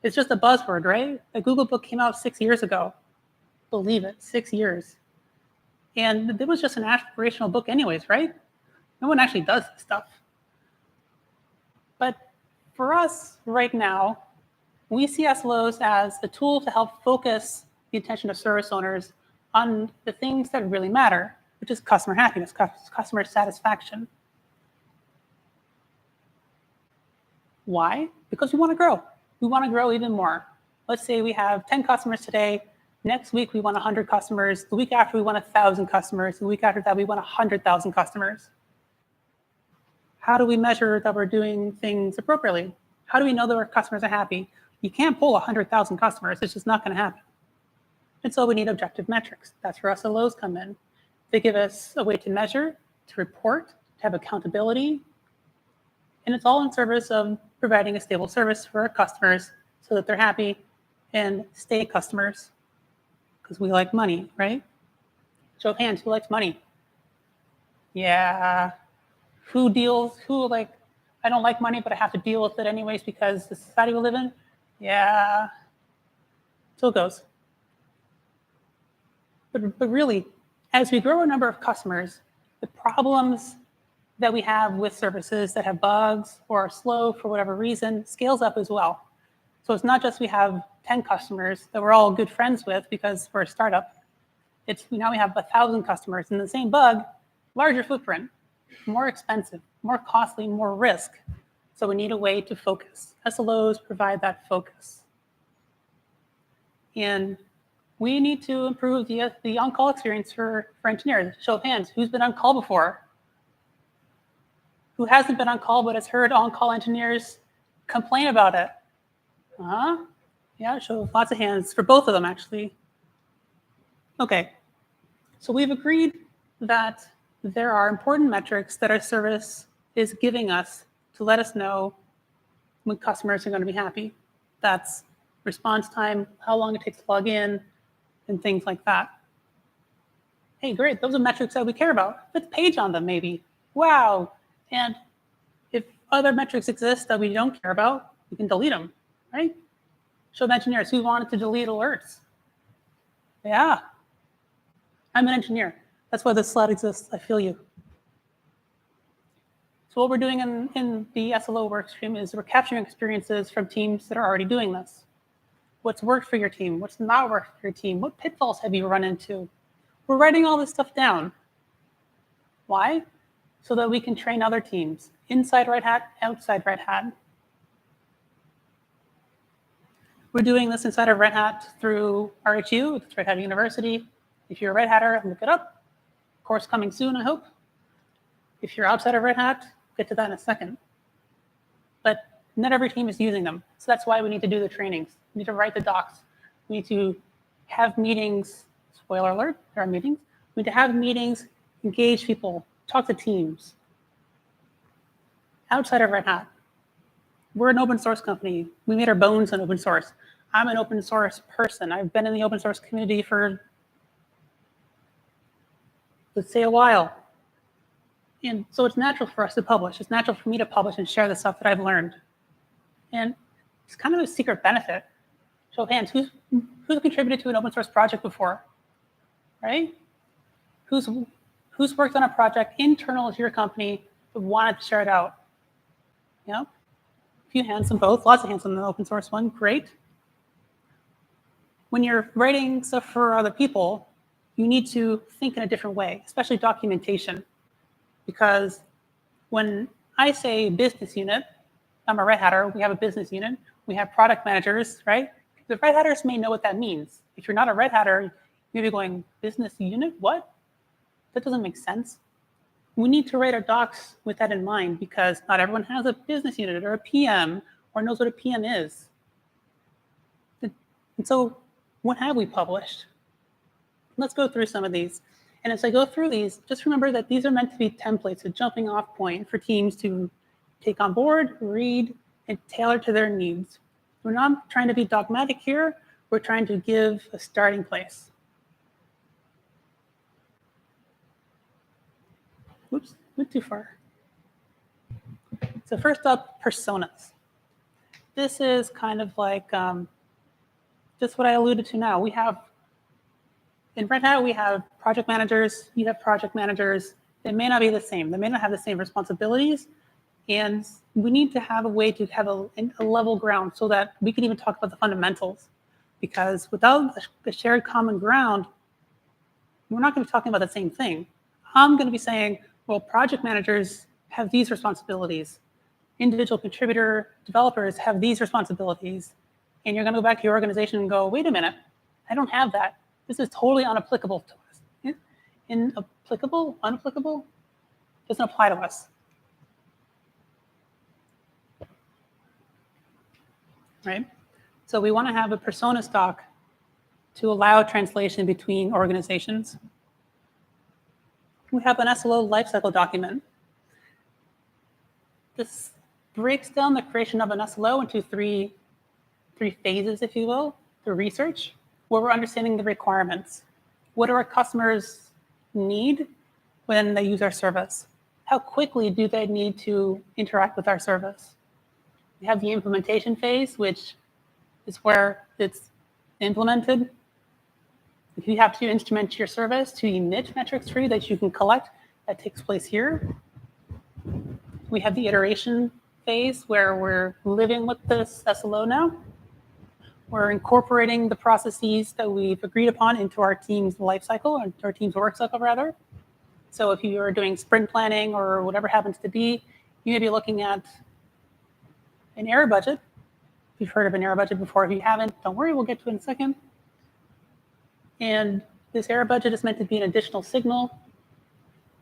It's just a buzzword, right? The Google book came out 6 years ago. Believe it, 6 years. And it was just an aspirational book anyways, right? No one actually does this stuff. But for us right now, we see SLOs as a tool to help focus the attention of service owners on the things that really matter, which is customer happiness, customer satisfaction. Why? Because we want to grow. We want to grow even more. Let's say we have 10 customers today. Next week, we want 100 customers. The week after, we want 1,000 customers. The week after that, we want 100,000 customers. How do we measure that we're doing things appropriately? How do we know that our customers are happy? You can't pull 100,000 customers. It's just not going to happen. And so we need objective metrics. That's where SLOs come in. They give us a way to measure, to report, to have accountability. And it's all in service of providing a stable service for our customers so that they're happy and stay customers, because we like money, right? Show of hands, who likes money? Yeah. Who like, I don't like money, but I have to deal with it anyways because the society we live in? Yeah. So it goes. But really, as we grow a number of customers, the problems that we have with services that have bugs or are slow for whatever reason scales up as well. So it's not just we have 10 customers that we're all good friends with because we're a startup. It's now we have 1,000 customers and the same bug, larger footprint, more expensive, more costly, more risk. So we need a way to focus. SLOs provide that focus. And we need to improve the on-call experience for engineers. Show of hands, who's been on call before? Who hasn't been on call but has heard on-call engineers complain about it? Yeah, show lots of hands for both of them, actually. Okay, so we've agreed that there are important metrics that our service is giving us to let us know when customers are going to be happy. That's response time, how long it takes to log in, and things like that. Hey, great, those are metrics that we care about. Let's page on them, maybe. Wow. And if other metrics exist that we don't care about, we can delete them, right? Show of engineers, who wanted to delete alerts? Yeah. I'm an engineer. That's why this slide exists. I feel you. So what we're doing in the SLO workstream is we're capturing experiences from teams that are already doing this. What's worked for your team? What's not worked for your team? What pitfalls have you run into? We're writing all this stuff down. Why? So that we can train other teams, inside Red Hat, outside Red Hat. We're doing this inside of Red Hat through RHU, it's Red Hat University. If you're a Red Hatter, look it up. Course coming soon, I hope. If you're outside of Red Hat, get to that in a second. But not every team is using them. So that's why we need to do the trainings. We need to write the docs. We need to have meetings. Spoiler alert, there are meetings. We need to have meetings, engage people, talk to teams. Outside of Red Hat, we're an open source company. We made our bones in open source. I'm an open source person. I've been in the open source community for, let's say, a while. And so it's natural for us to publish. It's natural for me to publish and share the stuff that I've learned. And it's kind of a secret benefit. Show of hands, who's contributed to an open source project before, right? Who's worked on a project internal to your company but wanted to share it out? Yeah, a few hands on both, lots of hands on the open source one, great. When you're writing stuff for other people, you need to think in a different way, especially documentation. Because when I say business unit, I'm a Red Hatter, we have a business unit, we have product managers, right? The Red Hatters may know what that means. If you're not a Red Hatter, you may be going, business unit, what? That doesn't make sense. We need to write our docs with that in mind because not everyone has a business unit or a PM or knows what a PM is. And so what have we published? Let's go through some of these. And as I go through these, just remember that these are meant to be templates, a jumping off point for teams to take on board, read, and tailor to their needs. We're not trying to be dogmatic here. We're trying to give a starting place. Oops, went too far. So first up, personas. This is kind of like just what I alluded to now. We have, in Red Hat, we have project managers. You have project managers. They may not be the same. They may not have the same responsibilities, And we need to have a way to have a level ground so that we can even talk about the fundamentals. Because without a shared common ground, we're not going to be talking about the same thing. I'm going to be saying, well, project managers have these responsibilities. Individual contributor developers have these responsibilities. And you're going to go back to your organization and go, wait a minute, I don't have that. This is totally unapplicable to us. Inapplicable, unapplicable, doesn't apply to us. Right? So we want to have a persona stock to allow translation between organizations. We have an Slo Lifecycle Document. This breaks down the creation of an Slo into three phases, if you will. The research, where we're understanding the requirements. What do our customers need when they use our service? How quickly do they need to interact with our service? We have the implementation phase, which is where it's implemented. If you have to instrument your service to emit metrics tree that you can collect, that takes place here. We have the iteration phase where we're living with this Slo now. We're incorporating the processes that we've agreed upon into our team's lifecycle, or our team's work cycle, rather. So if you are doing sprint planning or whatever happens to be, you may be looking at an error budget. If you've heard of an error budget before, if you haven't, don't worry, we'll get to it in a second. And this error budget is meant to be an additional signal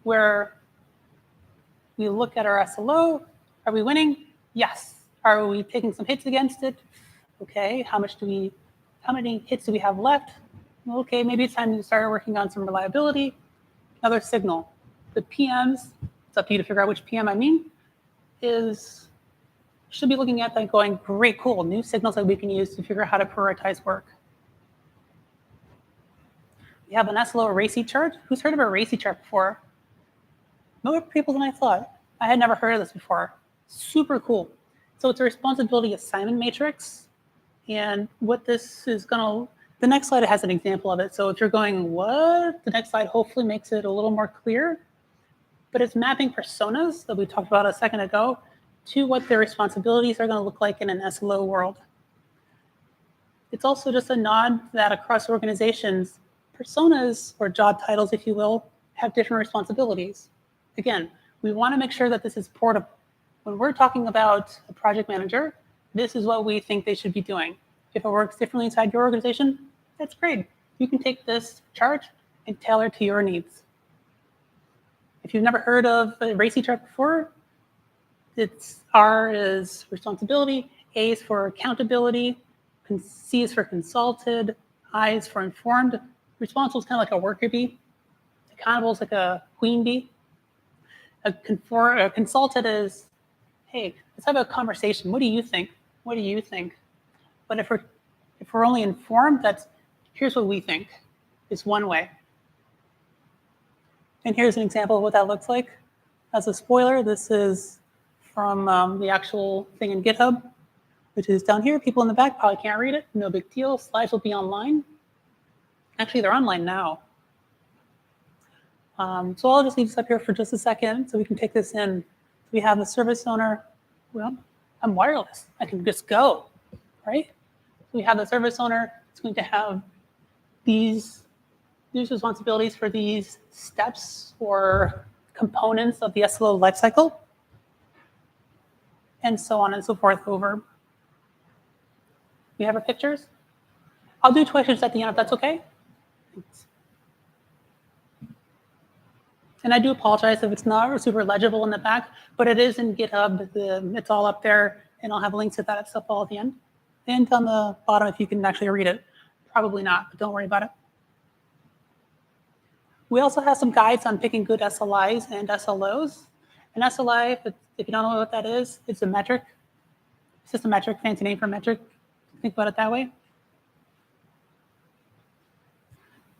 where we look at our Slo. Are we winning? Yes. Are we taking some hits against it? Okay, how many hits do we have left? Okay, maybe it's time to start working on some reliability. Another signal. The PMs, it's up to you to figure out which PM I mean, should be looking at that going, great, cool, new signals that we can use to figure out how to prioritize work. We have an Slo RACI chart. Who's heard of a RACI chart before? More people than I thought. I had never heard of this before. Super cool. So it's a responsibility assignment matrix. And what this is going to, the next slide has an example of it. So if you're going, what? The next slide hopefully makes it a little more clear. But it's mapping personas that we talked about a second ago to what their responsibilities are going to look like in an Slo world. It's also just a nod that across organizations, personas, or job titles, if you will, have different responsibilities. Again, we want to make sure that this is portable. When we're talking about a project manager, this is what we think they should be doing. If it works differently inside your organization, that's great. You can take this chart and tailor it to your needs. If you've never heard of a RACI chart before, R is responsibility, A is for accountability, C is for consulted, I is for informed. Responsible is kind of like a worker bee. Accountable is like a queen bee. A consulted is, hey, let's have a conversation. What do you think? What do you think? But if we're only informed, that's here's what we think. It's one way. And here's an example of what that looks like. As a spoiler, this is from the actual thing in GitHub, which is down here. People in the back probably can't read it. No big deal. Slides will be online. Actually, they're online now. So I'll just leave this up here for just a second so we can take this in. We have the service owner. Well, I'm wireless. I can just go, right? So we have the service owner. It's going to have these responsibilities for these steps or components of the Slo lifecycle, and so on and so forth over. We have our pictures. I'll do questions at the end if that's okay. Thanks. And I do apologize if it's not super legible in the back, but it is in GitHub. It's all up there, and I'll have links to that stuff all at the end. And on the bottom, if you can actually read it. Probably not, but don't worry about it. We also have some guides on picking good SLIs and SLOs. An SLI, if you don't know what that is, it's a metric. It's just a metric, fancy name for metric. Think about it that way.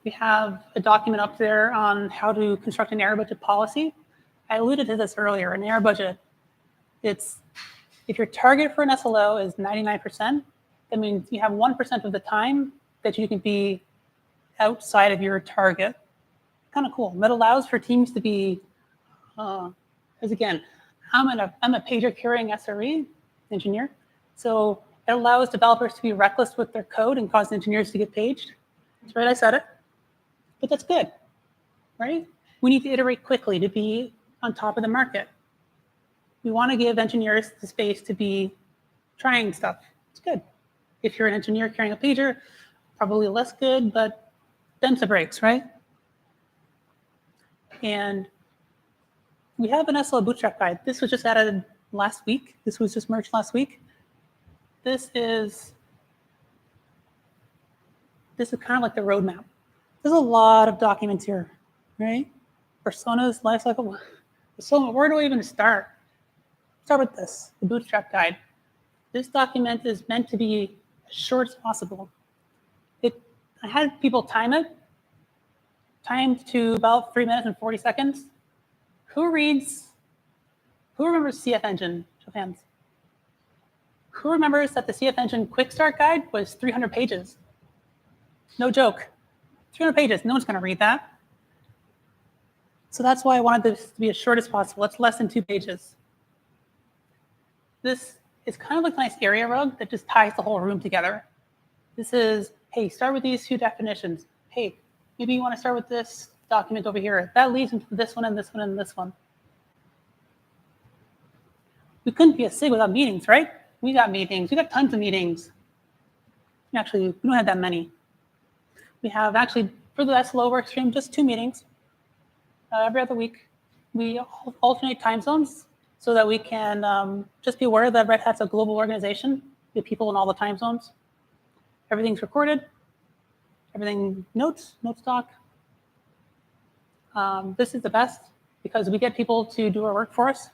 We have a document up there on how to construct an error budget policy. I alluded to this earlier. An error budget, if your target for an SLO is 99%, that means you have 1% of the time that you can be outside of your target. Kind of cool. That allows for teams to be, as again, I'm a pager carrying SRE engineer. So it allows developers to be reckless with their code and cause engineers to get paged. That's right, I said it. But that's good, right? We need to iterate quickly to be on top of the market. We want to give engineers the space to be trying stuff. It's good. If you're an engineer carrying a pager, probably less good, but them's the breaks, right? And we have an Slo Bootstrap guide. This was just added last week. This was just merged last week. This is kind of like the roadmap. There's a lot of documents here, right? Personas, lifecycle. So where do I even start? Start with this, the Bootstrap guide. This document is meant to be as short as possible. I had people time it, timed to about 3 minutes and 40 seconds. Who remembers CF Engine? Show of hands. Who remembers that the CF Engine Quick Start Guide was 300 pages? No joke. 300 pages. No one's going to read that. So that's why I wanted this to be as short as possible. It's less than 2 pages. This is kind of like a nice area rug that just ties the whole room together. This is, hey, start with these 2 definitions. Hey, maybe you want to start with this document over here. That leads into this one and this one and this one. We couldn't be a SIG without meetings, right? We got meetings. We got tons of meetings. Actually, we don't have that many. We have actually, for the Slo work stream, just 2 meetings every other week. We alternate time zones so that we can just be aware that Red Hat's a global organization with people in all the time zones. Everything's recorded. Everything notes doc. This is the best because we get people to do our work for us.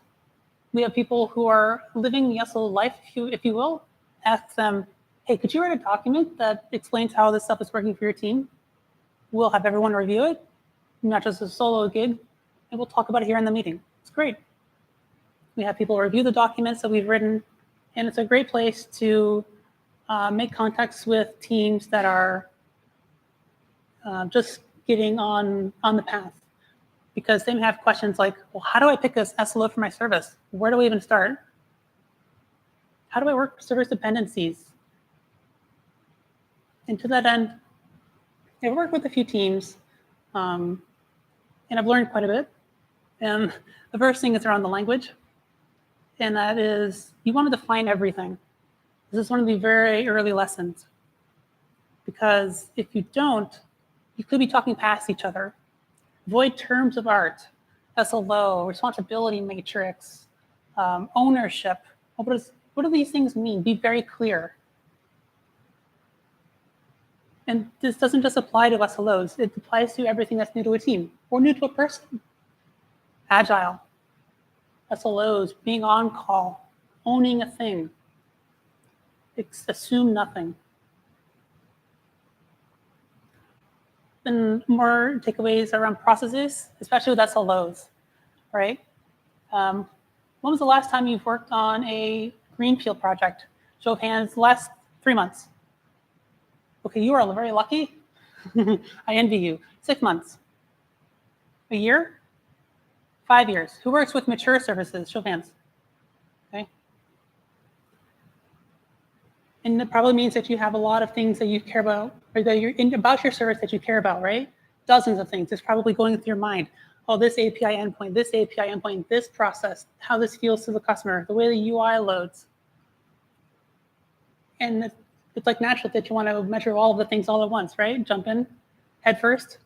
We have people who are living the Slo life, if you will. Ask them, hey, could you write a document that explains how this stuff is working for your team? We'll have everyone review it, not just a solo gig, and we'll talk about it here in the meeting. It's great. We have people review the documents that we've written, and it's a great place to make contacts with teams that are just getting on the path. Because they may have questions like, well, how do I pick this Slo for my service? Where do we even start? How do I work with service dependencies? And to that end, I've worked with a few teams, and I've learned quite a bit. And the first thing is around the language, and that is you want to define everything. This is one of the very early lessons, because if you don't, you could be talking past each other. Avoid terms of art, SLO, responsibility matrix, ownership. What do these things mean? Be very clear. And this doesn't just apply to SLOs. It applies to everything that's new to a team or new to a person. Agile, SLOs, being on call, owning a thing. Assume nothing. And more takeaways around processes, especially with SLOs, right? When was the last time you've worked on a greenfield project? Show of hands, last 3 months. Okay, you are very lucky. I envy you. 6 months. A year? 5 years. Who works with mature services? Show of hands. Okay. And that probably means that you have a lot of things that you care about, or that you're about your service that you care about, right? Dozens of things. It's probably going through your mind. Oh, this API endpoint, this process, how this feels to the customer, the way the UI loads. And it's like natural that you want to measure all of the things all at once, right? Jump in, head first.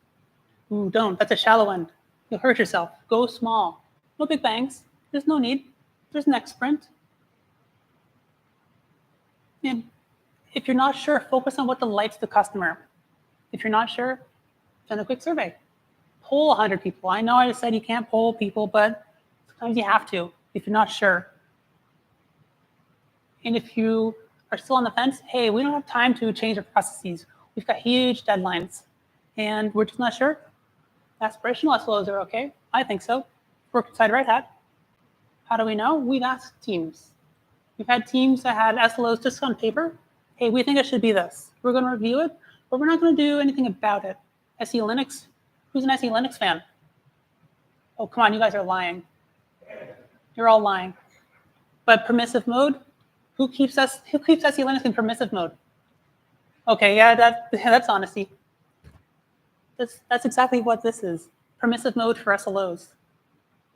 Ooh, don't. That's a shallow end. You'll hurt yourself. Go small. No big bangs. There's no need. There's next sprint. And if you're not sure, focus on what delights the customer. If you're not sure, send a quick survey. Poll 100 people. I know I just said you can't poll people, but sometimes you have to if you're not sure. And if you are still on the fence, hey, we don't have time to change our processes. We've got huge deadlines, and we're just not sure. Aspirational SLOs are okay. I think so. Work inside Red Hat. How do we know? We've asked teams. We've had teams that had SLOs just on paper. Hey, we think it should be this. We're going to review it, but we're not going to do anything about it. SE Linux? Who's an SE Linux fan? Oh, come on, you guys are lying. You're all lying. But permissive mode, who keeps SE Linux in permissive mode? Okay, yeah, that's honesty. That's exactly what this is. Permissive mode for SLOs.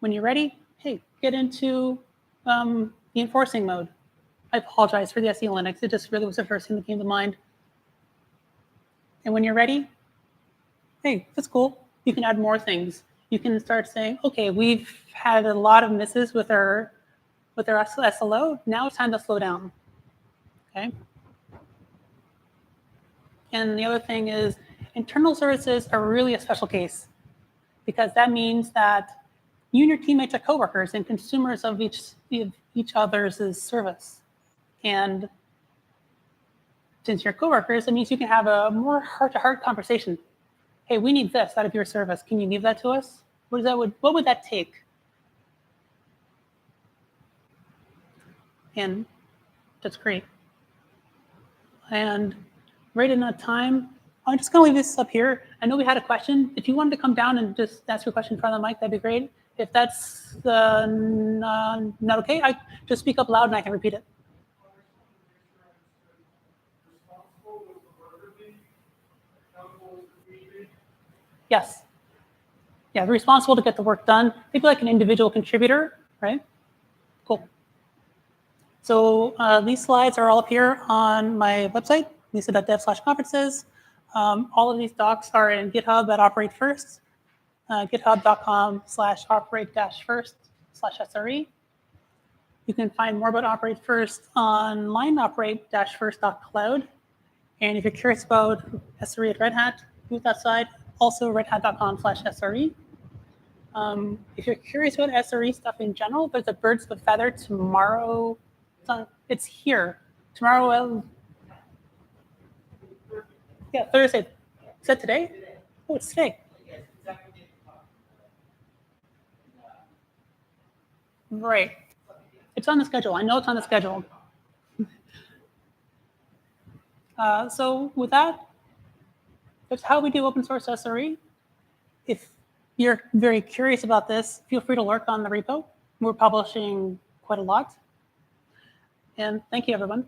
When you're ready, hey, get into the enforcing mode. I apologize for the SE Linux. It just really was the first thing that came to mind. And when you're ready, hey, that's cool. You can add more things. You can start saying, okay, we've had a lot of misses with our SLO. Now it's time to slow down. Okay. And the other thing is, internal services are really a special case because that means that you and your teammates are coworkers and consumers of each other's service. And since you're coworkers, it means you can have a more heart-to-heart conversation. Hey, we need this out of your service. Can you give that to us? What would that take? And that's great. And right in that time, I'm just going to leave this up here. I know we had a question. If you wanted to come down and just ask your question in front of the mic, that'd be great. If that's not okay, I just speak up loud and I can repeat it. Yes. Yeah, responsible to get the work done. Maybe like an individual contributor, right? Cool. So these slides are all up here on my website, lisa.dev/conferences. All of these docs are in GitHub at Operate First, github.com/operate-first/SRE. You can find more about Operate First online, operate-first.cloud. And if you're curious about SRE at Red Hat, booth outside, also redhat.com/SRE. If you're curious about SRE stuff in general, there's a Birds with Feather tomorrow. It's here. Tomorrow, yeah, Thursday. Is that today? Oh, it's today. Right. It's on the schedule. I know it's on the schedule. So with that, that's how we do open source SRE. If you're very curious about this, feel free to lurk on the repo. We're publishing quite a lot. And thank you, everyone.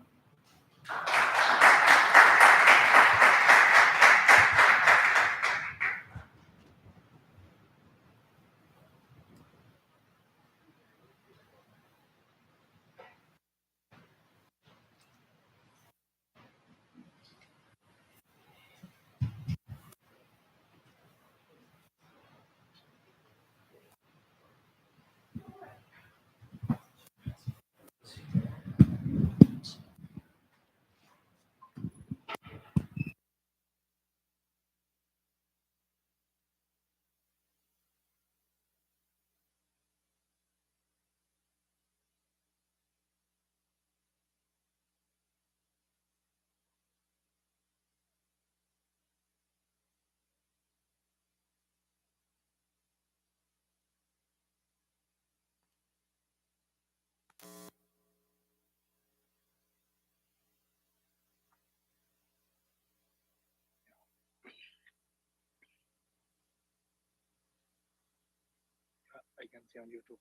I can see on YouTube.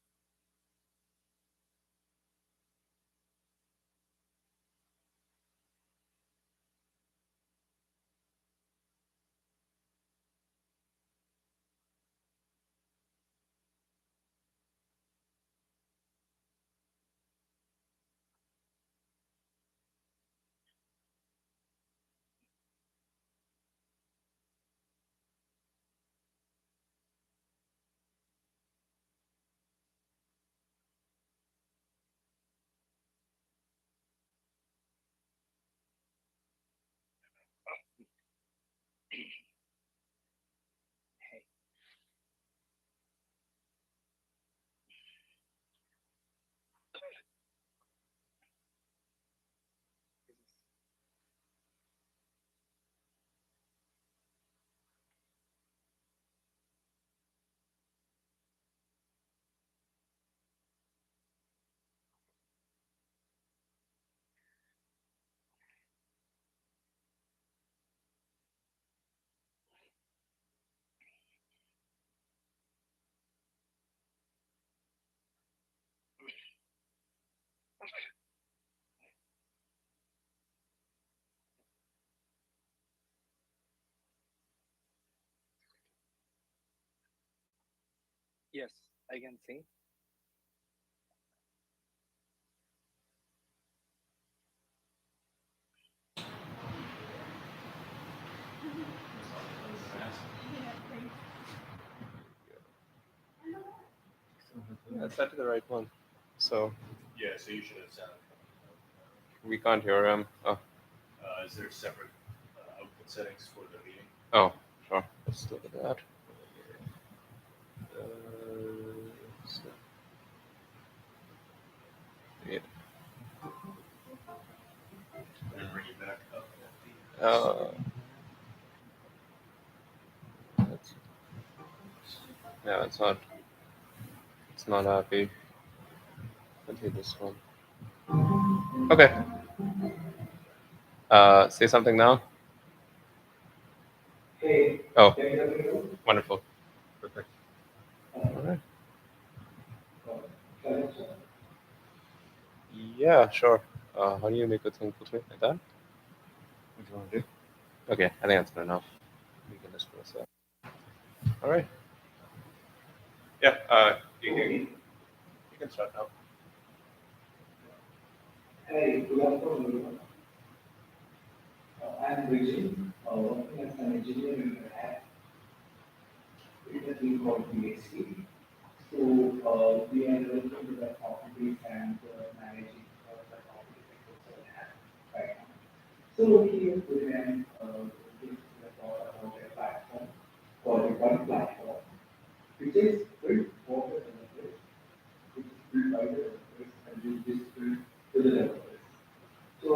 Yes, I can see. That's set to the right one. So Yeah, so you should have sound. we can't hear him. Oh, Is there separate output settings for the meeting? oh, sure. Let's look at that. So, yeah. And bring it back up. Yeah, it's not. It's not happy. Let's do this one. Okay. Say something now. Hey. Oh, wonderful. Perfect. All right. Yeah, sure. How do you make a thing quickly like that? What do you want to do? Okay, I think that's good enough. We can just close that. All right. Yeah, you can start now. Hey, good afternoon. I'm Vijay, working as an engineer in the app. It's a team called PXP. So we are looking to the properties and managing the properties across the app right now. So here we can about a platform called the One Platform, which is built for the developers, which is built by the developers and which is built to the developers. So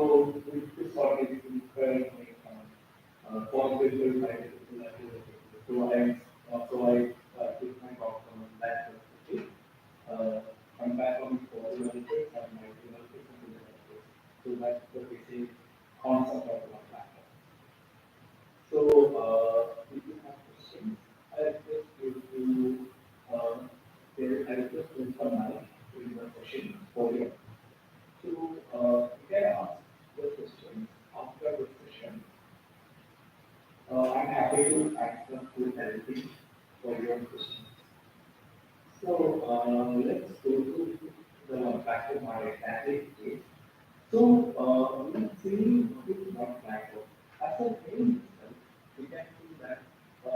with this organization, we make positive like so I took my talk from that perspective. I'm back on for developers and my developers and developers. So that's the basic concept of one platform. So if you have questions, I request you to I request you for now in the session for you. So you can ask the question after the session. I'm happy to answer to anything for your questions. So let's go to the back to my static case. So let's see what is not platform. As a main instance, we can see that a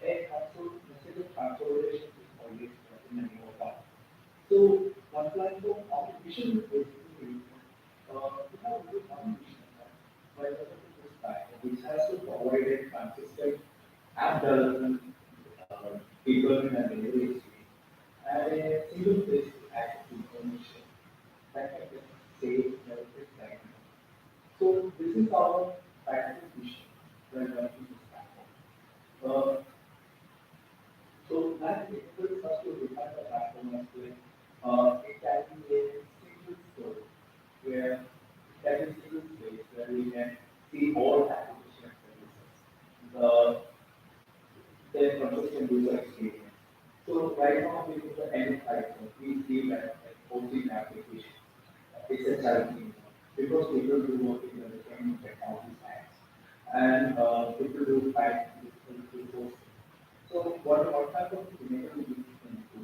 message consolidation is always in a new part. So one platform application is basically we have only one vision by the which has to provide a consistent app development deployment and delivery experience and a single place to access information that can just save developers time. So this is our practical vision when working this platform. So that enables us to define the platform as it can be a single store where it can be a single space where we can see all application services, the consistent user experience. So right now we put the end platform, we see that Oci application. It's a challenging because people do work in the different technology stacks and people do find different tools. So what type of enable we can do?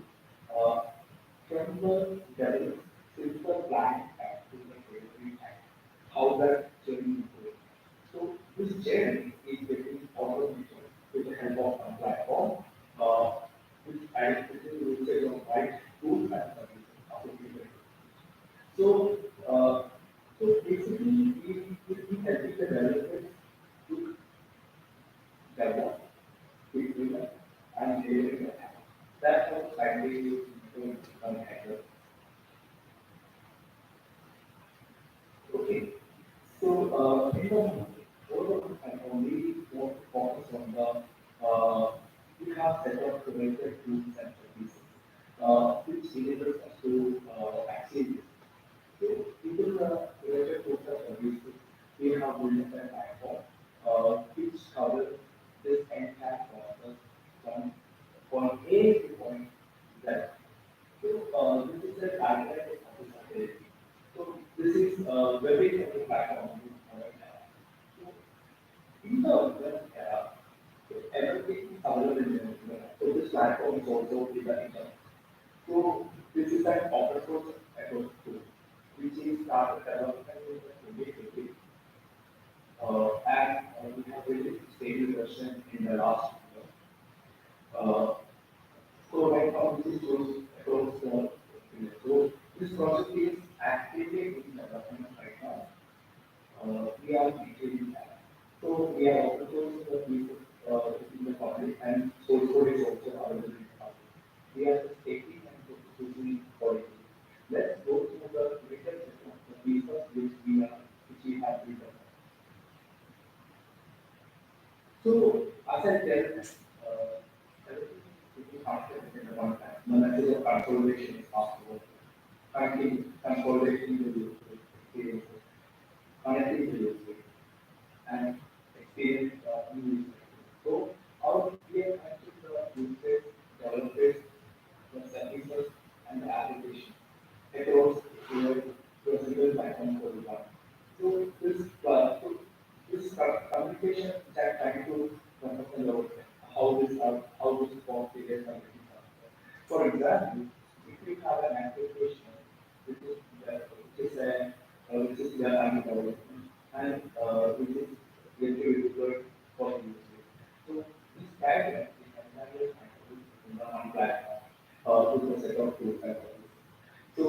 From the development, simple planning type to the delivery type, how that journey is going. So this journey is getting automated with the help of one platform, which identifies the usage of right tools and services associated. So, so basically, we help the developers to develop, implement, and deliver the app. That's what primary is going to become hacker. Okay. So, in the overall, I only want to focus on the we have set up curated tools and services, which enables us to access this. So, even the curated tools and services, we have built a platform which covers this entire process from point A to point Z. So, this is a diagram of this ability. So, is a very important platform right now. So in the web era, everything is available in the internet. So this platform is also in the internet. So this is an open source approach tool, which is started development in 2015. And we have released stable version in the last year. So right now this is used across the internet. So this project is actively in development right now. We are maintaining that. So we are open sourcing the pieces in the public, and source code is also available in the public. We are just taking and choosing for it. Let's go to the written system, the pieces which we have written. So as I tell, everything is constantly in the one time. The message of consolidation is possible. Consolidation will be experiences, connecting to user, and experience new user. So how we are connecting the users, developers, the services, and the application across the single platform for the one. So this communication is trying to understand how this form figures are. For example, if you have an application which is the development and which is going to be deployed for the user. So this diagram is entirely in the one platform with a set of tools and services. So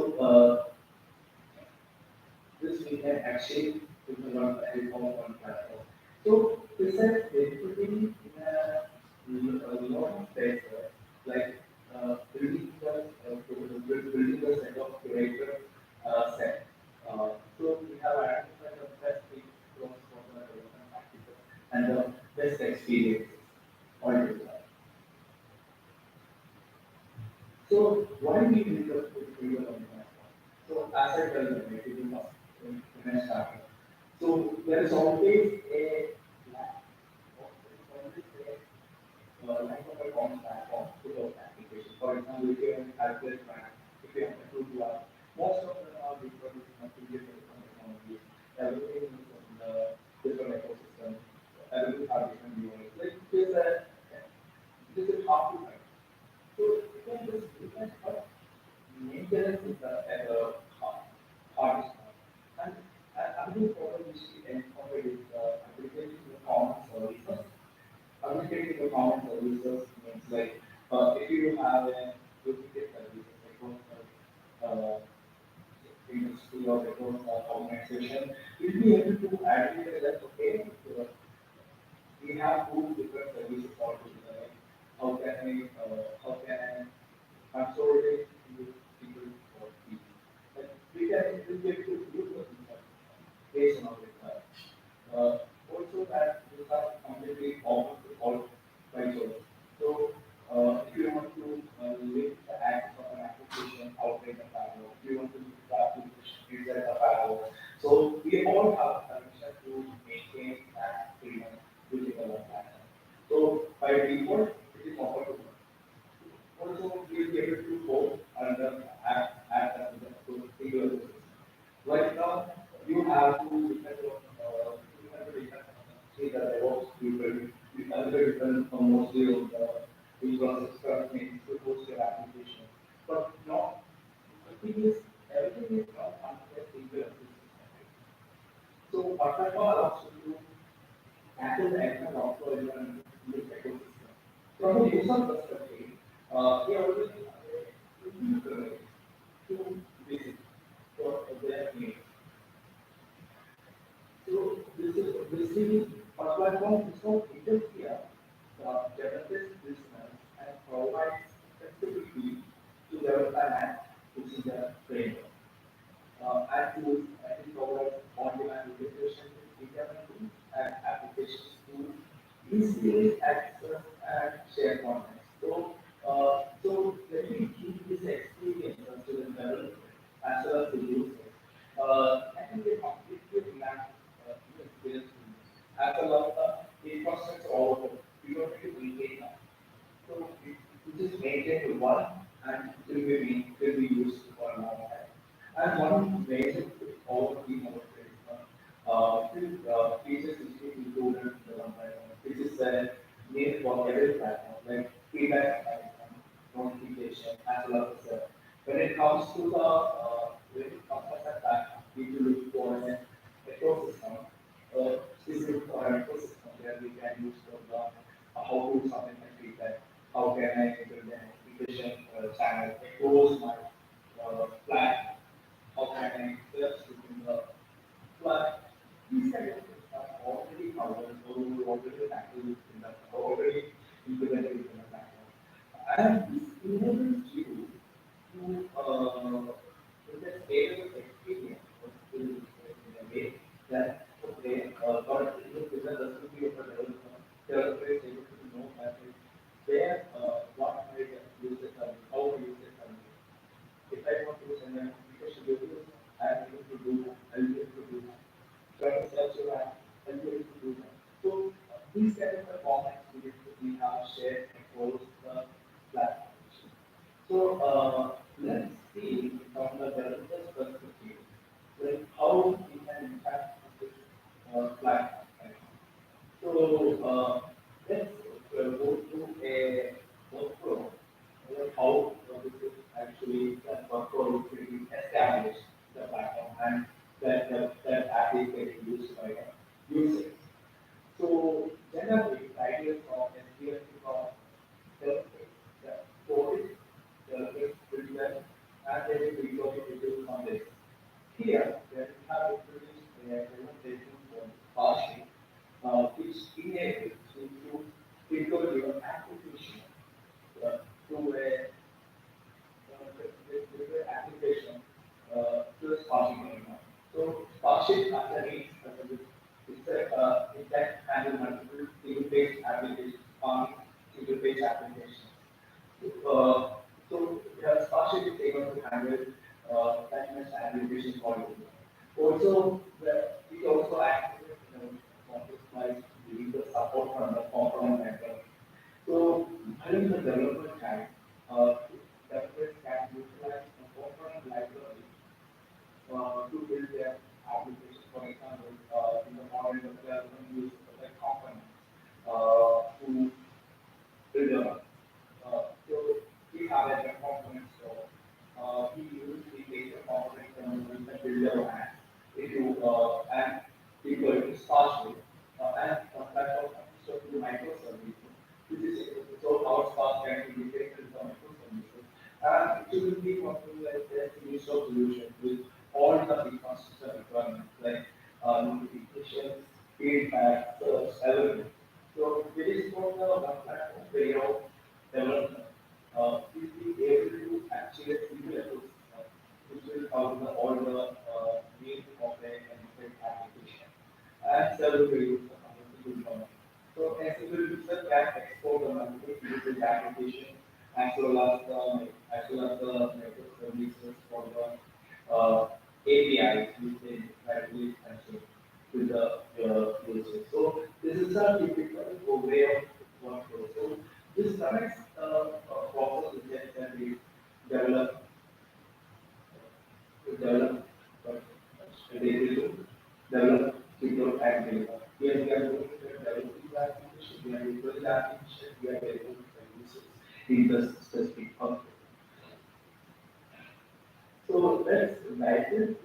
this we can achieve with the one platform. So this is basically in a lot space like building the set of curator set. So we have identified the best things for the development practices and the best experiences altogether. So why do we need the freedom of platform? So as I tell you, when I started. So there is always a lack of a common platform to those applications. For example, if you have a calculator, if you have a tool bar, most of them are different technologies. Everything is in the different ecosystem. Everything are different units. Like this is hard to find. So you can maintenance is at the hardest part. And another problem which we encountered is applicating the common services. Applicating the common services means like if you have a duplicate service across industry or across organization, you'll be able to add it that okay, we have two different services altogether. How can I consolidate into single or key? Like we can get to use the based on it. Also that these are completely open to all by source. So if you want to link the access of an application outside the firewall, if you want to use the application inside the firewall, so we all have permission to maintain that freedom within the one platform. So by default, it is offered to also we will be able to go under add to single system. Right now, you have to depend on see the DevOps people, you have to depend on mostly on the process things to host your application. But no, everything is not under a single system. So Artifact allows you to tackle the entire offload in this ecosystem. From a user perspective, we already have a to visit for their needs. So this is a platform is not interfere the developers business and provides flexibility to develop an app which is a framework. And tools and it provides on-demand integration with internet and applications to easily access and share content. So let me give this experience to the developer as well as the user. I think they completely lack experience as well as the infrastructure all over. You don't need to maintain that. So it is maintained one and it will be used for a long time. And one major over the need to look for an ecosystem, specific for an ecosystem where we can use for the how to submit my feedback, how can I build an application channel, close my flag, how can I just within the flag. These kind of things are already covered, so we already active in the already implemented in the platform. And this enables you to with a stable experience in a way that okay, but it is the recipe of a developer is able to know that where what way to use it and how to use it. And if I want to send an application review, I'm able to do that. I'll be able to do that. Try to search your app, I'll be able to do that. So these kind of common experiences we have shared across the platform. So let's see from the developer's perspective, like how we can impact this platform. So let's go through a workflow, like how this is actually that workflow will be established the platform and that app is getting used by users. So generally, the idea of SQL from the code and they will be located on this. Here, we have introduced a presentation for partial, which enables you to encode your application to a application to a partial. So partial underneath it can handle multiple single-page applications on single-page applications. So Sparship is able to handle continuous application volume. Also, it also activates complex giving the support from the component network. So during the development time, developers can utilize the component library to build their application. For example, in the model development use the components to build a so we have a component store. We use the data component from the builder and people use Sparship and that also to microservices. This is so how Spark can be integrated from microservices. And it will be something like a initial solution with all the infrastructure requirements like notifications, feedback, search, everything. So it is for the one platform layout development. We will be able to actually simulate those which will cover all the needs of an application. And server will use the single. So a single user can export the multiple single application as well as the microservices for the APIs which they directly connect to the user. So this is a typical way of workflow. So this connects process that we develop develop secure and here we are going to develop the application, we are deploying the application, we are able to use it in the specific function. So let's imagine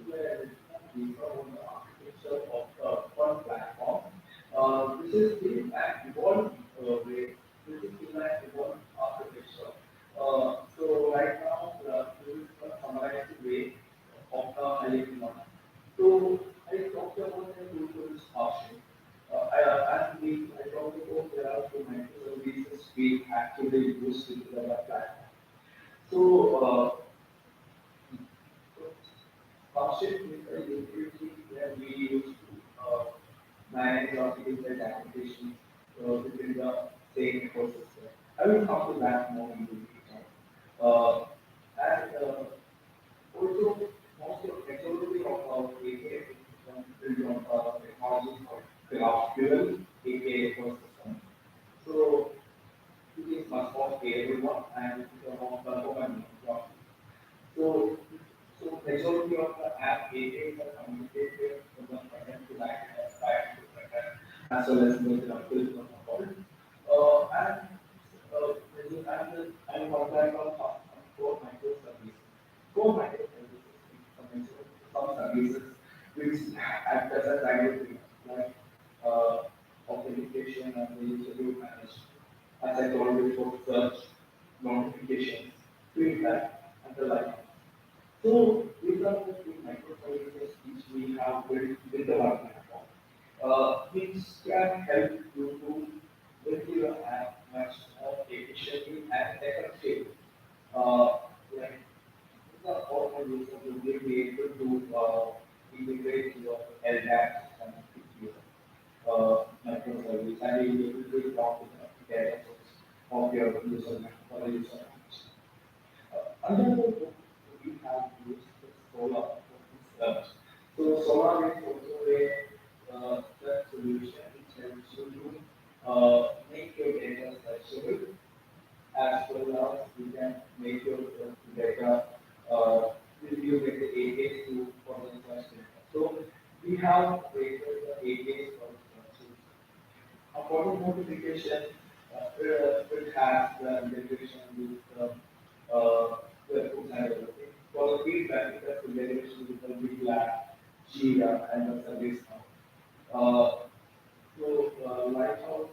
deeper on the architecture of one platform. This is in an evolved way. This is in an evolved architecture. So right now, this is a summarized way of the IoT model. So I talked about the two option. I talked about there are two microservices we actually use in the platform. So Sparship is a utility that we use to manage or build applications within the same ecosystem. I will come to that more in detail. And also, majority of our API systems built on technology called GraalVM API ecosystem. So it is much more scalable and it is a more performant one. So majority of the app APIs are communicated from the front-end to back-end, back to front-end, as well as the build component. And what I call core microservices. Core microservices, some services which act as a primary like authentication and the user managed. As I told you before, search, notifications, feedback, and the like. So these are the two microservices which we have built with the one platform, which can help you to build your app much more efficiently and effectively. Like the all users will be able to integrate your LDAP system with your microservice and you will be able to talk with the data source of your user or user. Another book we have used is Solar for research. So Solar is also a search solution which helps you to make your data searchable as well as you can make your data you get the APIs to for the search data. So we have created the APIs for search. Upon notification, it has the integration with the tools and everything. For the feedback, it has integration with the GitLab, Jira, and the service now. Lighthouse,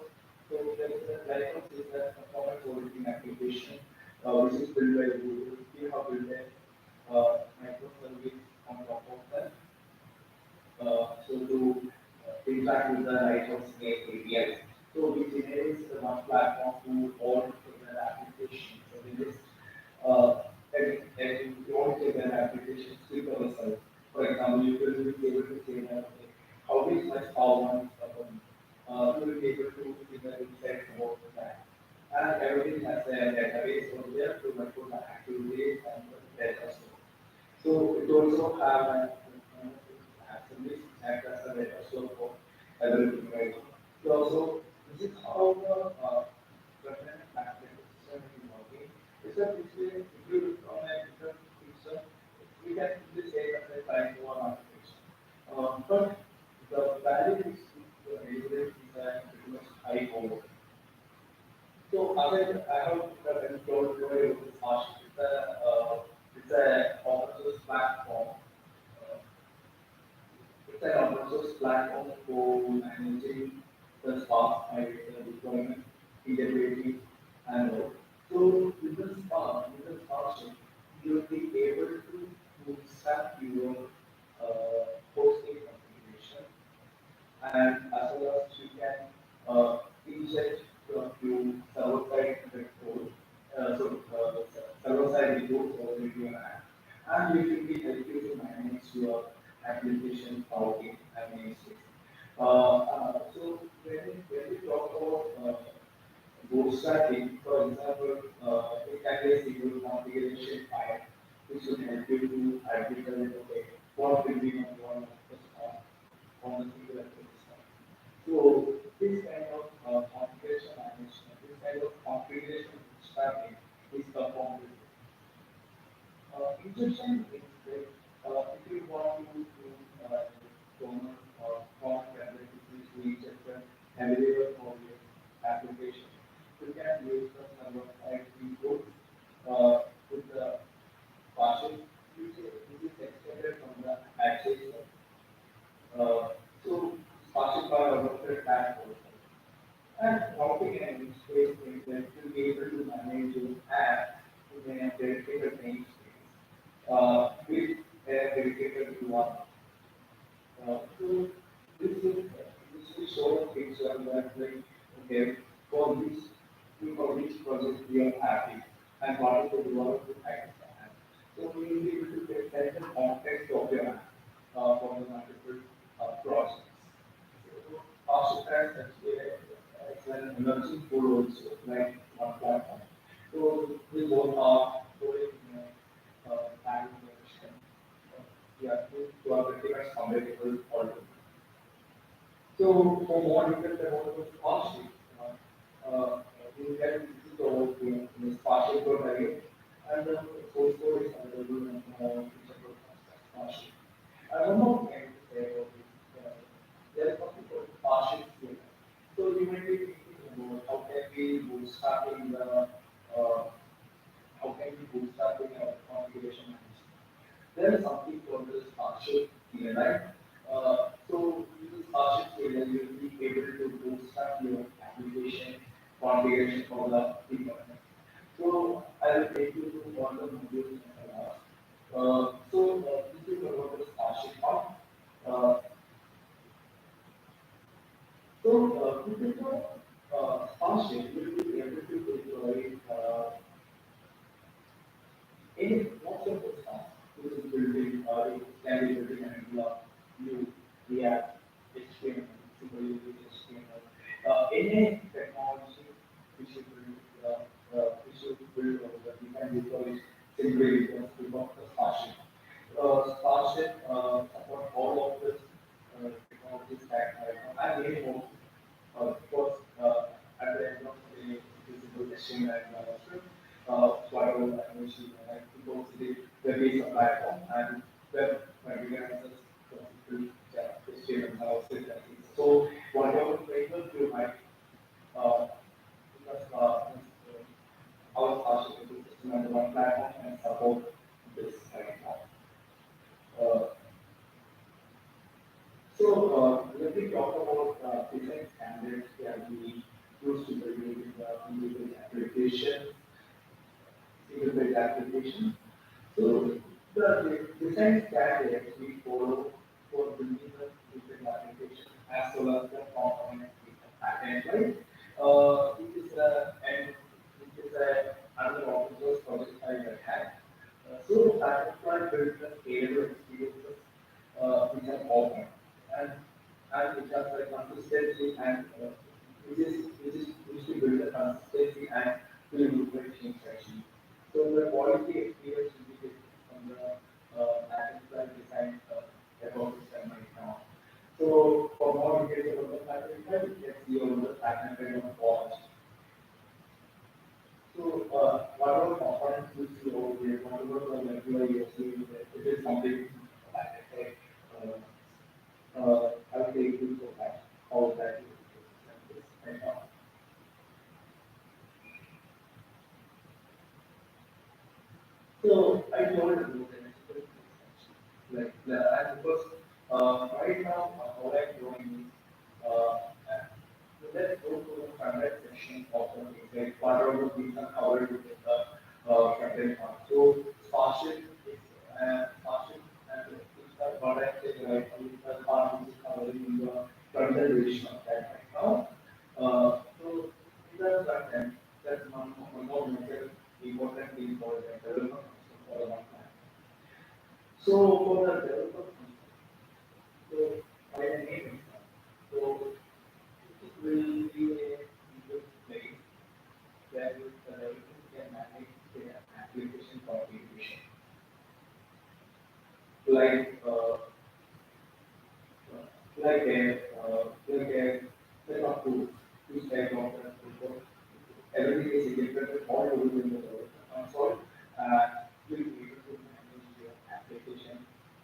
so Lighthouse is a performance auditing application which is built by Google. We have built a microservice on top of that. So to interact with the Lighthouse APIs. So which enables the one platform to all the applications. So we just if you want to take an application to ourselves. For example, you will be able to say that how is my power one you will be able to see the insights about that. And everything has a database over there to record the activities and the data store. So it also have an assembly act as a data store for everything, right? So this is how the front-end application is working. It's a basically if you look from a different picture, we can simply say that it's like one application. But the value is the database is pretty much high over. So other I have told you this it's a open source platform. It's an open source platform for managing the Spark deployment, integrating, and all. So with the Spark shell, you'll be able to bootstrap your hosting configuration, and as well as you can inject your server-side code, server-side reports over your app, and you will be able to manage your application routing and namespace. So when we talk about bootstrapping, for example, it can be a single configuration file which will help you to articulate what will be on the singular system. So this kind of configuration management, this kind of configuration bootstrapping is performed with injection is like if you want to do common capabilities to inject them available for your application, you can use the server-side keyboard with the partial which is extended from the access. So partial part of the tag also. And routing and namespace means that you'll be able to manage your app in a dedicated namespace with a dedicated URL. So this will show a picture that like okay for which project we are happy and what is the URL to access the app. So we will be able to get the context of your app for the multiple projects. So also it's an emerging tool also like one platform. So we both are going in a time direction. We are to are pretty much compatible already. So for more details about the Oci, you can visit the whole thing in this partial code area, and the source code is available in Oci. One more thing to say about this, there is something called partial scale. So you may be thinking about how can we bootstrapping our configuration management. There is something called this partial CLI, for the deployment. So I will take you through all the modules in the last. This is about the Starship part. With the Starship, you will be able to deploy any most of the stuff. This is building, it can be building an new React, HTML, simple HTML. Any technology we should build over that we can deploy simply because we got the Starship. Starship support all of this technology stack right now. I'm very hopeful. Of course, at the end of the day, this is a machine and Flywheel and machine and people the base of platform and web organizers so whatever framework you might because our Starship ecosystem and one platform and support this right now. Let me talk about design standards that we use to build individual applications. So the design standards we follow for building the different applications as well as the components in the pattern, right? It is another open source project I had. So Pattern built the scalable experiences which are open and which are consistency and which to build the consistency and to implement change actually. So the quality experience will be different from the pattern design ecosystem right now. So for more details about the pattern design, you can see over the pattern design on pause. So whatever components you see over here, whatever the regular you see, it is something I will take you to that, how that is right now. So I told you like because right now how I'm doing is let's go to the front-end section of the things like part of the things are covered within the front-end part. So Starship is Starship and what I said right the part is covered in the front-end version of that right now. So in the front-end, that's one more method important thing for the development for the one time. So for the development, so by the name, so it will be a good place where the developer can manage their application configuration. Like set of tools, this type of everything is integrated all over in the console. You'll be able to manage your application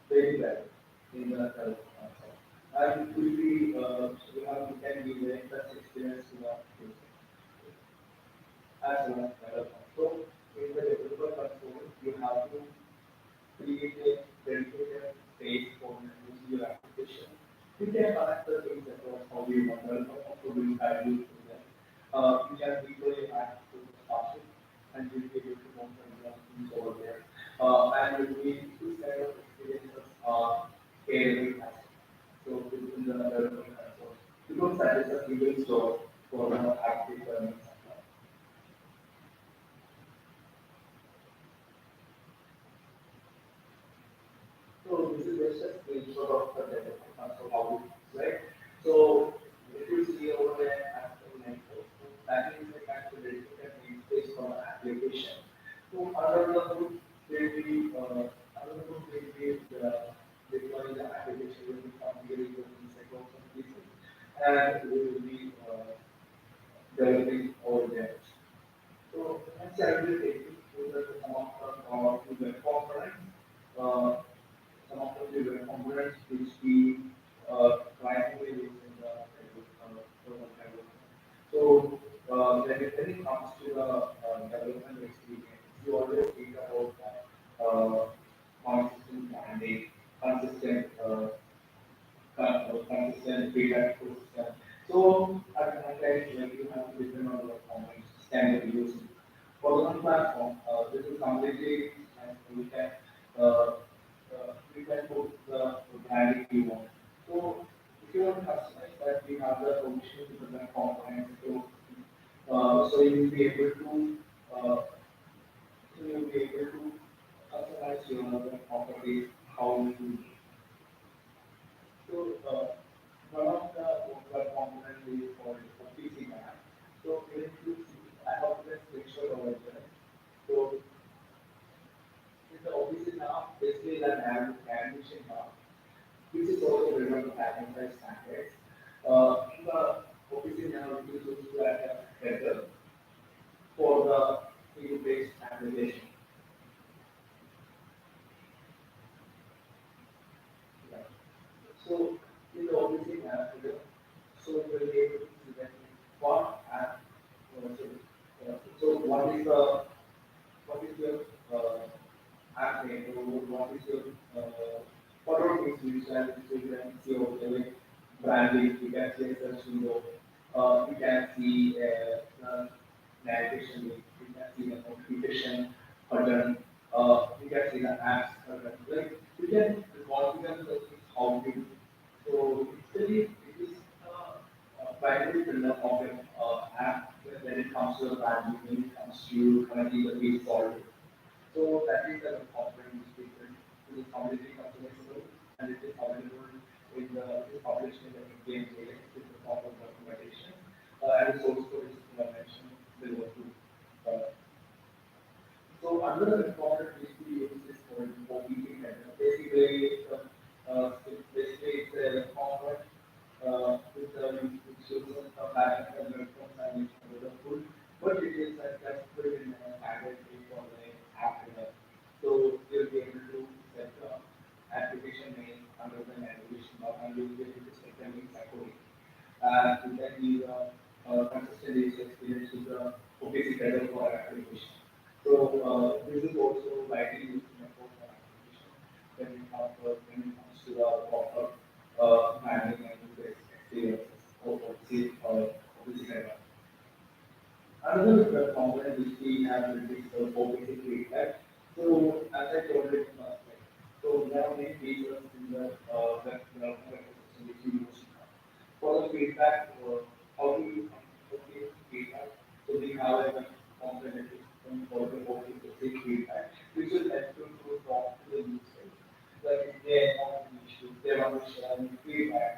very well in the console. And it will be you can give the best experience to the user as well as developer. So in the developer console, you have to create a dedicated space for managing your application. You can connect the things across how you want to do value to them. You can deploy apps to the Starship and you'll be able to monitor things over there. And these kind of experiences are scalable as so within the development console. Because that is a single store for the app deployment. So this is just a screenshot of the development console how it looks like. So if you see over there, that is the kind of dedicated namespace for the application. So under the hood, there will be deploying the application, will be configuring the second pieces, and we will be developing over there. So next I will take you through some of the web components. Some of the web components which we primarily use in the development. So when it comes to the development experience, you always think about consistent branding, consistent feedback ecosystem. So at one time, you have to depend on the components can be used. For the platform, this is completely, and we can put the branding we want. So if you want to customize that, we have the permission to the components. So you'll be able to customize your properties how you. So one of the components is called OPC map. So if you see, I have this picture over there. So in the OPC map, basically the animation map, which is also written by standards. In the OPC map, we use that header for the field-based application. So in the OPC map, so you will be able to see that what app. So what is your app name? What is your what are things you can see over there? Branding, you can see a search window, you can see navigation, you can see the notification button, you can see the apps button. Like you can configure the how you. So actually, it is a primary pillar of an app when it comes to the branding, when it comes to connecting the page forward. So that is the component which is completely customizable and it is available in the it is published in the game data, it is the proper documentation and source code is mentioned below too. So another important which we use is called OPC header. Basically, it's a component which shows the backend and response and the full, but it is just put in a standard for the app. So you'll be able to set the application name under the navigation bar and you'll be able to set the links accordingly. You can give consistent user experience with the OPC header for application. So this is also widely used in for application when it comes to the proper managing and user experiences of OPC header. Another component which we have is the OPC feedback. So as I told you last time, so there are many features in the web development ecosystem which we use. For the feedback, how do you give feedback? So we have a component system for the OPC feedback, which will help you to talk to the users. Like if they have an issue, they want to share any feedback.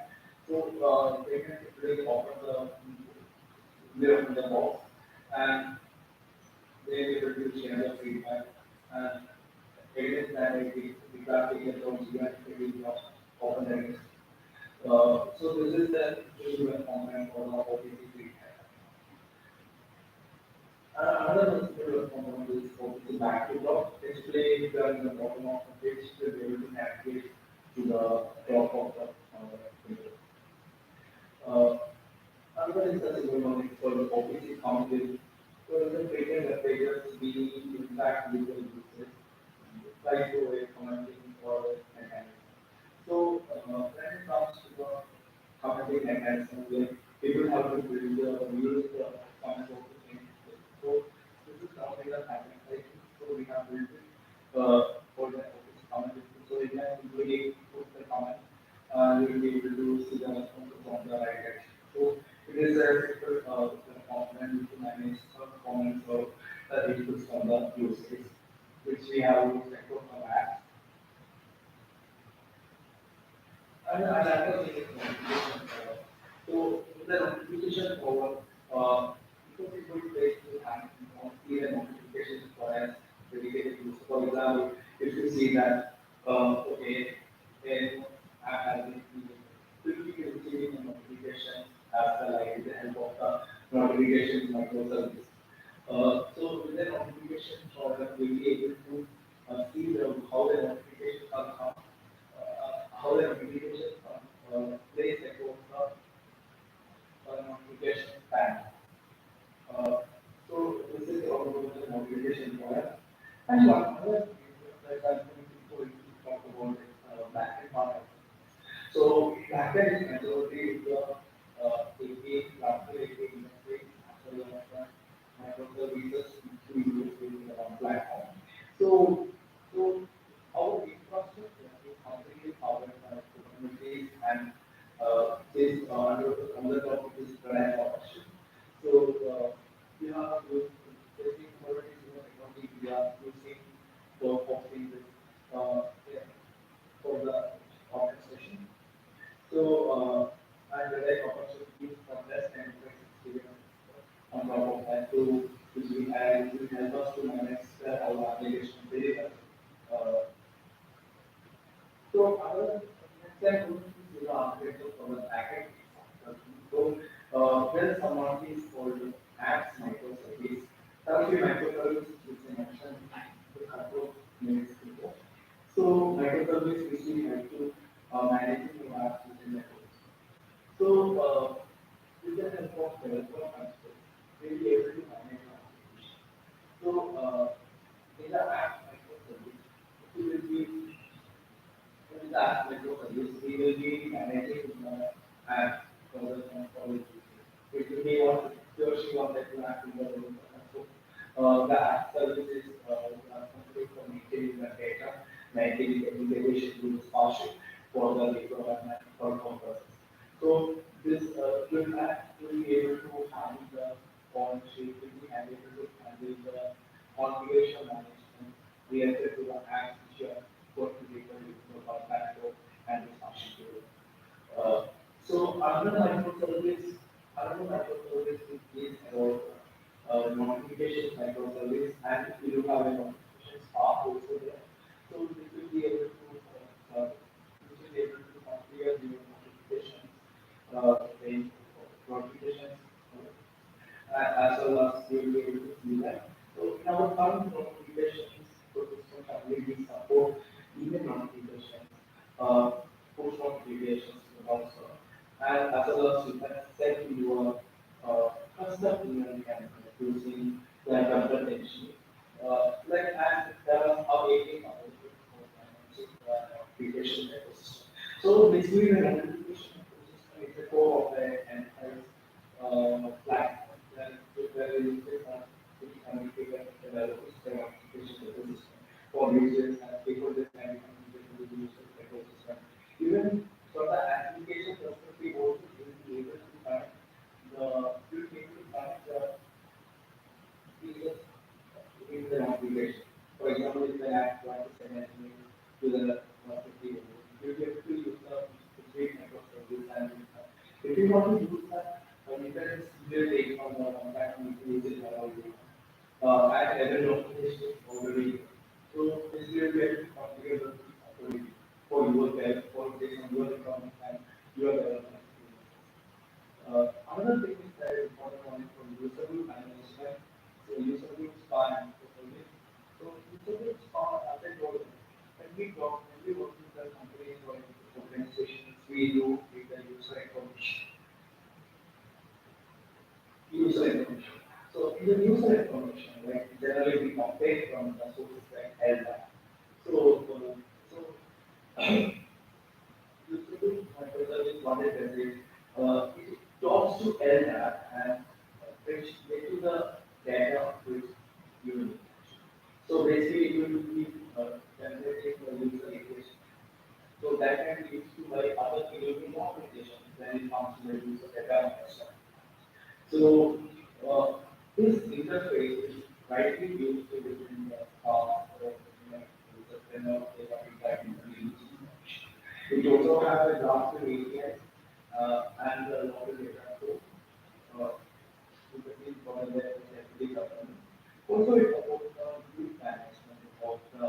So they can really offer the box and they will able to share the feedback and it is that the graphic and those you have open areas. So this is the visual component for the OPC feedback. Another visual component is OPC backdrop. Display if you are in the bottom of the page, you will be able to navigate to the top of the page. Another is the single one for the OPC config. So the patent the pages being impact with the users, try to avoid commenting or mechanism. So when it comes to the commenting mechanism, people have to use the comment thing. So this is something that happens. So we have built it for the OPC comment. So you can really put the comment, you will be able to see the response from the right direction. So it is a simple component to manage some comments or the inputs from the users, which we have used for our apps. And another thing is notification. So the notification over because people place to have see the notifications for a dedicated user. For example, if you see that okay, then I have quickly receiving a notification as with the help of the notification microservice. So with the notification product, we'll be able to see how the notifications are come, how the notifications place across the notification pan. So this is all about the notification product. And one other thing that I'm going to talk about is backend part. So backend is majority is the AP, graphical AP, industry, microservices which we use in our platform. So our infrastructure is completely powered by Kubernetes and this on the top of this brand option. So we have used testing Kubernetes technology. We are using for hosting this for the orchestration. So and the right opportunities for less and less experience on top of that to which we add will help us to manage our application very well. So our next step is architecture for the backend. So when someone is called apps microservice, there are few microservices which I mentioned a couple of minutes ago. So microservice which we have to manage the apps within the code. So with the help of developer functions, we'll be able to manage our application. So in the app microservice, we will be in the app microservice, we will be managing the app for the it will be on she wanted to act in the so the app services complete for maintaining the data, maintaining the integration with Sparship for the deployment for process. So this will app will be able to handle the ownership, will be able to handle the configuration management related to the apps which are going to be platform and the Sparship. So another microservice is about notification microservice, and we do have a notification path also there. So this will be able to configure the notifications, notifications, as well as we will be able to see that. So in our current notifications, we support email notifications, push notifications also, and as well as you can set your custom email campaign using like Kubernetes. Like as there are our API application ecosystem. So basically the notification ecosystem is the core of the entire platform. Where you can communicate developers the application ecosystem for users and stakeholders and communicate with the user ecosystem. Even from the application perspective, also you will be able to find users in the application. For example, if the app wants to send an email to the you will be able to use the suite microservice and if you want to use that, you can simply take from the contact and use it around you. And every notification already. So this will be able to configure the authority for your dev, for based on your requirement and your development. Another thing is that important one is for user group management. So user group span and service. So user group span, as I told you, when we work with the companies or organizations, we do with the user information. So in the user information, like generally we compare from the sources like LDAP. So user group microservice what it does is it talks to LDAP and which get to the data which you need. So basically it will be generating the user equation. So that can lead to like other PLP applications when it comes to the user data management. So this interface is widely used within the it also has a graph API and a lot of data flow. Also, it supports the group management of the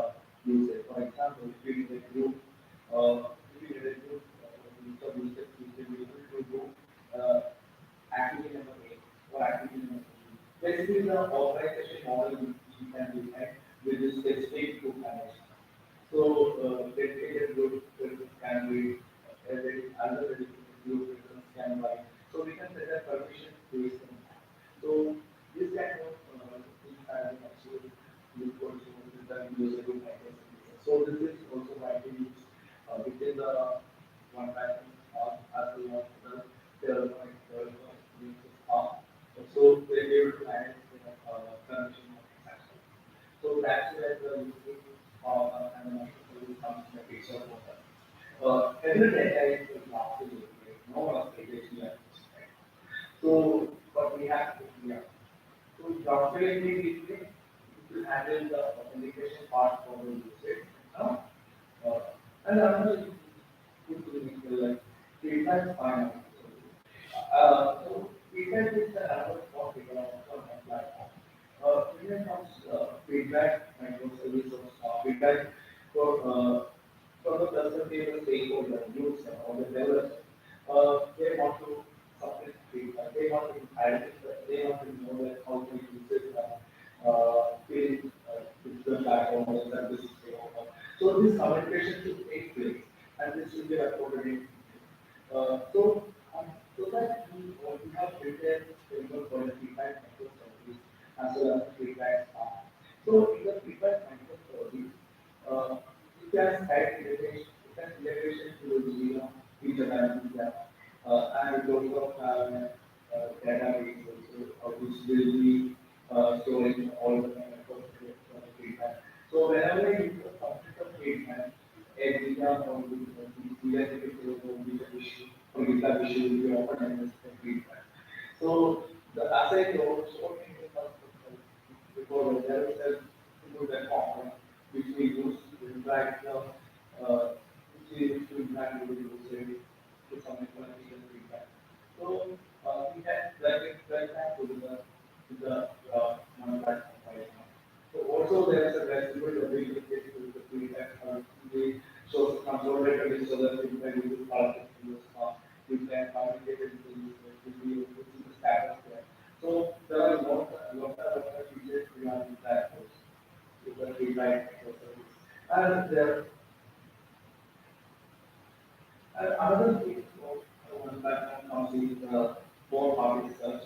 user. For example, if you need a group, user will be able to do activity number 8 or activity number 3. Basically, the authorization model you can define with this specific group management. So, dedicated group can be other group can be. So, we can set a permission based on that. So, this kind of thing can actually use for the user group microservices. So, this is also widely used within the one time as well as the development. So, they will able to manage feedback fine. So feedback is the another topic on my platform. When it comes feedback, microservice or feedback for the customer stakeholder, user or the developer, they want to submit feedback. They want to identify. They want to know that how to use it. Build the platform or the services they offer. So this communication should take place, and this should be recorded in. So that we have prepared for the feedback microservice as well as feedback staff. So in the feedback microservice, it has direct integration to the feature analysis and it also have database which will be storing all the feedback. So whenever you complete the feedback, a data or the issue or GitLab issue will be open and feedback. So the asset load sorting before there is a good component which we use to interact which we use to interact with the user to some information feedback. So we can drag that to the platform right now. So also there is a flexible ability to the feedback. So consolidated so that you can use part of the you can communicate with the user, the status there. So there are a lot of features regarding that with the feedback service. And there another thing on platform comes is more public search.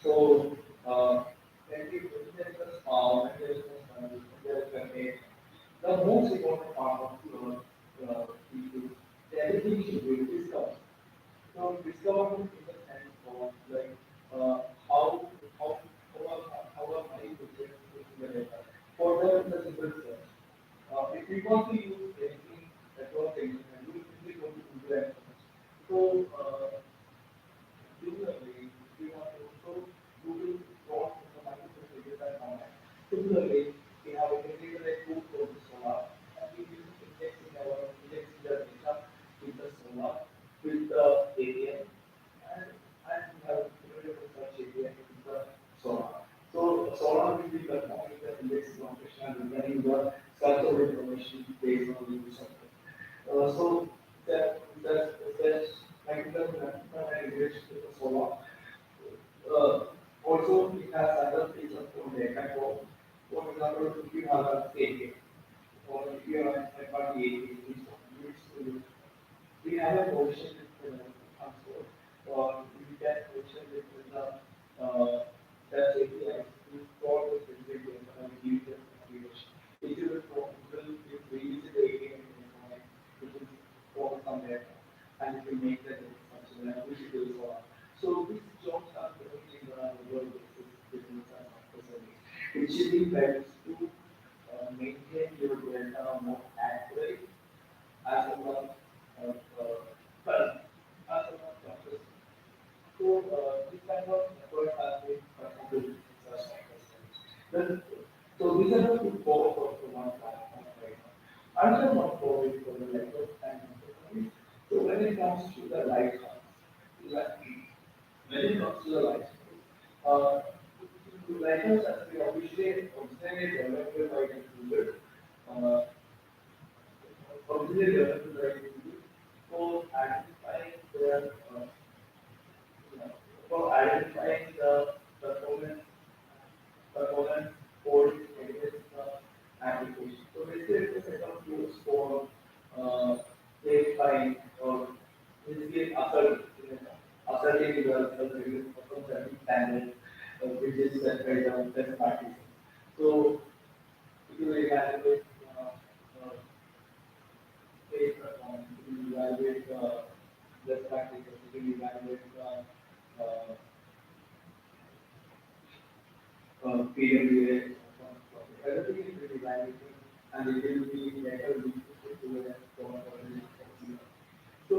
So when there is a small, when there is a campaign, the most important part of everything should be discovered. So discovery in the sense of like how our money to get the data. For that, the simple search. If we want to use anything network things, and we simply go to Google and search. So similarly, if we want to Google wants the money to figure that out. Similarly, we have a particular tool for the solar, and we use indexing the data with the solar, with the API, and we have a search API with the solar. So solar will be performing the indexing operation and returning the search of information based on the user. So that integration with the solar. Also, it has other features for data. For example, if you have a API, or if you have a third-party API, we have a position with the console, or we can position with the that API to store the specific data and give the configuration. If you will use the API which is for some data, and it will make the data functional, which it will solve. So these jobs are currently on a world basis, which should be helps to maintain your data more accurate as well as process. So this kind of effort has been contributed to such. So these are the two core for one platform right now. Another one core is for the network and interface. So when it comes to the lighthouse, lighthouse as we originally developed by the user, originally developed by the user for identifying their for identifying the performance code against the application. So basically, it's a set of tools for verifying or basically asserting the certain standard, which is set by the best practices. So if you evaluate case performance, if you evaluate best practices, if you evaluate PWA, everything is really evaluated, and it will be better to the so,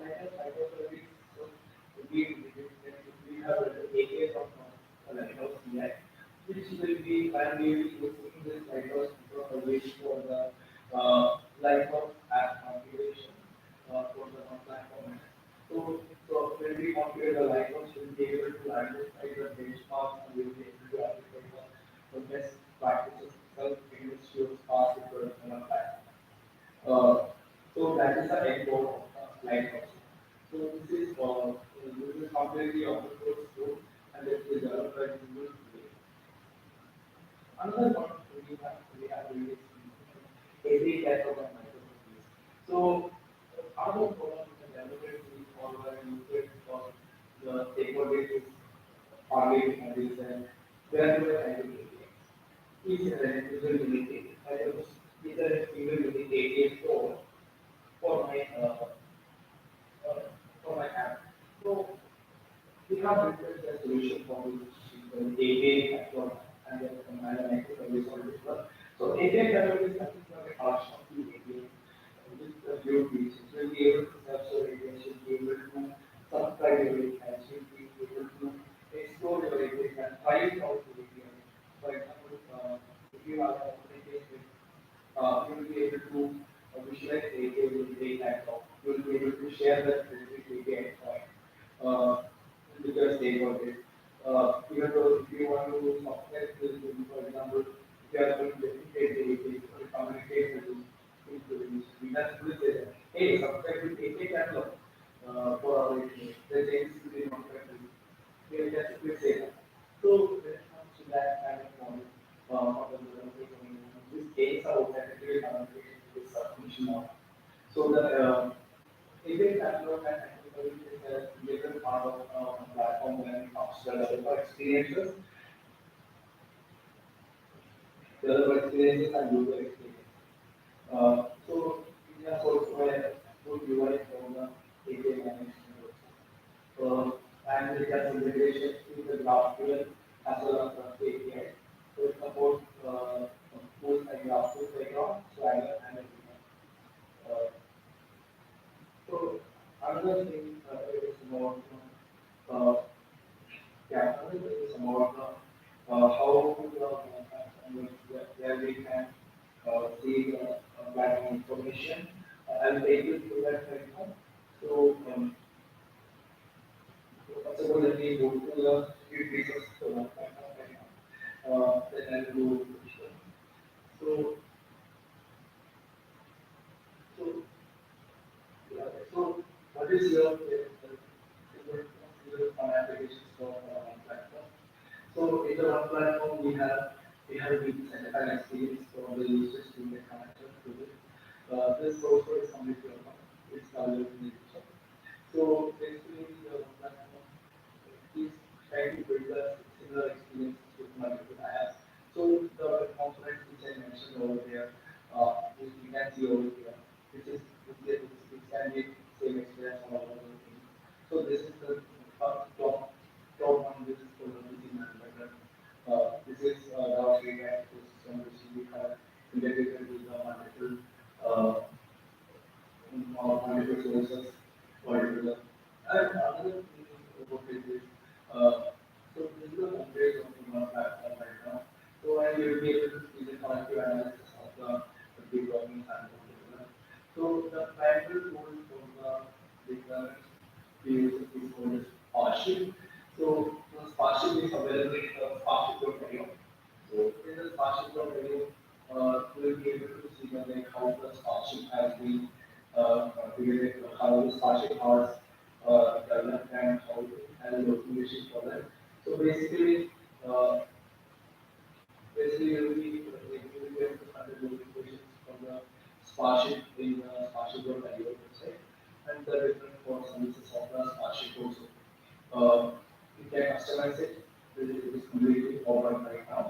like a microservice, so we have an API from Lighthouse CI, which will be primarily using this Lighthouse microservice for the Lighthouse app configuration for the platform. So configure the lighthouse, we'll be able to identify the benchmarks and we'll be able to identify the best practices, self-industrial path to production of platform. So that is the end goal of lighthouse. So this is completely open source tool and it is developed by Google. Another one we have released every type of microservice. So another problem with the development is all the users for the stakeholders is targeting and is where do I identify? Is a user unique? Is a user unique API store for my app? So we have written a solution for the API platform and then combine a microservice on this one. So API platform is nothing but a collection of two APIs with a few pieces. We'll be able to self-serve APIs, we'll be able to subscribe your APIs, we'll be able to explore your APIs and try it out with APIs. For example, if you have an API, you will be able to visualize API with a laptop. You will be able to share that specific API point with your stakeholders. Even though if you want to software this, for example, if you are going to replicate the API or communicate with this, we can simply say that, hey, subscribe with API catalog for our API. The changes to be non-factory. We can simply say that. So when it comes to that kind of model, this gains are authentically communication with submission model. So the API catalog and is a different part of the platform when it comes to developer experiences. Developer experiences and user experience. So it has also a good UI for the API management. And it has integration with the GraphQL as well as the API. So it supports tools like GraphQL Playground, Swagger, and everything. So another thing is about another thing is about how where we can see platform information. I'll take you through that right now. So first of all, let me go to the few pieces of the platform right now. Then I'll go. So what is your applications for one platform? So in the one platform, we have an experience for the users to get connected to it. This also is completely open. It's available in the user. So basically, the one platform is trying to build a similar experience with multiple apps. So the components which I mentioned over here, you can see over here, which can be same experience on all of the things. So this is the top one. This is for the Oci Manifest. This is our data ecosystem which we have integrated with the multiple sources. And another thing about it is, so this is the homepage of the platform right now. So I will be able to see the collective analysis of the deployment and so the primary goal for the deployment is called Sparship. So Sparship is available in the Sparship.io. So in the Sparship.io, we will be able to see how the Sparship has been configured, how the Sparship has developed and how it has a documentation for that. So basically, we will be able to find the documentations from the Sparship in the Sparship.io website and the different core services of the Sparship also. You can customize it. It is completely open right now.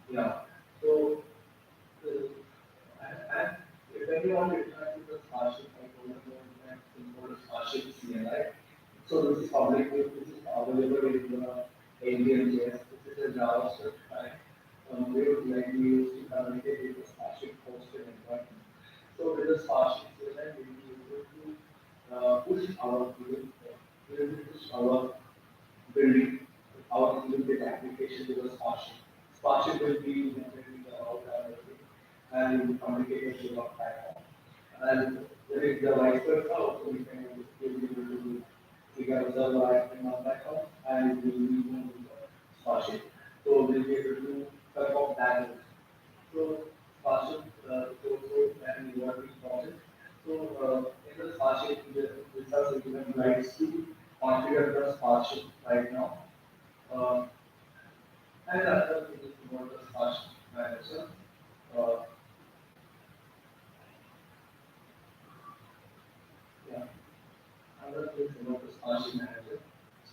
Yeah. So, and when you want to interact with the Sparship, I told you that it's called Sparship CLI. So this is public. This is available in the AVM.js. This is a JavaScript file. We would like to use to communicate with the Sparship hosted environment. So with the Sparship CLI, we will be able to push our building our limited application to the Sparship. Sparship will be generating the output and will communicate with our platform. And there is the vice versa also we can be able to figure out server in our platform, and we will use Sparship. So we'll be able to perform that. So Sparship also can be working process. So in the Sparship, the results are given rights to configure the Sparship right now. And another thing is about the Sparship manager. Yeah. Another thing is about the Sparship manager.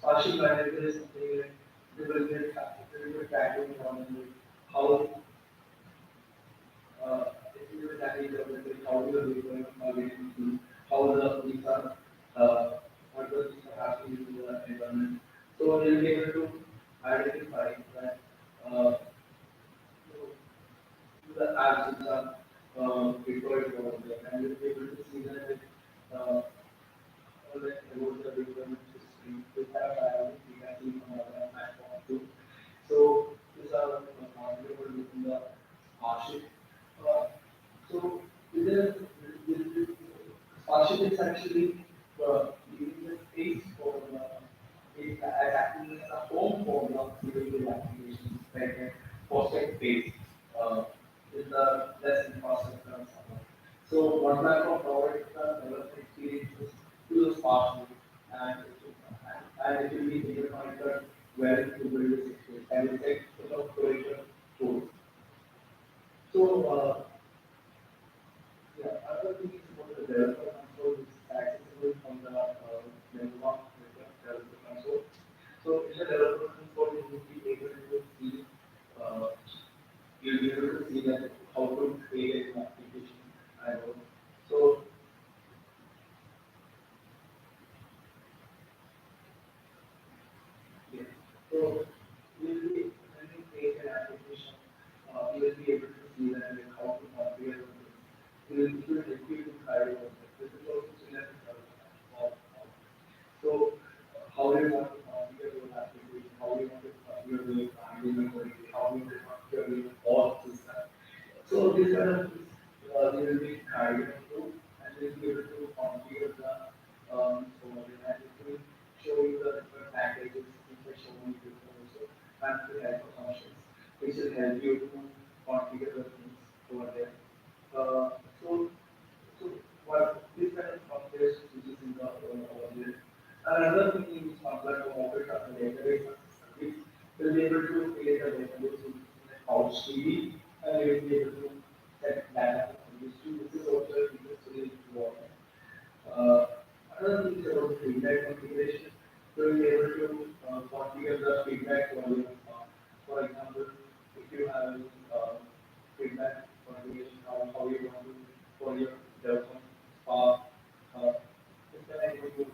Sparship manager is something like they will get tracking on how if you are tracking how you are doing, how the things are what the things are happening in the environment. So you will be able to identify that the apps which are deployed over there, and you will be able to see that all that about the deployment history. We have we can see from our platform too. So these are available within the Sparship. So the Sparship is actually giving the space for acting as a home for the individual applications, like a hosted space with the less infrastructure and so on. So one platform provides the developer experiences to the Sparship, and it will be able to monitor where to build this experience, and it's a sort of curator tool. So yeah, other thing is about the developer console, which is accessible from the menu bar, developer console. So in the developer console, you will be able to see, you'll be able to see that how to create an application. So yeah, so you'll be when you create an application, you will be able to see that how to configure it. It will help you to try it. This is also similar to so how you want to configure your application, how you want to configure your family, how you want to configure your all system. So these kind of things they will be guided through, and they will be able to configure the so and it will show you the different packages, it will show you different also, and the type of functions, which will help you to configure the things over there. So what this kind of configuration which is in the over there. And another thing is complex to operate on the database which will be able to create a database in Oci, and you will be able to set data from this to this is also interesting to work. Another thing is about feedback configuration. So you'll be able to configure the feedback volume. For example, if you have feedback configuration, how you want to for your development path, this can I go to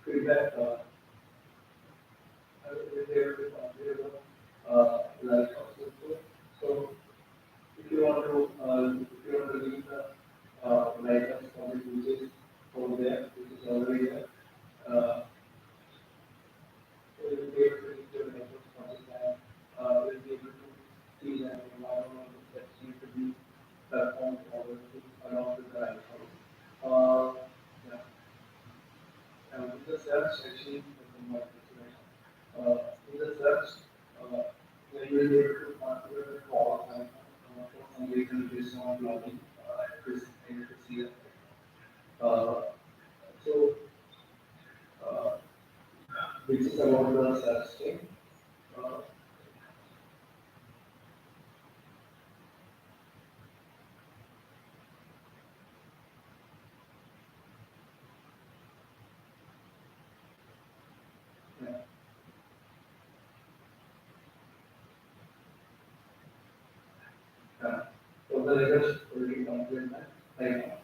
feedback like so if you want to leave the license for the users over there, which is already there, so you'll be able to leave your license project and you'll be able to see that environment that needs to be performed along with the license. Yeah. And with the search, actually, in the search, you will be able to configure the calls and for some reason based on logging, able to see it. So, which is about the search thing. So the results will be confident right now.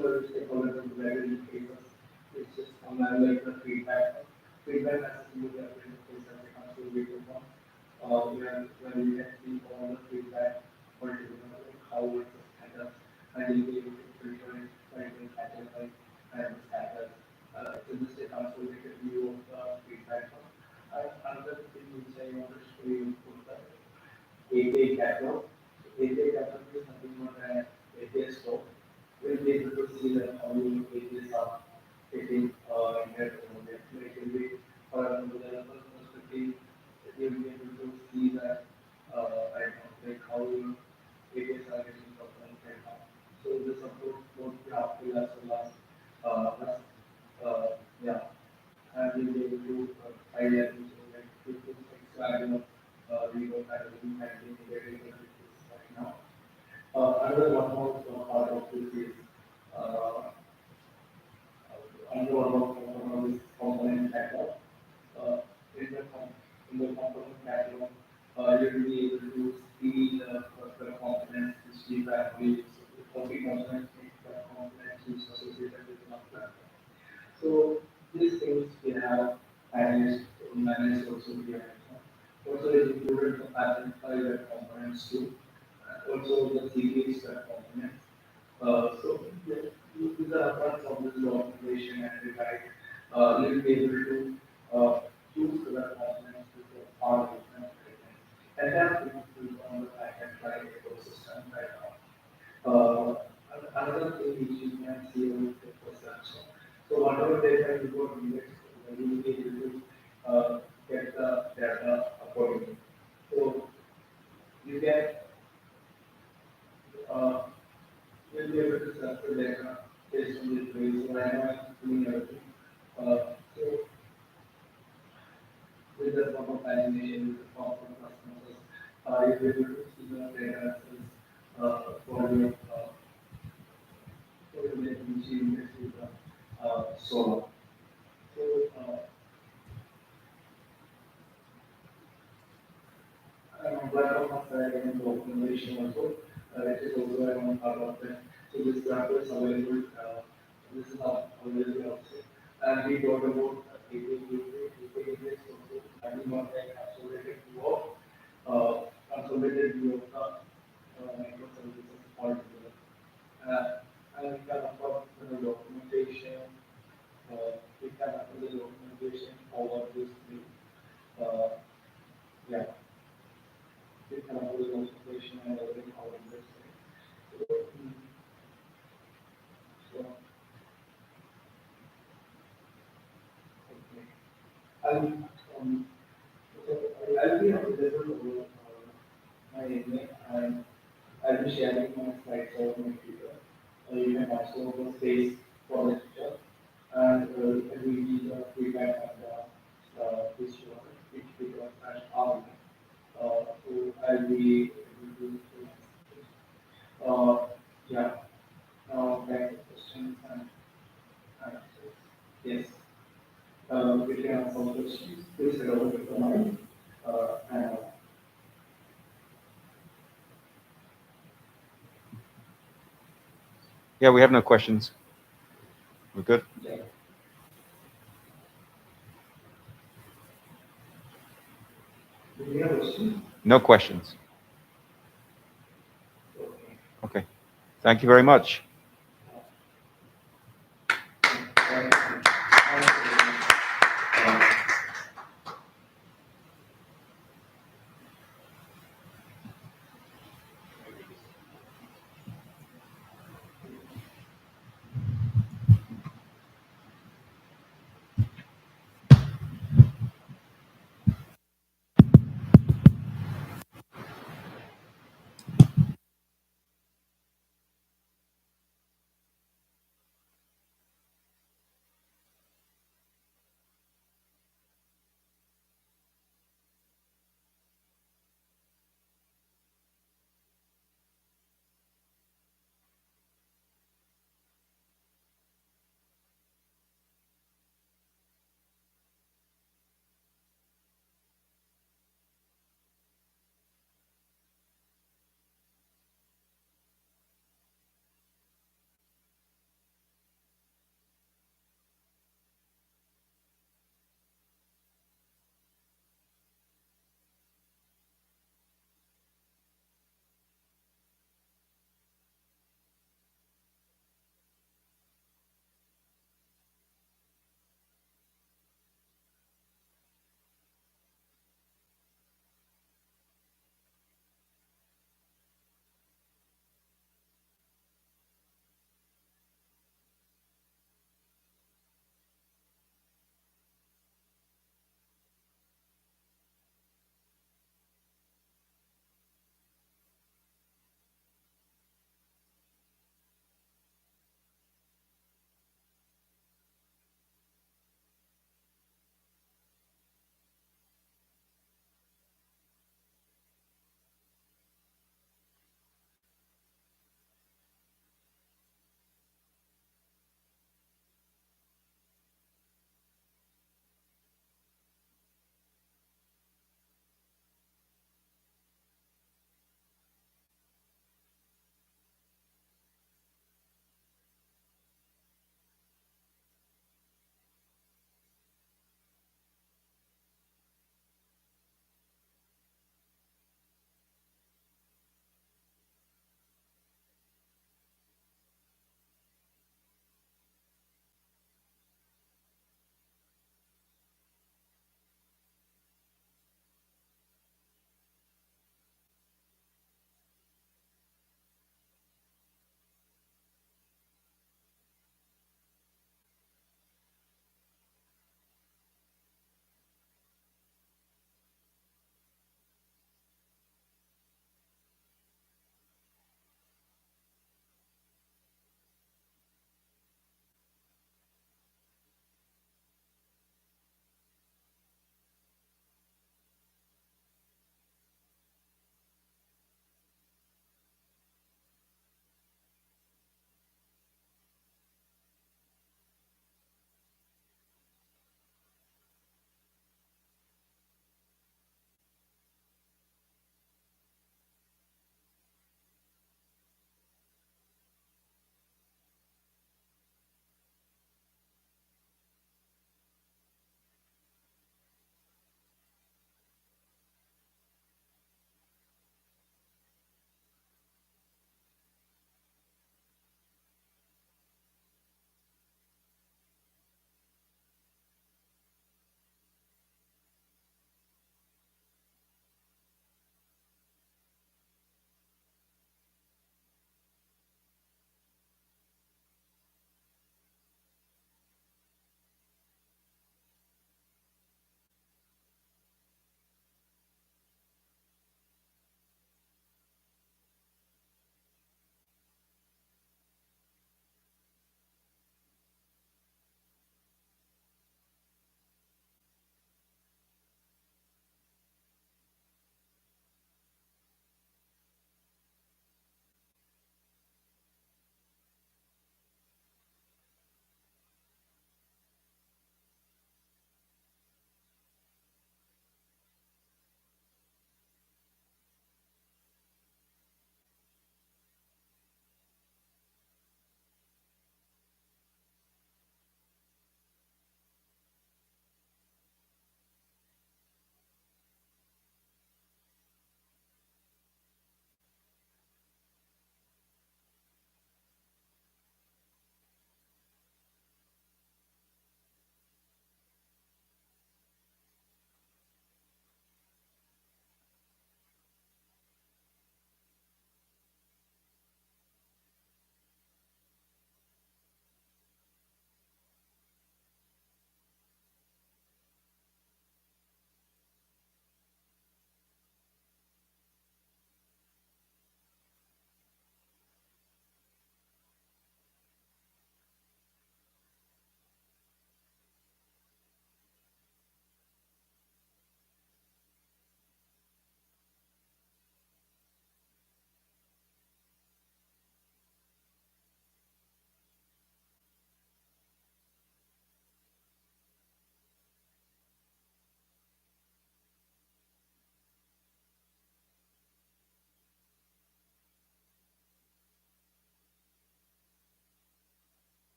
for stakeholders and regulatory cases. It's just like the feedback. Feedback has to do with the case as a consolidated one. Where you can see all the feedback, particularly how it's handled, and you'll be able to filter it, identify and status. It's just a consolidated view of the feedback. Another thing which I want to show you is the API catalog. API catalog is nothing more than API store. We'll be able to see that how many APIs are getting entered on the activity. For the developer perspective, you'll be able to see that like how your APIs are getting performed right now. So this supports both GraphQL as well as and we'll be able to highlight like we don't have any handling right now. Another one more part of this is another one of this component catalog. In the component catalog, you'll be able to see the components which we value, copy components, components which are associated with our platform. So these things we have managed also here. Also, it included the pattern file web components too. Also, the CDs web components. So these are apart from this documentation and the guide. You'll be able to use the web components with the power of and that is on the backend file ecosystem right now. Another thing which you can see with the perception. So whatever data you got indexed, you will be able to get the data accordingly. So you get you'll be able to search the data based on the trace. So right now I'm doing everything. So with the proper animation, with the proper customers, you'll be able to see the data for your Solo. So, I'm glad of the documentation also. It is also one part of that. So this graph is available. This is available also. And we talked about API also. I do not like consolidated view of the microservices altogether. And we can afford the documentation. We can afford the documentation over this thing. We can afford the documentation and everything over this thing. So I'll be available my email and I'll be sharing my slides over my Twitter. You can also space for the future and we need feedback on this one, which becomes an argument. So I'll be able to back to questions and answers. Yes. If you have some questions, please go over to the mic. Yeah, we have no questions. We're good? Yeah. Do you have a question? No questions. Okay. Thank you very much.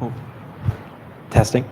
Oh. Testing.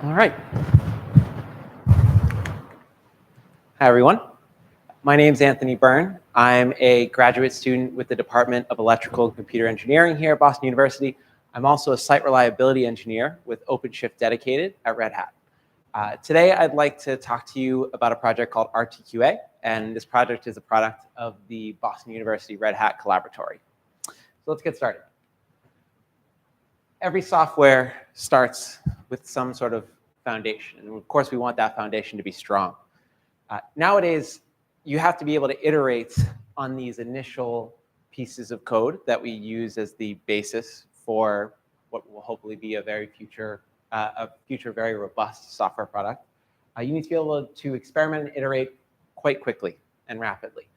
All right. Hi, everyone. My name is Anthony Byrne. I'm a graduate student with the Department of Electrical and Computer Engineering here at Boston University. I'm also a site reliability engineer with OpenShift Dedicated at Red Hat. Today, I'd like to talk to you about a project called RTQA, and this project is a product of the Boston University Red Hat Collaboratory. So let's get started. Every software starts with some sort of foundation, and of course, we want that foundation to be strong. Nowadays, you have to be able to iterate on these initial pieces of code that we use as the basis for what will hopefully be a future very robust software product. You need to be able to experiment and iterate quite quickly and rapidly.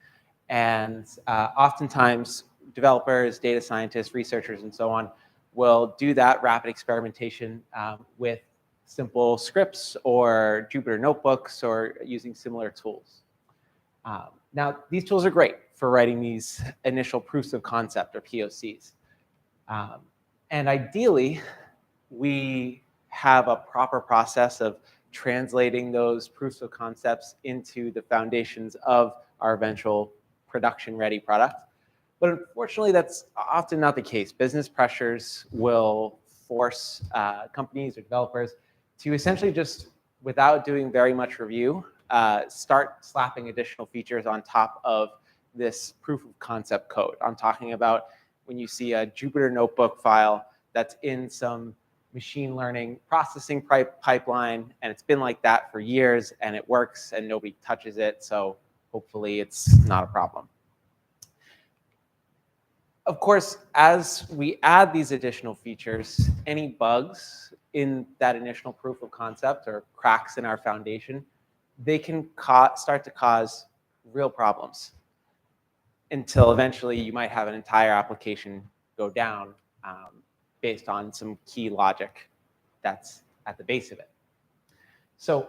And oftentimes, developers, data scientists, researchers, and so on will do that rapid experimentation with simple scripts or Jupyter notebooks or using similar tools. Now, these tools are great for writing these initial proofs of concept or POCs. And ideally, we have a proper process of translating those proofs of concepts into the foundations of our eventual production-ready product. But unfortunately, that's often not the case. Business pressures will force companies or developers to essentially just, without doing very much review, start slapping additional features on top of this proof of concept code. I'm talking about when you see a Jupyter notebook file that's in some machine learning processing pipeline, and it's been like that for years, and it works, and nobody touches it, so hopefully it's not a problem. Of course, as we add these additional features, any bugs in that initial proof of concept or cracks in our foundation, they can start to cause real problems until eventually you might have an entire application go down based on some key logic that's at the base of it. So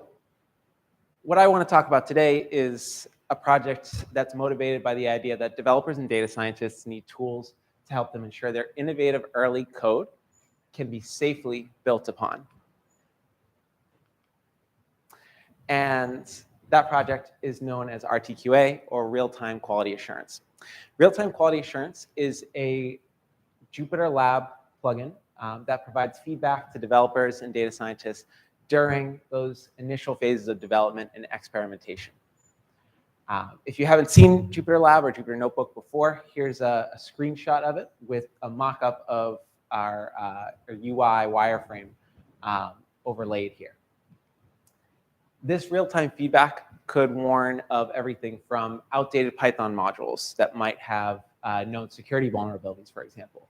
what I want to talk about today is a project that's motivated by the idea that developers and data scientists need tools to help them ensure their innovative early code can be safely built upon. And that project is known as RTQA, or Real-Time Quality Assurance. Real-Time Quality Assurance is a Jupyter Lab plugin that provides feedback to developers and data scientists during those initial phases of development and experimentation. If you haven't seen Jupyter Lab or Jupyter Notebook before, here's a screenshot of it with a mock-up of our UI wireframe overlaid here. This real-time feedback could warn of everything from outdated Python modules that might have known security vulnerabilities, for example,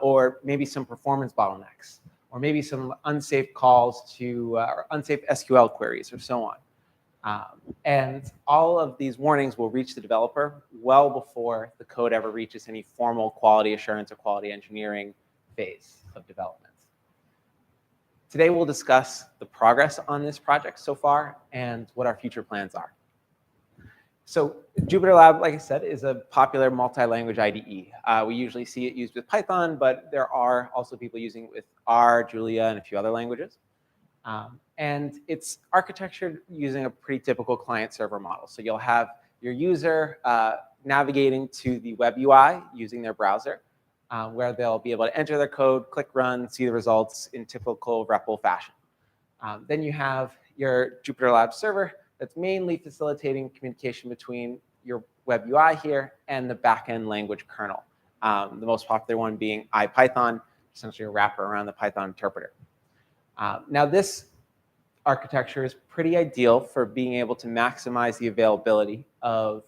or maybe some performance bottlenecks, or maybe some unsafe calls to or unsafe SQL queries, or so on. And all of these warnings will reach the developer well before the code ever reaches any formal quality assurance or quality engineering phase of development. Today, we'll discuss the progress on this project so far and what our future plans are. So Jupyter Lab, like I said, is a popular multi-language IDE. We usually see it used with Python, but there are also people using it with R, Julia, and a few other languages. And it's architectured using a pretty typical client-server model. So you'll have your user navigating to the web UI using their browser, where they'll be able to enter their code, click run, see the results in typical REPL fashion. Then you have your Jupyter Lab server that's mainly facilitating communication between your web UI here and the backend language kernel. The most popular one being IPython, essentially a wrapper around the Python interpreter. Now this architecture is pretty ideal for being able to maximize the availability of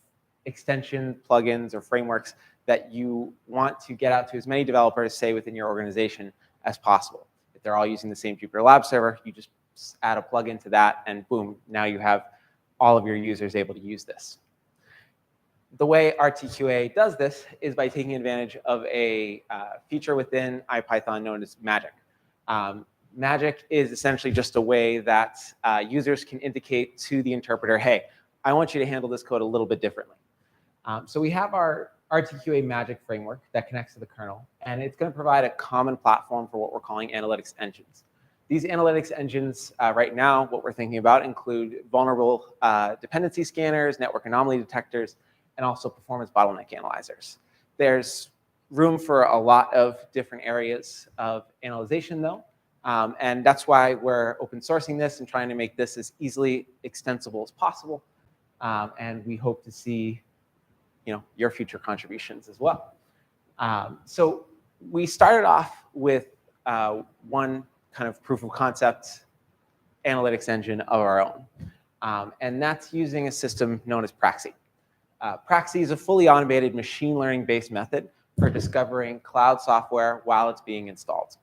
extension plugins or frameworks that you want to get out to as many developers, say, within your organization as possible. If they're all using the same Jupyter Lab server, you just add a plugin to that, and boom, now you have all of your users able to use this. The way RTQA does this is by taking advantage of a feature within IPython known as magic. Magic is essentially just a way that users can indicate to the interpreter, hey, I want you to handle this code a little bit differently. So we have our RTQA magic framework that connects to the kernel, and it's going to provide a common platform for what we're calling analytics engines. These analytics engines right now, what we're thinking about include vulnerable dependency scanners, network anomaly detectors, and also performance bottleneck analyzers. There's room for a lot of different areas of analyzation though. And that's why we're open sourcing this and trying to make this as easily extensible as possible. And we hope to see, your future contributions as well. So we started off with one kind of proof of concept analytics engine of our own. And that's using a system known as Praxi. Praxi is a fully automated machine learning based method for discovering cloud software while it's being installed.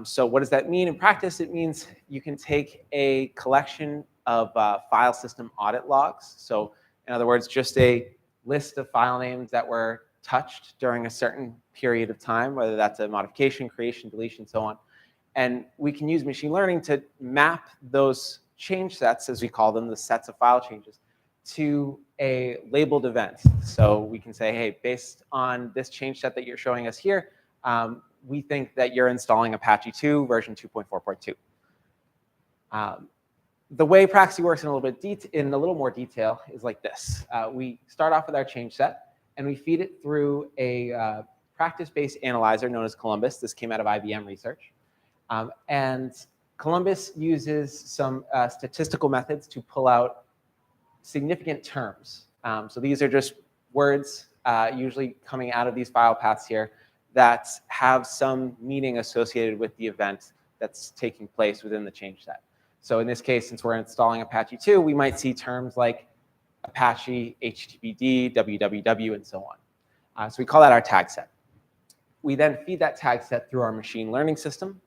So what does that mean in practice? It means you can take a collection of file system audit logs. So in other words, just a list of file names that were touched during a certain period of time, whether that's a modification, creation, deletion, so on. And we can use machine learning to map those change sets, as we call them, the sets of file changes, to a labeled event. So we can say, hey, based on this change set that you're showing us here, we think that you're installing Apache 2 version 2.4.2. The way Praxi works in a little more detail is like this. We start off with our change set, and we feed it through a practice-based analyzer known as Columbus. This came out of IBM research. And Columbus uses some statistical methods to pull out significant terms. So these are just words usually coming out of these file paths here that have some meaning associated with the event that's taking place within the change set. So in this case, since we're installing Apache 2, we might see terms like Apache, HTTPD, www, and so on. So we call that our tag set. We then feed that tag set through our machine learning system.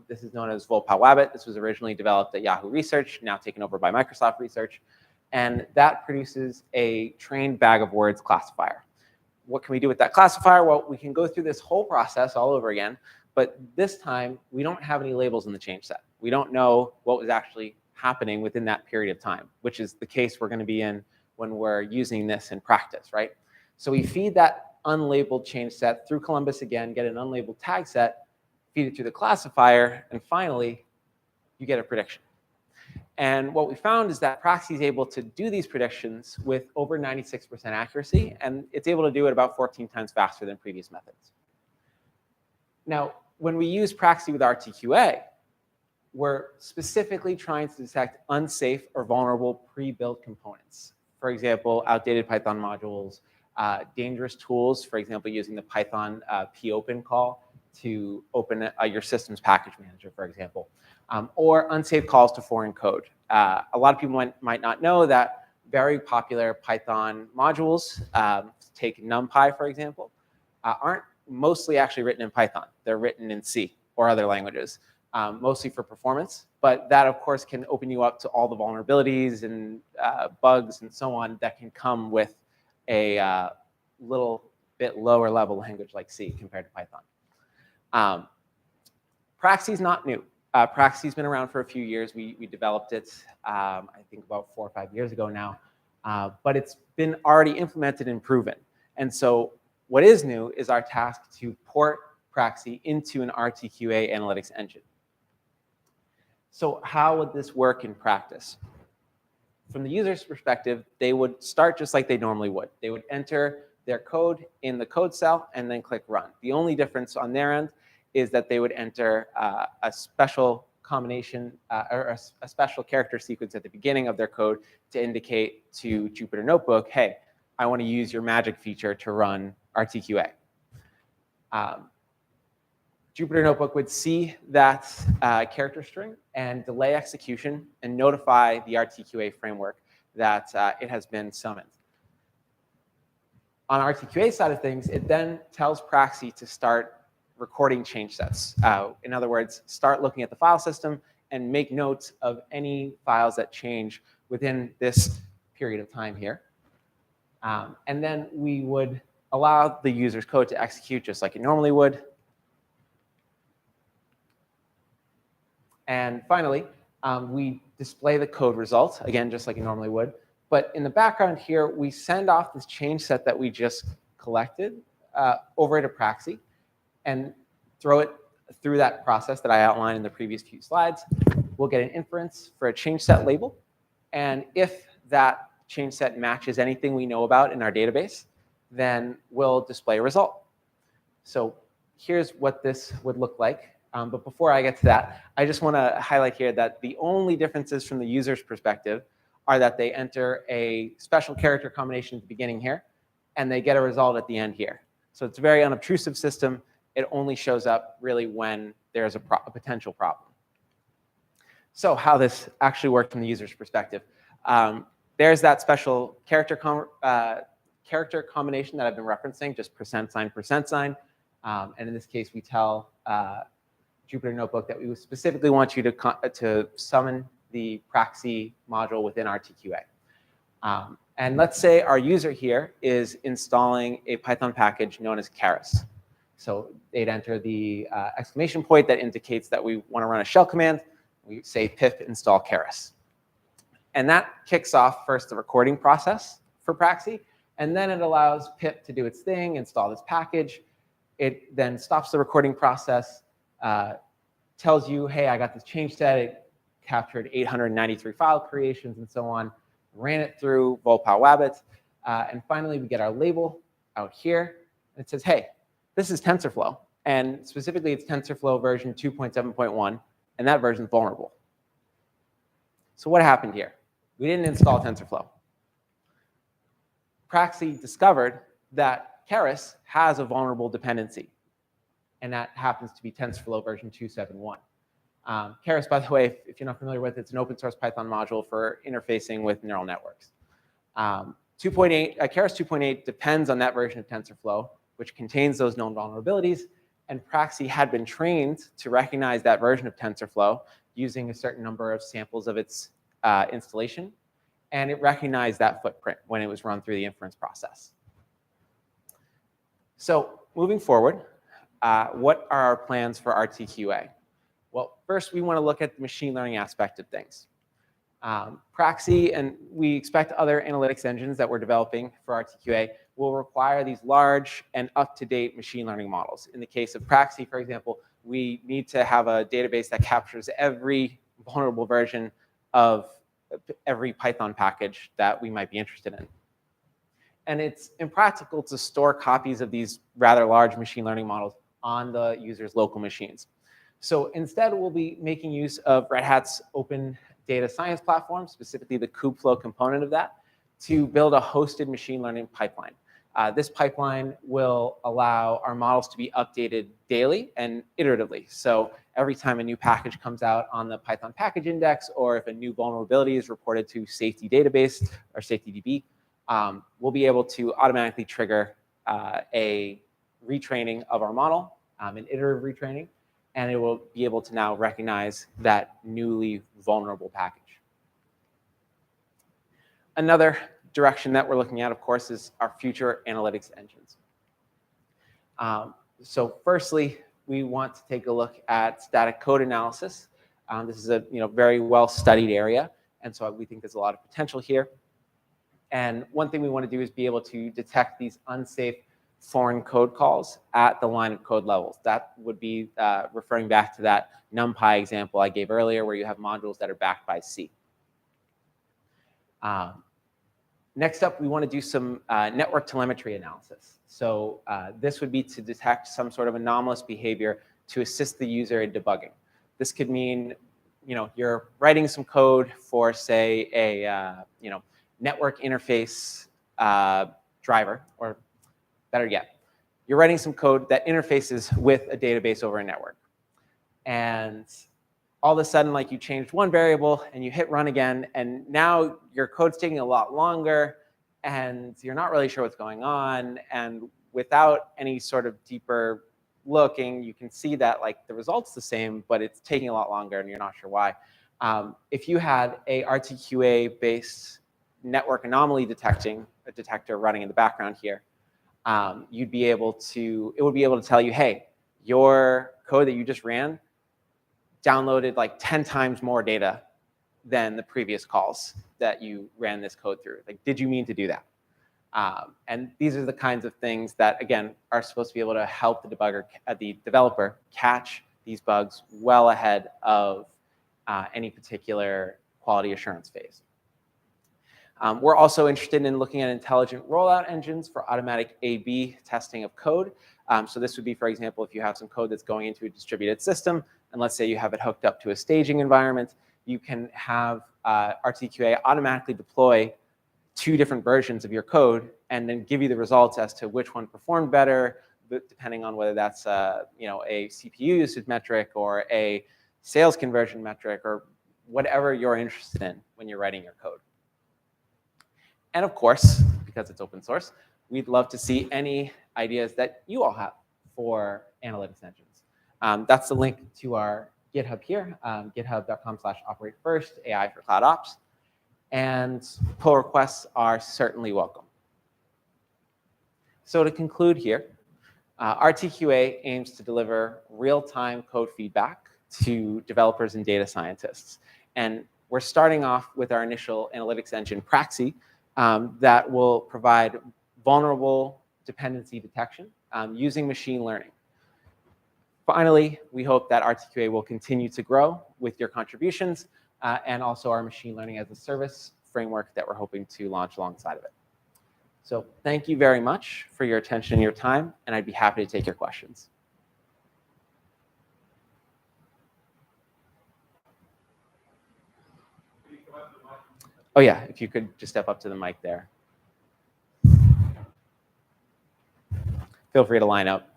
This is known as Volpal-Wabbit. This was originally developed at Yahoo Research, now taken over by Microsoft Research. And that produces a trained bag of words classifier. What can we do with that classifier? Well, we can go through this whole process all over again, but this time we don't have any labels in the change set. We don't know what was actually happening within that period of time, which is the case we're going to be in when we're using this in practice, right? So we feed that unlabeled change set through Columbus again, get an unlabeled tag set, feed it through the classifier, and finally, you get a prediction. And what we found is that Praxi is able to do these predictions with over 96% accuracy, and it's able to do it about 14 times faster than previous methods. Now, when we use Praxi with RTQA, we're specifically trying to detect unsafe or vulnerable pre-built components. For example, outdated Python modules, dangerous tools, for example, using the Python popen call to open your system's package manager, for example, or unsafe calls to foreign code. A lot of people might not know that very popular Python modules, take NumPy, for example, aren't mostly actually written in Python. They're written in C or other languages, mostly for performance. But that, of course, can open you up to all the vulnerabilities and bugs and so on that can come with a little bit lower level language like C compared to Python. Praxi is not new. Praxi's been around for a few years. We developed it, I think, about 4 or 5 years ago now. But it's been already implemented and proven. And so what is new is our task to port Praxi into an RTQA analytics engine. So how would this work in practice? From the user's perspective, they would start just like they normally would. They would enter their code in the code cell and then click run. The only difference on their end is that they would enter a special combination or a special character sequence at the beginning of their code to indicate to Jupyter Notebook, hey, I want to use your magic feature to run RTQA. Jupyter Notebook would see that character string and delay execution and notify the RTQA framework that it has been summoned. On RTQA side of things, it then tells Praxi to start recording change sets. In other words, start looking at the file system and make notes of any files that change within this period of time here. And then we would allow the user's code to execute just like it normally would. And finally, we display the code results, again, just like it normally would. But in the background here, we send off this change set that we just collected over to Praxi and throw it through that process that I outlined in the previous few slides, we'll get an inference for a change set label. And if that change set matches anything we know about in our database, then we'll display a result. So here's what this would look like. But before I get to that, I just want to highlight here that the only differences from the user's perspective are that they enter a special character combination at the beginning here, and they get a result at the end here. So it's a very unobtrusive system. It only shows up really when there's a potential problem. So how this actually works from the user's perspective. There's that special character combination that I've been referencing, just %sign. And in this case, we tell Jupyter Notebook that we specifically want you to summon the Praxi module within RTQA. And let's say our user here is installing a Python package known as Keras. So they'd enter the exclamation point that indicates that we want to run a shell command. We say pip install Keras. And that kicks off first the recording process for Praxi. And then it allows pip to do its thing, install this package. It then stops the recording process, tells you, hey, I got this change set. It captured 893 file creations and so on. Ran it through Volpal-Wabbit. And finally, we get our label out here. And it says, hey, this is TensorFlow. And specifically, it's TensorFlow version 2.7.1. And that version is vulnerable. So what happened here? We didn't install TensorFlow. Praxi discovered that Keras has a vulnerable dependency. And that happens to be TensorFlow version 2.7.1. Keras, by the way, if you're not familiar with it, it's an open source Python module for interfacing with neural networks. Keras 2.8 depends on that version of TensorFlow, which contains those known vulnerabilities. And Praxi had been trained to recognize that version of TensorFlow using a certain number of samples of its installation. And it recognized that footprint when it was run through the inference process. So moving forward, what are our plans for RTQA? Well, first, we want to look at the machine learning aspect of things. Praxi, and we expect other analytics engines that we're developing for RTQA, will require these large and up-to-date machine learning models. In the case of Praxi, for example, we need to have a database that captures every vulnerable version of every Python package that we might be interested in. And it's impractical to store copies of these rather large machine learning models on the user's local machines. So instead, we'll be making use of Red Hat's open data science platform, specifically the Kubeflow component of that, to build a hosted machine learning pipeline. This pipeline will allow our models to be updated daily and iteratively. So every time a new package comes out on the Python package index, or if a new vulnerability is reported to safety database or safety DB, we'll be able to automatically trigger a retraining of our model, an iterative retraining, and it will be able to now recognize that newly vulnerable package. Another direction that we're looking at, of course, is our future analytics engines. So firstly, we want to take a look at static code analysis. This is a very well-studied area, and so we think there's a lot of potential here. And one thing we want to do is be able to detect these unsafe foreign code calls at the line of code levels. That would be referring back to that NumPy example I gave earlier, where you have modules that are backed by C. Next up, we want to do some network telemetry analysis. So this would be to detect some sort of anomalous behavior to assist the user in debugging. This could mean, you're writing some code for, say, a network interface driver, or better yet, you're writing some code that interfaces with a database over a network. And all of a sudden, like, you changed one variable and you hit run again, and now your code's taking a lot longer and you're not really sure what's going on. And without any sort of deeper looking, you can see that, like, the result's the same, but it's taking a lot longer and you're not sure why. If you had a RTQA-based network anomaly detector running in the background here, it would be able to tell you, hey, your code that you just ran downloaded like 10 times more data than the previous calls that you ran this code through. Like, did you mean to do that? And these are the kinds of things that, again, are supposed to be able to help the developer catch these bugs well ahead of any particular quality assurance phase. We're also interested in looking at intelligent rollout engines for automatic A/B testing of code. So this would be, for example, if you have some code that's going into a distributed system, and let's say you have it hooked up to a staging environment, you can have RTQA automatically deploy 2 different versions of your code and then give you the results as to which one performed better, depending on whether that's a CPU usage metric or a sales conversion metric or whatever you're interested in when you're writing your code. And of course, because it's open source, we'd love to see any ideas that you all have for analytics engines. That's the link to our GitHub here, github.com/operateFirst, AI for Cloud Ops. And pull requests are certainly welcome. So to conclude here, RTQA aims to deliver real-time code feedback to developers and data scientists. And we're starting off with our initial analytics engine, Praxi, that will provide vulnerable dependency detection using machine learning. Finally, we hope that RTQA will continue to grow with your contributions and also our machine learning as a service framework that we're hoping to launch alongside of it. So thank you very much for your attention and your time, and I'd be happy to take your questions. Oh yeah, if you could just step up to the mic there. Feel free to line up.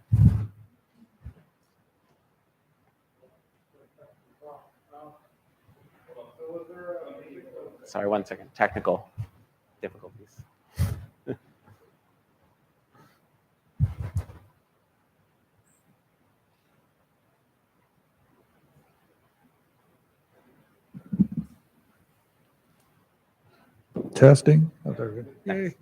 Sorry, 1 second. Technical difficulties. Testing. Oh, there we go. Yay.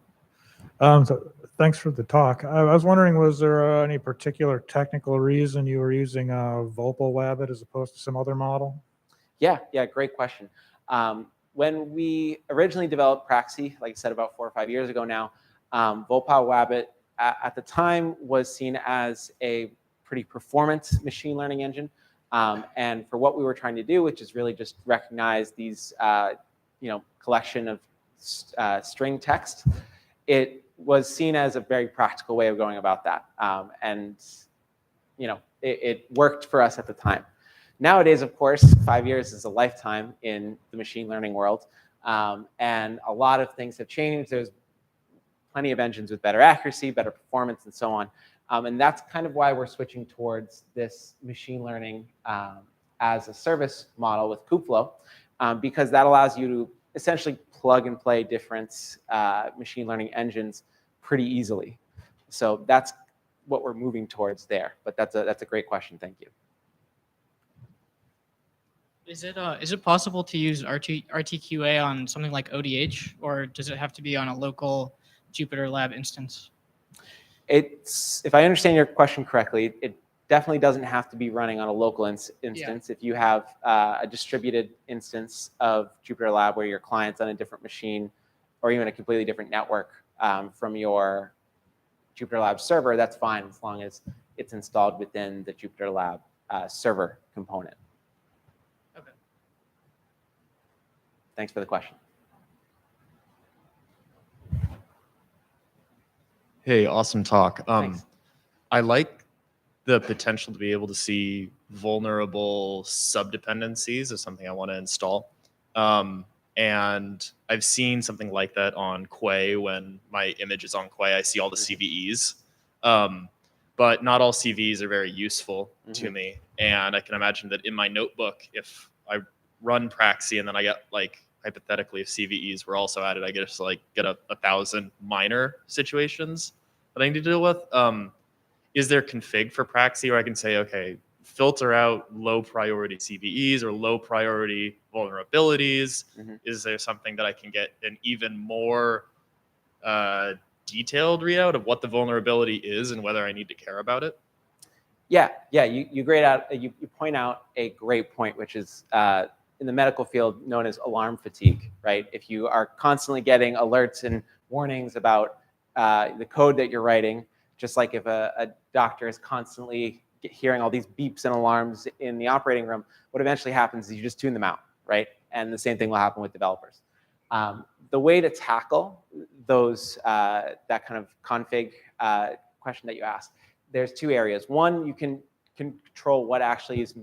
So thanks for the talk. I was wondering, was there any particular technical reason you were using Volpo Wabbit as opposed to some other model? Yeah, great question. When we originally developed Praxi, like I said, about 4 or 5 years ago now, Volpo Wabbit at the time was seen as a pretty performant machine learning engine. And for what we were trying to do, which is really just recognize these collection of string text, it was seen as a very practical way of going about that. And it worked for us at the time. Nowadays, of course, 5 years is a lifetime in the machine learning world. And a lot of things have changed. There's plenty of engines with better accuracy, better performance, and so on. And that's kind of why we're switching towards this machine learning as a service model with Kubeflow, because that allows you to essentially plug and play different machine learning engines pretty easily. So that's what we're moving towards there. But that's a great question. Thank you. Is it possible to use RTQA on something like ODH, or does it have to be on a local Jupyter Lab instance? If I understand your question correctly, it definitely doesn't have to be running on a local instance. Yeah. If you have a distributed instance of Jupyter Lab where your client's on a different machine or even a completely different network from your Jupyter Lab server, that's fine as long as it's installed within the Jupyter Lab server component. Okay. Thanks for the question. Hey, awesome talk. I like the potential to be able to see vulnerable subdependencies as something I want to install. And I've seen something like that on Quay. When my image is on Quay, I see all the CVEs. But not all CVEs are very useful to me. And I can imagine that in my notebook, if I run Praxi and then I get, like, hypothetically, if CVEs were also added, I get get 1,000 minor situations that I need to deal with. Is there config for Praxi where I can say, okay, filter out low priority CVEs or low priority vulnerabilities? Is there something that I can get an even more detailed readout of what the vulnerability is and whether I need to care about it? Yeah, you point out a great point, which is in the medical field known as alarm fatigue, right? If you are constantly getting alerts and warnings about the code that you're writing, just like if a doctor is constantly hearing all these beeps and alarms in the operating room, what eventually happens is you just tune them out, right? And the same thing will happen with developers. The way to tackle those that kind of config question that you asked, there's two areas. One, you can control what actually is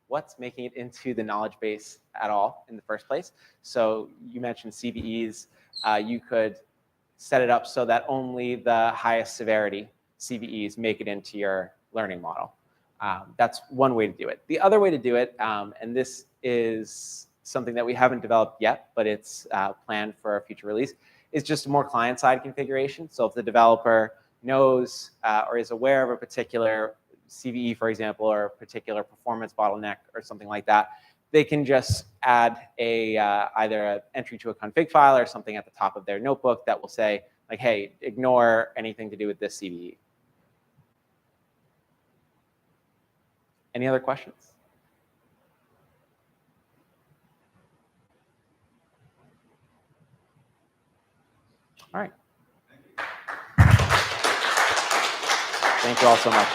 what's making it into the knowledge base at all in the first place. So you mentioned CVEs. You could set it up so that only the highest severity CVEs make it into your learning model. That's one way to do it. The other way to do it, and this is something that we haven't developed yet, but it's planned for a future release, is just a more client-side configuration. So if the developer knows or is aware of a particular CVE, for example, or a particular performance bottleneck or something like that, they can just add either an entry to a config file or something at the top of their notebook that will say, like, hey, ignore anything to do with this CVE. Any other questions? All right. Thank you all so much.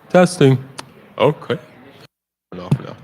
Testing. Okay. Enough now.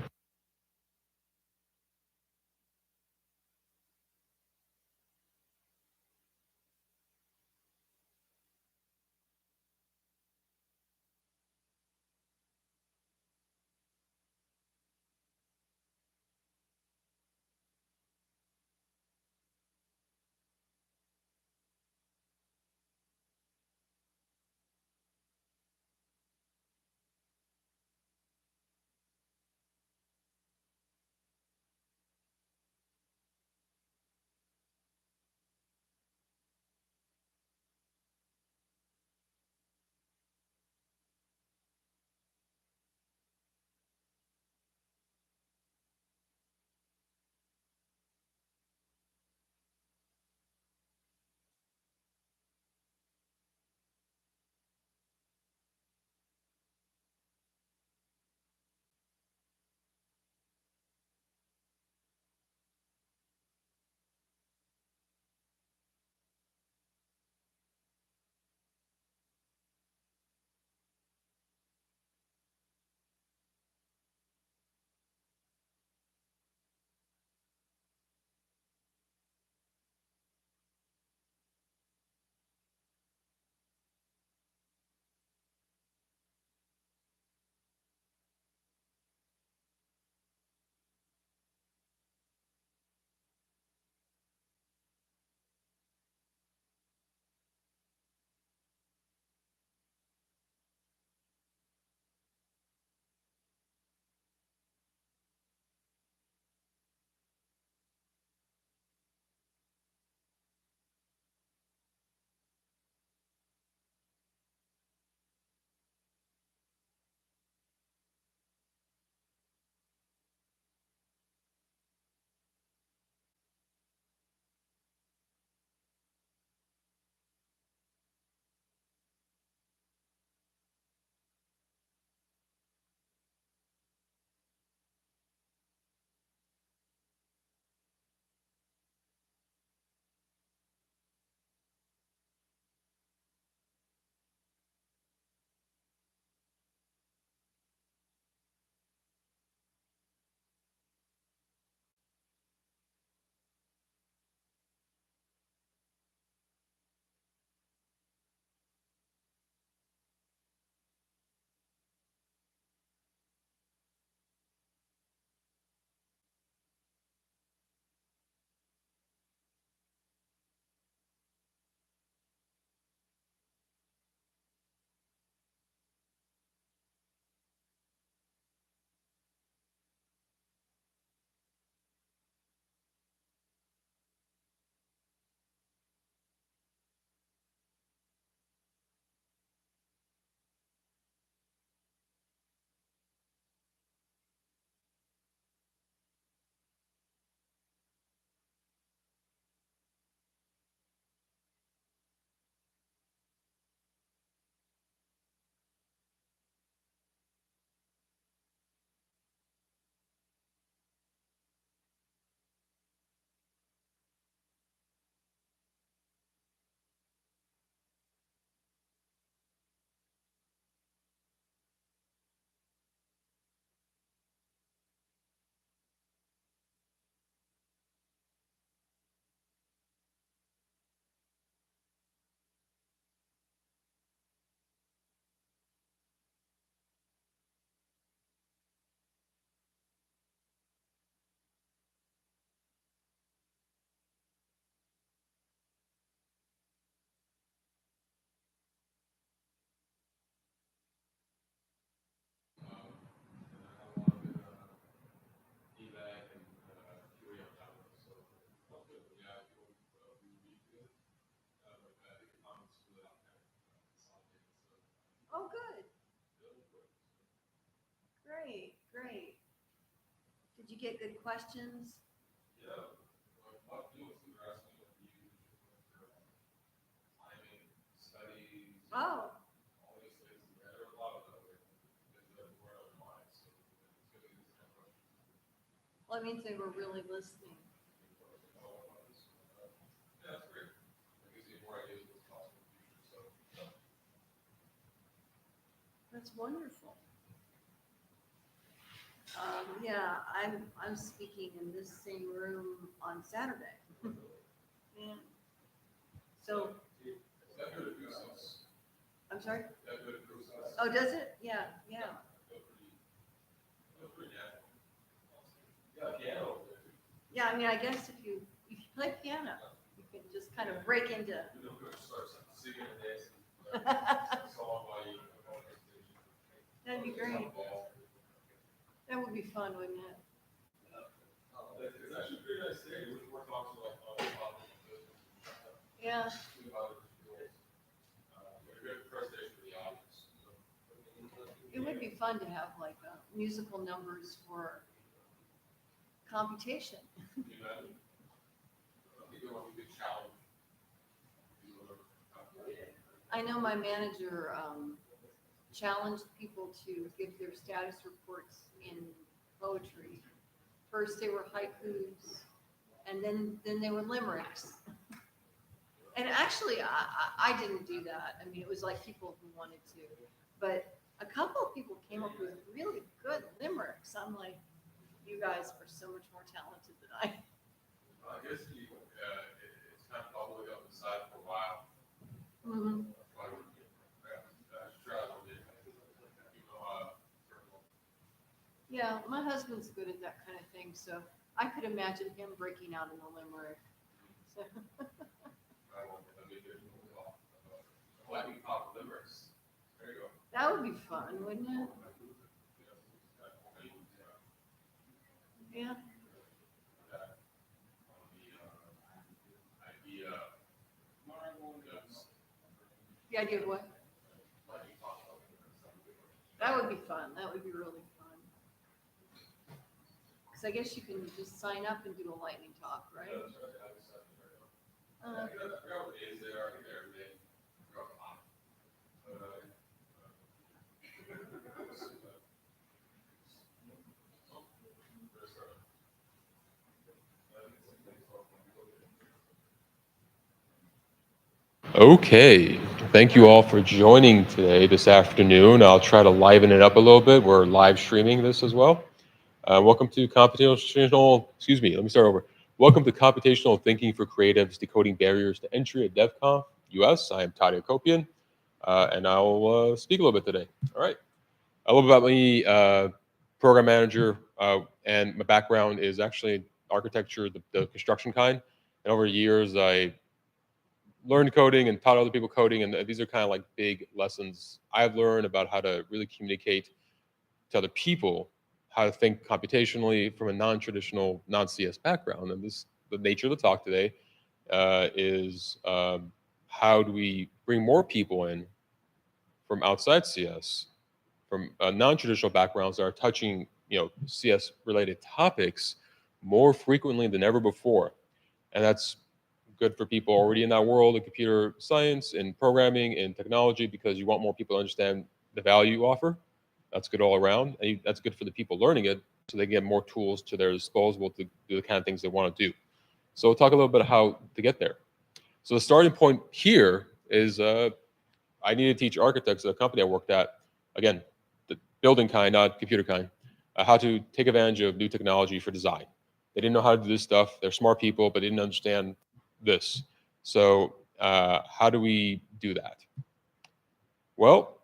great, great. Did you get good questions? Yeah. Oh. Well, it means they were really listening. That's wonderful. Yeah, I'm speaking in this same room on Saturday. Yeah. So. I'm sorry? Oh, does it? Yeah, yeah. Yeah, I mean, I guess if you play piano, you can just kind of break into. That'd be great. That would be fun, wouldn't it? Yeah. It would be fun to have like musical numbers for computation. I know my manager challenged people to give their status reports in poetry. First they were haikus, and then they were limericks. And actually, I didn't do that. I mean, it was like people who wanted to. But a couple of people came up with really good limericks. I'm like, you guys are so much more talented than I. I guess it's kind of bubbling up inside for a while. Mm-hmm. Yeah, my husband's good at that kind of thing, so I could imagine him breaking out in a limerick. So. That would be fun, wouldn't it? Yeah. The idea of what? That would be fun. That would be really fun. Because I guess you can just sign up and do a lightning talk, right? Okay, thank you all for joining today, this afternoon. I'll try to liven it up a little bit. We're live streaming this as well. Welcome to excuse me, let me start over. Welcome to Computational Thinking for Creatives, Decoding Barriers to Entry at DEF CONF US. I am Tadia Kopian, and I'll speak a little bit today. All right. A little bit about me, program manager, and my background is actually architecture, the construction kind. And over the years, I learned coding and taught other people coding, and these are kind of like big lessons I've learned about how to really communicate to other people, how to think computationally from a non-traditional, non-CS background. And this, the nature of the talk today, is how do we bring more people in from outside CS, from non-traditional backgrounds that are touching, CS-related topics more frequently than ever before, and that's good for people already in that world of computer science and programming and technology, because you want more people to understand the value you offer. That's good all around. And that's good for the people learning it, so they get more tools to their disposal to do the kind of things they want to do. So we'll talk a little bit how to get there. So the starting point here is I needed to teach architects at a company I worked at, again, the building kind, not computer kind, how to take advantage of new technology for design. They didn't know how to do this stuff. They're smart people, but they didn't understand this. So how do we do that? Well,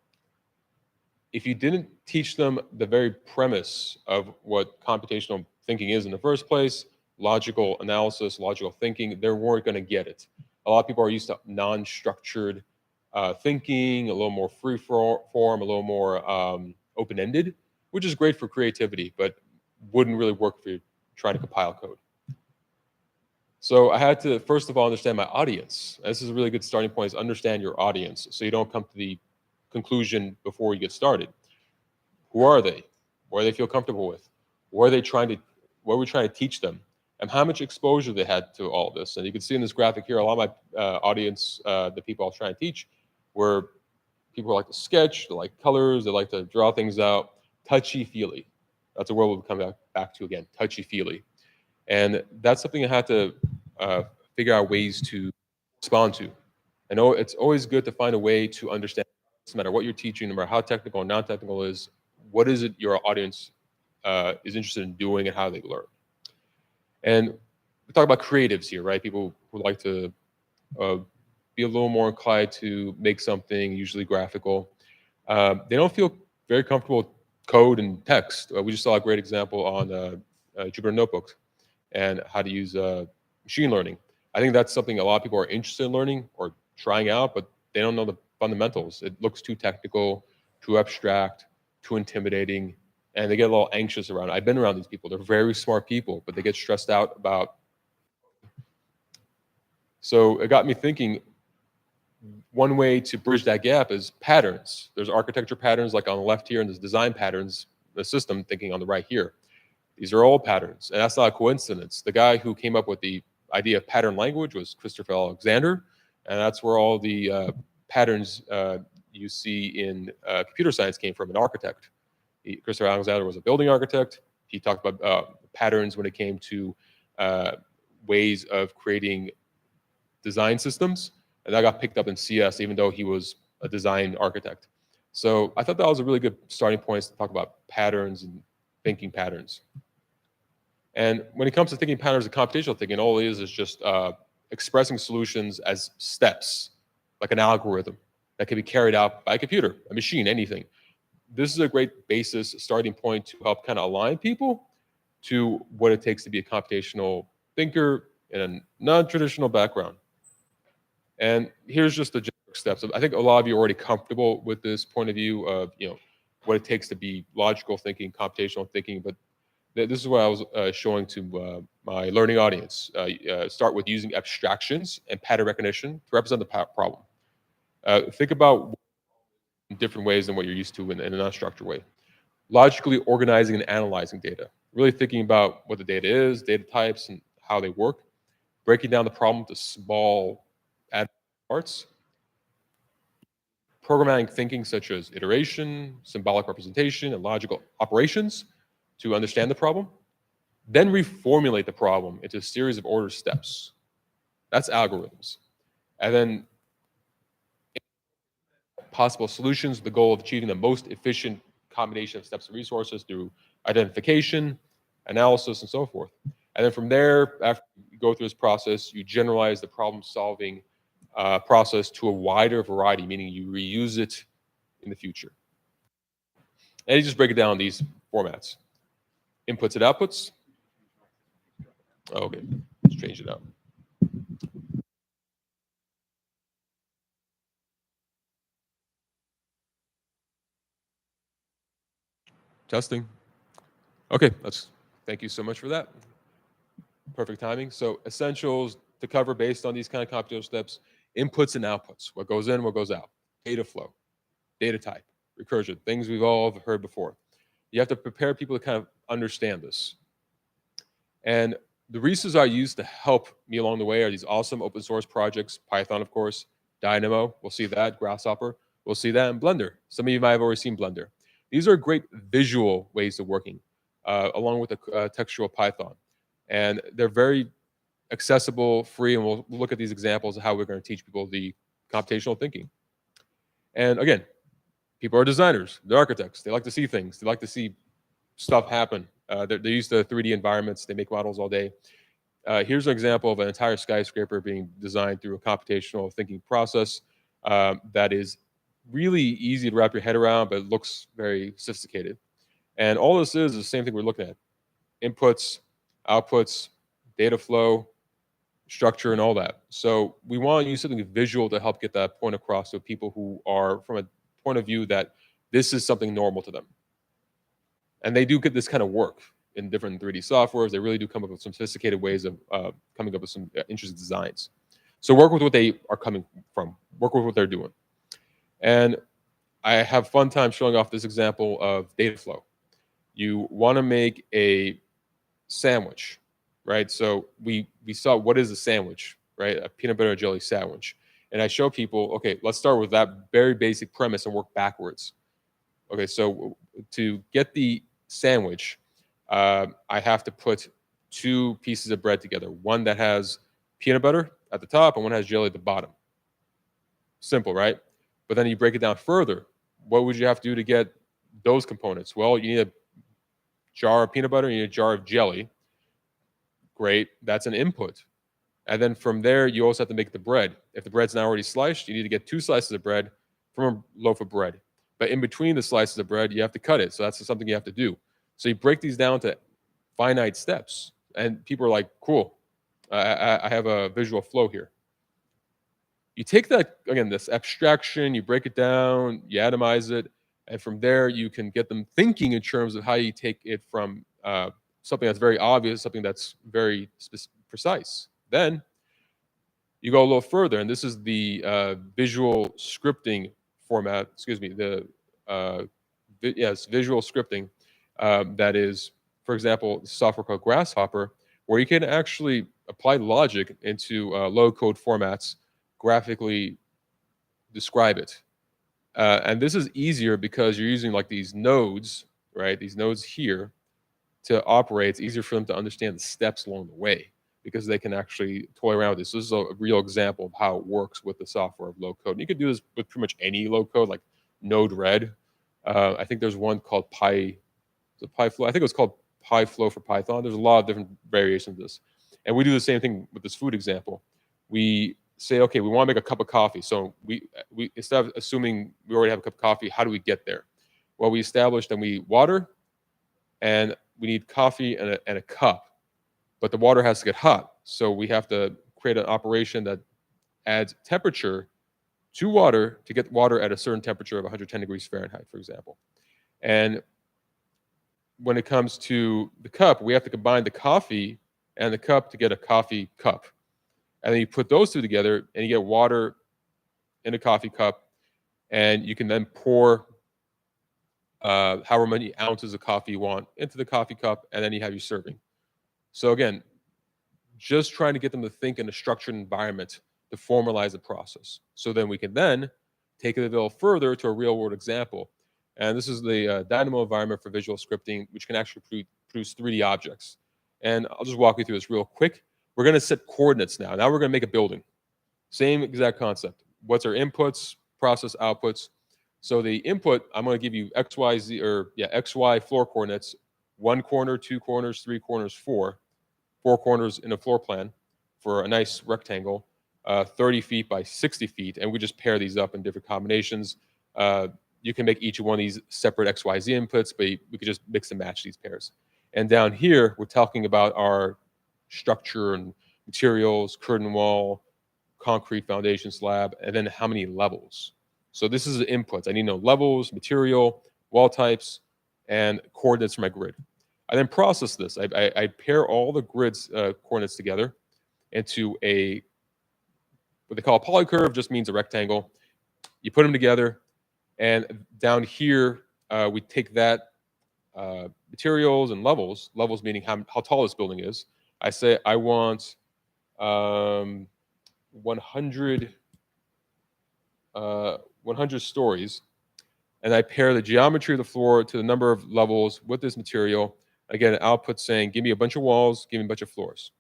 if you didn't teach them the very premise of what computational thinking is in the first place, logical analysis, logical thinking, they weren't going to get it. A lot of people are used to non-structured thinking, a little more free form, a little more open-ended, which is great for creativity, but wouldn't really work for you trying to compile code. So I had to, first of all, understand my audience. This is a really good starting point, is understand your audience, so you don't come to the conclusion before you get started. Who are they? what do they feel comfortable with, what are we trying to teach them, and how much exposure they had to all this. And you can see in this graphic here, a lot of my audience, the people I was trying to teach, were people who like to sketch, they like colors, they like to draw things out, touchy-feely. That's a word we'll come back to again, touchy-feely. And that's something I had to figure out ways to respond to. I know it's always good to find a way to understand, no matter what you're teaching, no matter how technical or non-technical it is, what is it your audience is interested in doing and how they learn. And we talk about creatives here, right? People who like to be a little more inclined to make something, usually graphical. They don't feel very comfortable with code and text. We just saw a great example on Jupyter Notebooks and how to use machine learning. I think that's something a lot of people are interested in learning or trying out, but they don't know the fundamentals. It looks too technical, too abstract, too intimidating, and they get a little anxious around it. I've been around these people. They're very smart people, but they get stressed out about. So it got me thinking, one way to bridge that gap is patterns. There's architecture patterns like on the left here, and there's design patterns, the system thinking on the right here. These are all patterns, and that's not a coincidence. The guy who came up with the idea of pattern language was Christopher Alexander, and that's where all the patterns you see in computer science came from, an architect. Christopher Alexander was a building architect. He talked about patterns when it came to ways of creating design systems, and that got picked up in CS, even though he was a design architect. So I thought that was a really good starting point to talk about patterns and thinking patterns. And when it comes to thinking patterns and computational thinking, all it is just expressing solutions as steps, like an algorithm that can be carried out by a computer, a machine, anything. This is a great basis, starting point to help kind of align people to what it takes to be a computational thinker in a non-traditional background. And here's just the generic steps. I think a lot of you are already comfortable with this point of view of what it takes to be logical thinking, computational thinking, but this is what I was showing to my learning audience. Start with using abstractions and pattern recognition to represent the problem. Think about different ways than what you're used to in a non-structured way. Logically organizing and analyzing data. Really thinking about what the data is, data types, and how they work. Breaking down the problem to small parts. Programmatic thinking such as iteration, symbolic representation, and logical operations to understand the problem. Then reformulate the problem into a series of ordered steps. That's algorithms. And then possible solutions with the goal of achieving the most efficient combination of steps and resources through identification, analysis, and so forth. And then from there, after you go through this process, you generalize the problem-solving process to a wider variety, meaning you reuse it in the future. And you just break it down in these formats. Inputs and outputs. Okay, let's change it up. Testing. Okay, thank you so much for that. Perfect timing. So essentials to cover based on these kind of computational steps: inputs and outputs. What goes in, what goes out. Data flow, data type, recursion, things we've all heard before. You have to prepare people to kind of understand this. And the resources I use to help me along the way are these awesome open source projects, Python, of course, Dynamo, we'll see that, Grasshopper, we'll see that, and Blender. Some of you might have already seen Blender. These are great visual ways of working, along with the textual Python. And they're very accessible, free, and we'll look at these examples of how we're going to teach people the computational thinking. And again, people are designers, they're architects, they like to see things, they like to see stuff happen. They're used to 3D environments, they make models all day. Here's an example of an entire skyscraper being designed through a computational thinking process that is really easy to wrap your head around, but it looks very sophisticated. And all this is the same thing we're looking at. Inputs, outputs, data flow, structure, and all that. So we want to use something visual to help get that point across to people who are from a point of view that this is something normal to them. And they do get this kind of work in different 3D softwares. They really do come up with some sophisticated ways of coming up with some interesting designs. So work with what they are coming from. Work with what they're doing. And I have fun time showing off this example of data flow. you want to make a sandwich, right? So we saw what is a sandwich, right? A peanut butter and jelly sandwich. And I show people, okay, let's start with that very basic premise and work backwards. Okay, so to get the sandwich, I have to put 2 pieces of bread together. One that has peanut butter at the top and one has jelly at the bottom. Simple, right? But then you break it down further. What would you have to do to get those components? Well, you need a jar of peanut butter, you need a jar of jelly. Great, that's an input. And then from there, you also have to make the bread. If the bread's not already sliced, you need to get 2 slices of bread from a loaf of bread. But in between the slices of bread, you have to cut it. So that's something you have to do. So you break these down to finite steps. And people are like, cool, I have a visual flow here. You take that, again, this abstraction, you break it down, you atomize it, and from there, you can get them thinking in terms of how you take it from something that's very obvious, something that's very precise. Then you go a little further, and this is the visual scripting format, excuse me, yes, visual scripting that is, for example, software called Grasshopper, where you can actually apply logic into low-code formats, graphically describe it. And this is easier because you're using like these nodes, right? These nodes here to operate. It's easier for them to understand the steps along the way because they can actually toy around with this. This is a real example of how it works with the software of low code. And you could do this with pretty much any low code, like Node-RED. I think there's one called PyFlow. I think it was called PyFlow for Python. There's a lot of different variations of this. And we do the same thing with this food example. We say, okay, we want to make a cup of coffee. So we instead of assuming we already have a cup of coffee, how do we get there? Well, we established that we water, and we need coffee and a cup, but the water has to get hot. So we have to create an operation that adds temperature to water to get water at a certain temperature of 110 degrees Fahrenheit, for example. And when it comes to the cup, we have to combine the coffee and the cup to get a coffee cup. And then you put those 2 together and you get water in a coffee cup, and you can then pour however many ounces of coffee you want into the coffee cup, and then you have your serving. So again, just trying to get them to think in a structured environment to formalize the process. So then we can then take it a little further to a real world example. And this is the Dynamo environment for visual scripting, which can actually produce 3D objects. And I'll just walk you through this real quick. We're going to set coordinates now. Now we're going to make a building. Same exact concept. What's our inputs, process outputs? So the input, I'm going to give you X, Y, Z, or yeah, X, Y floor coordinates, 1 corner, 2 corners, 3 corners, 4 corners in a floor plan for a nice rectangle, 30 feet by 60 feet. And we just pair these up in different combinations. You can make each one of these separate X, Y, Z inputs, but we could just mix and match these pairs. And down here, we're talking about our structure and materials, curtain wall, concrete foundation slab, and then how many levels. So this is the inputs. I need to know levels, material, wall types, and coordinates for my grid. I then process this. I pair all the grid's coordinates together into what they call a polycurve, just means a rectangle. You put them together, and down here, we take that materials and levels meaning how tall this building is. I say I want 100 stories, and I pair the geometry of the floor to the number of levels with this material. Again, output saying, give me a bunch of walls, give me a bunch of floors.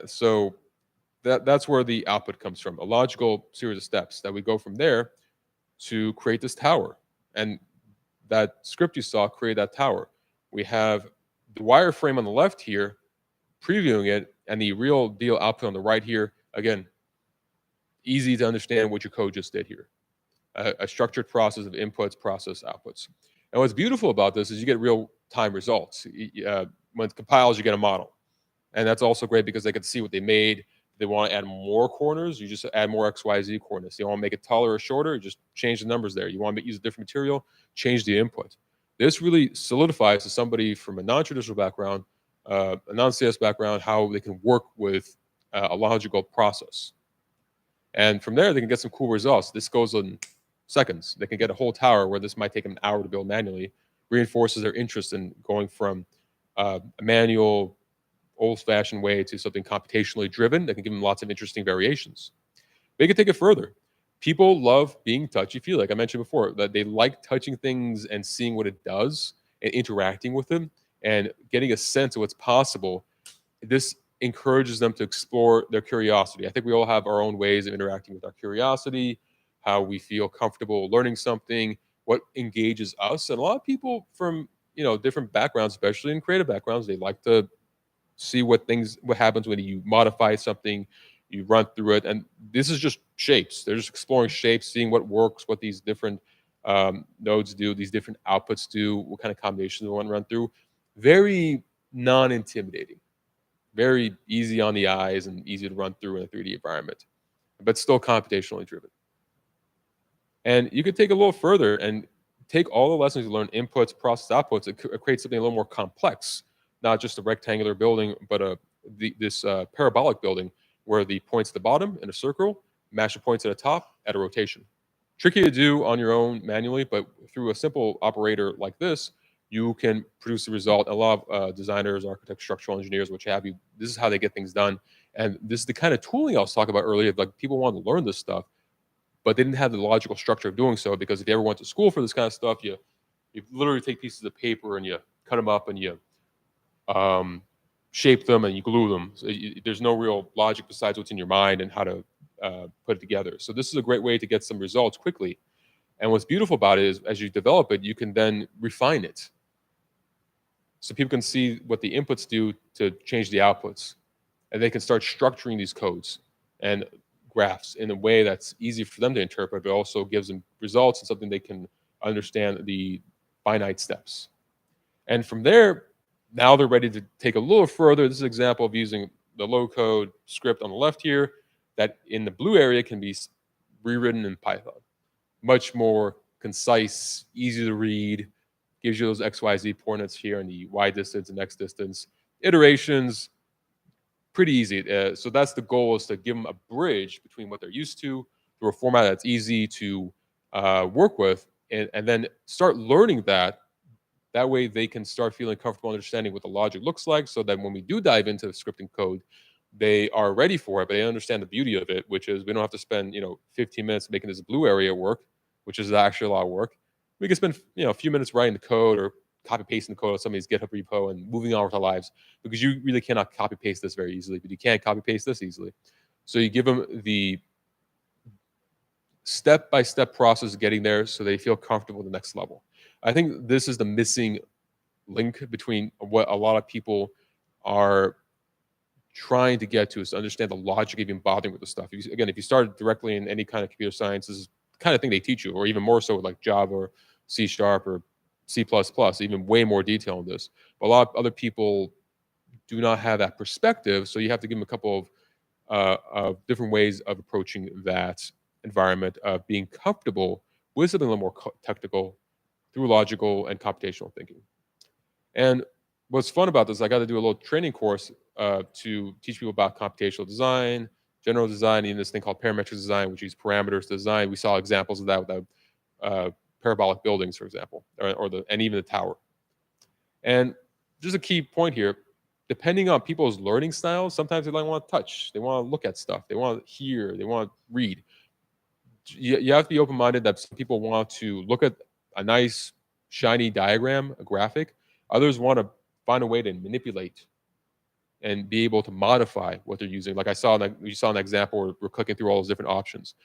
So that's where the output comes from, a logical series of steps that we go from there to create this tower. And that script you saw created that tower. We have the wireframe on the left here, previewing it, and the real deal output on the right here. Again, easy to understand what your code just did here. A structured process of inputs, process, outputs. And what's beautiful about this is you get real-time results. When it compiles, you get a model. And that's also great because they can see what they made. They want to add more corners, you just add more X, Y, Z coordinates. You want to make it taller or shorter, you just change the numbers there. You want to use a different material, change the input. This really solidifies to somebody from a non-traditional background, a non-CS background, how they can work with a logical process. And from there, they can get some cool results. This goes in seconds. They can get a whole tower where this might take them an hour to build manually. reinforces their interest in going from a manual, old-fashioned way to something computationally driven that can give them lots of interesting variations. They can take it further. People love being touchy-feely, like I mentioned before, that they like touching things and seeing what it does and interacting with them and getting a sense of what's possible. This encourages them to explore their curiosity. I think we all have our own ways of interacting with our curiosity, how we feel comfortable learning something, what engages us. And a lot of people from, you know, different backgrounds, especially in creative backgrounds, they like to see what happens when you modify something, you run through it. And this is just shapes. They're just exploring shapes, seeing what works, what these different nodes do, these different outputs do, what kind of combinations they want to run through. Very non-intimidating, very easy on the eyes and easy to run through in a 3D environment, but still computationally driven. And you could take a little further and take all the lessons you learn, inputs, process outputs, and create something a little more complex, not just a rectangular building, but this parabolic building where the points at the bottom in a circle match the points at the top at a rotation. Tricky to do on your own manually, but through a simple operator like this, you can produce the result. A lot of designers, architects, structural engineers, which have you, this is how they get things done. And this is the kind of tooling I was talking about earlier. Like, people want to learn this stuff, but they didn't have the logical structure of doing so, because if you ever went to school for this kind of stuff, you literally take pieces of paper and you cut them up and you shape them and you glue them. So there's no real logic besides what's in your mind and how to put it together. So this is a great way to get some results quickly. And what's beautiful about it is, as you develop it, you can then refine it. So people can see what the inputs do to change the outputs. And they can start structuring these codes and graphs in a way that's easy for them to interpret, but also gives them results and something they can understand the finite steps. And from there, now they're ready to take a little further. This is an example of using the low-code script on the left here that in the blue area can be rewritten in Python. Much more concise, easy to read, gives you those XYZ coordinates here and the Y distance and X distance. Iterations, pretty easy. So that's the goal, is to give them a bridge between what they're used to through a format that's easy to work with, and then start learning that. That way they can start feeling comfortable understanding what the logic looks like, so that when we do dive into scripting code, they are ready for it, but they understand the beauty of it, which is we don't have to spend 15 minutes making this blue area work, which is actually a lot of work. We can spend a few minutes writing the code or copy pasting the code on somebody's GitHub repo and moving on with our lives, because you really cannot copy paste this very easily, but you can copy paste this easily. So you give them the step-by-step process of getting there so they feel comfortable at the next level. I think this is the missing link between what a lot of people are trying to get to, is to understand the logic of even bothering with the stuff. If you start directly in any kind of computer science, this is the kind of thing they teach you, or even more so with like Java or C# or C++, even way more detail on this. But a lot of other people do not have that perspective, so you have to give them a couple of different ways of approaching that environment, of being comfortable with something a little more technical through logical and computational thinking. And what's fun about this, I got to do a little training course to teach people about computational design, general design, and this thing called parametric design, which uses parameters to design. We saw examples of that with the parabolic buildings, for example, and even the tower. And just a key point here, depending on people's learning styles, sometimes they don't want to touch, they want to look at stuff, they want to hear, they want to read. You have to be open-minded that some people want to look at a nice, shiny diagram, a graphic. Others want to find a way to manipulate and be able to modify what they're using. Like you saw an example where we're clicking through all those different options.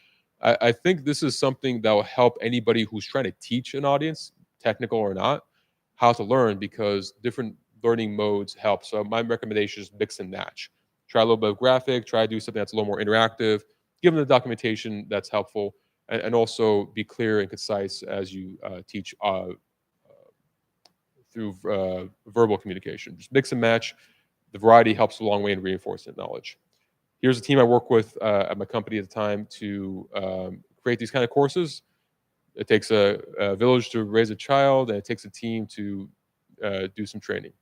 I think this is something that will help anybody who's trying to teach an audience, technical or not, how to learn, because different learning modes help. So my recommendation is mix and match. Try a little bit of graphic, try to do something that's a little more interactive, give them the documentation that's helpful, and also be clear and concise as you teach through verbal communication. Just mix and match. The variety helps a long way in reinforcing knowledge. Here's a team I work with at my company at the time to create these kind of courses. It takes a village to raise a child, and it takes a team to do some training.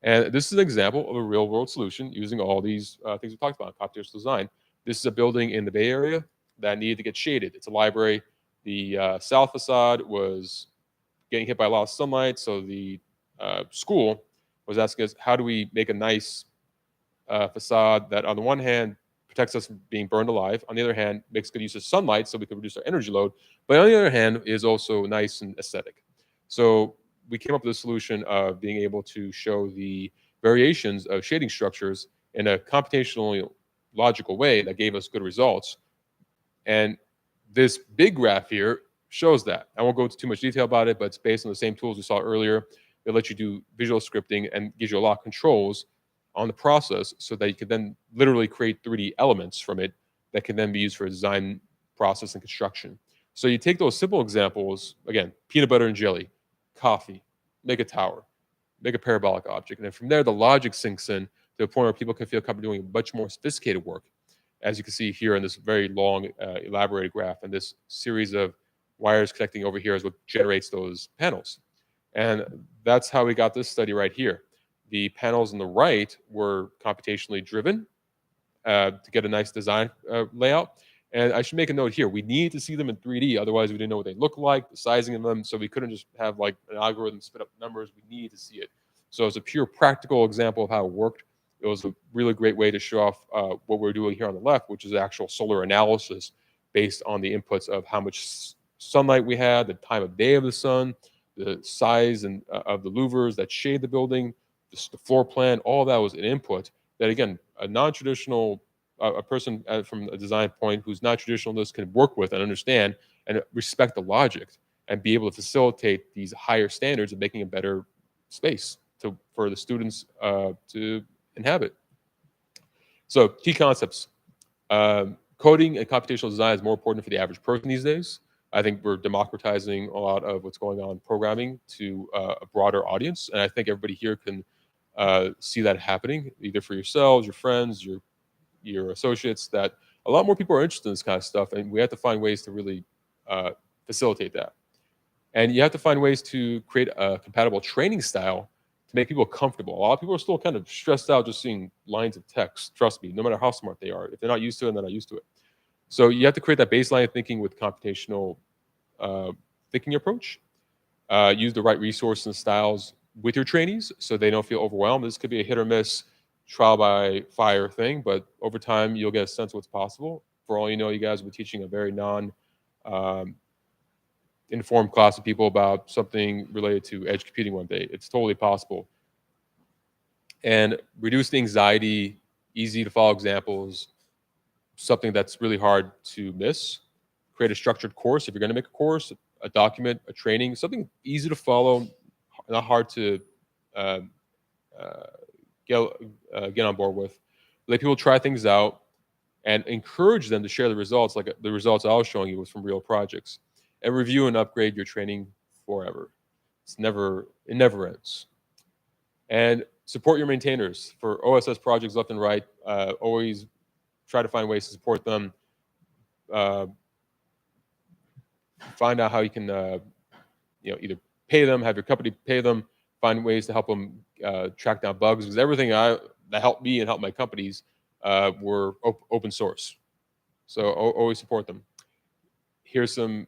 And this is an example of a real-world solution using all these things we talked about, computational design. This is a building in the Bay Area that needed to get shaded. It's a library. The south facade was getting hit by a lot of sunlight. So the school was asking us, how do we make a nice facade that on the one hand protects us from being burned alive, on the other hand makes good use of sunlight so we can reduce our energy load, but on the other hand is also nice and aesthetic. So we came up with a solution of being able to show the variations of shading structures in a computationally logical way that gave us good results. And this big graph here shows that. I won't go into too much detail about it, but it's based on the same tools we saw earlier. It lets you do visual scripting and gives you a lot of controls on the process so that you can then literally create 3D elements from it that can then be used for design process and construction. So you take those simple examples, again, peanut butter and jelly, coffee, make a tower, make a parabolic object. And then from there, the logic sinks in to a point where people can feel comfortable doing much more sophisticated work. As you can see here in this very long, elaborated graph, and this series of wires connecting over here is what generates those panels. And that's how we got this study right here. The panels on the right were computationally driven to get a nice design layout. And I should make a note here. We need to see them in 3D. Otherwise, we didn't know what they look like, the sizing of them. So we couldn't just have like an algorithm spit up numbers. We need to see it. So it's a pure practical example of how it worked. It was a really great way to show off what we're doing here on the left, which is actual solar analysis based on the inputs of how much sunlight we had, the time of day of the sun, the size and of the louvers that shade the building, the floor plan. All that was an input that, again, a non-traditional a person from a design point who's not traditional in this can work with and understand and respect the logic and be able to facilitate these higher standards of making a better space for the students to inhabit. So key concepts. Coding and computational design is more important for the average person these days. I think we're democratizing a lot of what's going on programming to a broader audience. And I think everybody here can see that happening, either for yourselves, your friends, your associates, that a lot more people are interested in this kind of stuff. And we have to find ways to really facilitate that. And you have to find ways to create a compatible training style to make people comfortable. A lot of people are still kind of stressed out just seeing lines of text. Trust me, no matter how smart they are. If they're not used to it, they're not used to it. So you have to create that baseline of thinking with computational thinking approach. Use the right resources and styles with your trainees so they don't feel overwhelmed. This could be a hit or miss, trial by fire thing, but over time you'll get a sense of what's possible. For all you know, you guys will be teaching a very informed class of people about something related to edge computing one day. It's totally possible. And reduce the anxiety, easy to follow examples, something that's really hard to miss. Create a structured course. If you're going to make a course, a document, a training, something easy to follow, not hard to get on board with. Let people try things out and encourage them to share the results, like the results I was showing you was from real projects. And review and upgrade your training forever. It never ends. And support your maintainers for OSS projects left and right. Always try to find ways to support them. Find out how you can, either pay them, have your company pay them, find ways to help them track down bugs. Because everything that helped me and helped my companies were open source. So always support them. Here's some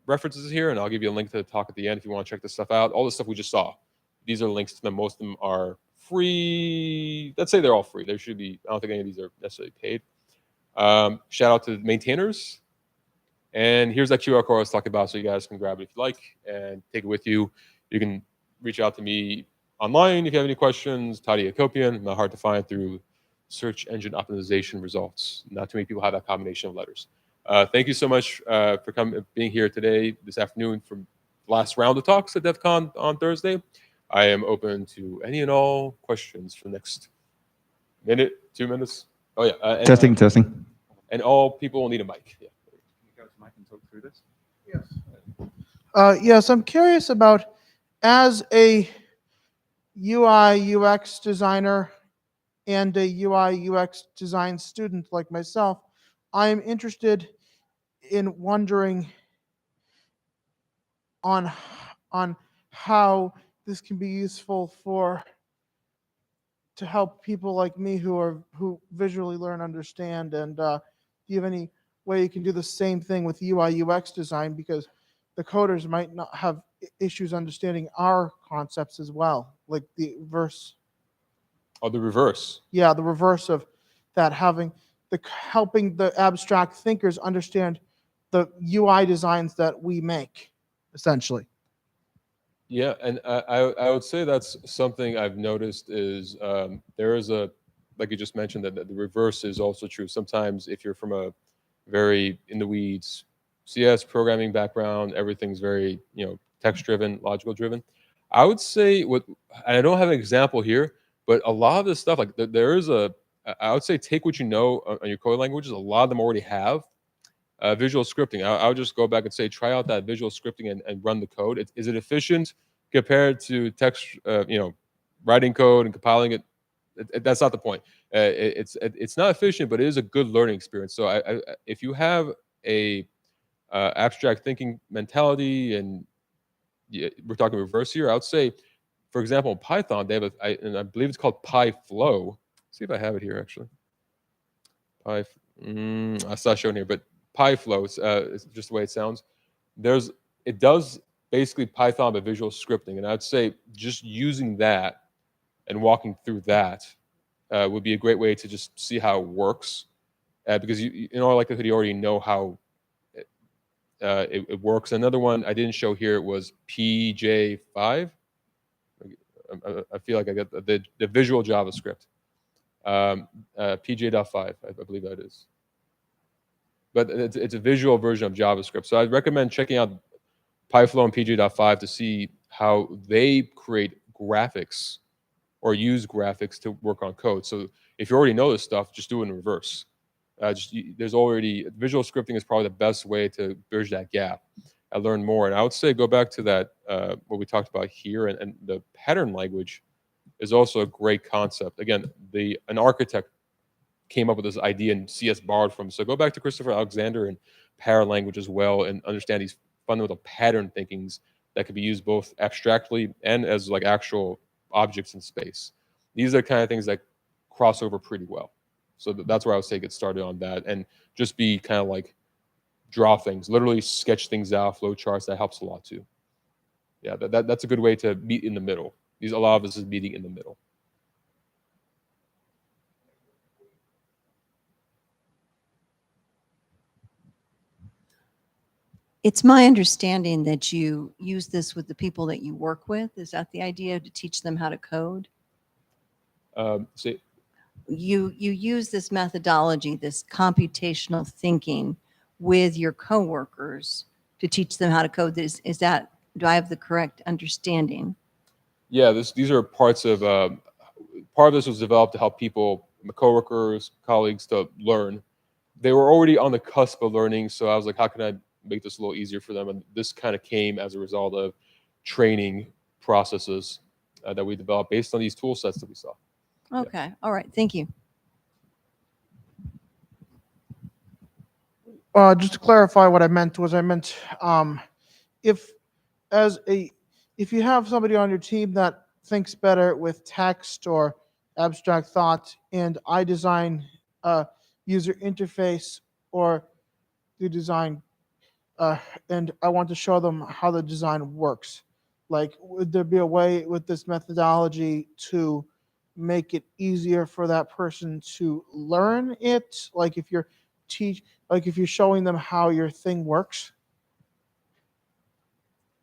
references here, and I'll give you a link to the talk at the end if you want to check this stuff out. All the stuff we just saw. These are links to them. Most of them are free. Let's say they're all free. There should be, I don't think any of these are necessarily paid. Shout out to the maintainers. And here's that QR code I was talking about, so you guys can grab it if you like and take it with you. You can reach out to me online if you have any questions. Tadi Akopian, not hard to find through search engine optimization results. Not too many people have that combination of letters. Thank you so much for being here today, this afternoon, from the last round of talks at DEF CON on Thursday. I am open to any and all questions for the next minute, 2 minutes. Oh, yeah. Testing. And all people will need a mic. Yeah. Can you go to the mic and talk through this? Yes. Yes, I'm curious about, as a UI UX designer and a UI UX design student like myself, I am interested in wondering on how this can be useful to help people like me who visually learn, understand, and do you have any way you can do the same thing with UI UX design? Because the coders might not have issues understanding our concepts as well, like the verse. Oh, the reverse. Yeah, the reverse of that, helping the abstract thinkers understand the UI designs that we make, essentially. Yeah, and I would say that's something I've noticed is there is like you just mentioned, that the reverse is also true. Sometimes if you're from a very in the weeds CS programming background, everything's very, text driven, logical driven. I would say and I don't have an example here, but a lot of this stuff, like there is I would say take what you know on your code languages. A lot of them already have visual scripting. I would just go back and say, try out that visual scripting and run the code. Is it efficient compared to text, writing code and compiling it? That's not the point. It's not efficient, but it is a good learning experience. So if you have a abstract thinking mentality, and we're talking reverse here, I would say, for example, in Python, they have and I believe it's called PyFlow. See if I have it here actually. It's not shown here, but PyFlow is just the way it sounds. It does basically Python but visual scripting, and I'd say just using that and walking through that would be a great way to just see how it works, because in all likelihood you already know how it works. Another one I didn't show here was PJ5. I feel like I got the visual JavaScript. PJ.5, I believe that is. But it's a visual version of JavaScript. So I'd recommend checking out PyFlow and PJ.5 to see how they create graphics or use graphics to work on code. So if you already know this stuff, just do it in reverse. There's already visual scripting is probably the best way to bridge that gap. I learned more, and I would say go back to that what we talked about here, and the pattern language is also a great concept. Again, an architect came up with this idea and CS borrowed from. So go back to Christopher Alexander and pattern language as well, and understand these fundamental pattern thinkings that could be used both abstractly and as like actual objects in space. These are the kind of things that cross over pretty well. So that's where I would say get started on that, and just be kind of like draw things, literally sketch things out, flow charts. That helps a lot too. Yeah, that's a good way to meet in the middle. A lot of this is meeting in the middle. It's my understanding that you use this with the people that you work with. Is that the idea, to teach them how to code? You use this methodology, this computational thinking, with your coworkers to teach them how to code. Do I have the correct understanding? Yeah, these are parts of part of this was developed to help people, my coworkers, colleagues, to learn. They were already on the cusp of learning, so I was like, how can I make this a little easier for them? And this kind of came as a result of training processes that we developed based on these tool sets that we saw. Okay, yeah. All right, thank you. Just to clarify what I meant was, if you have somebody on your team that thinks better with text or abstract thought, and I design a user interface or the design, and I want to show them how the design works, like, would there be a way with this methodology to make it easier for that person to learn it? Like if you're showing them how your thing works?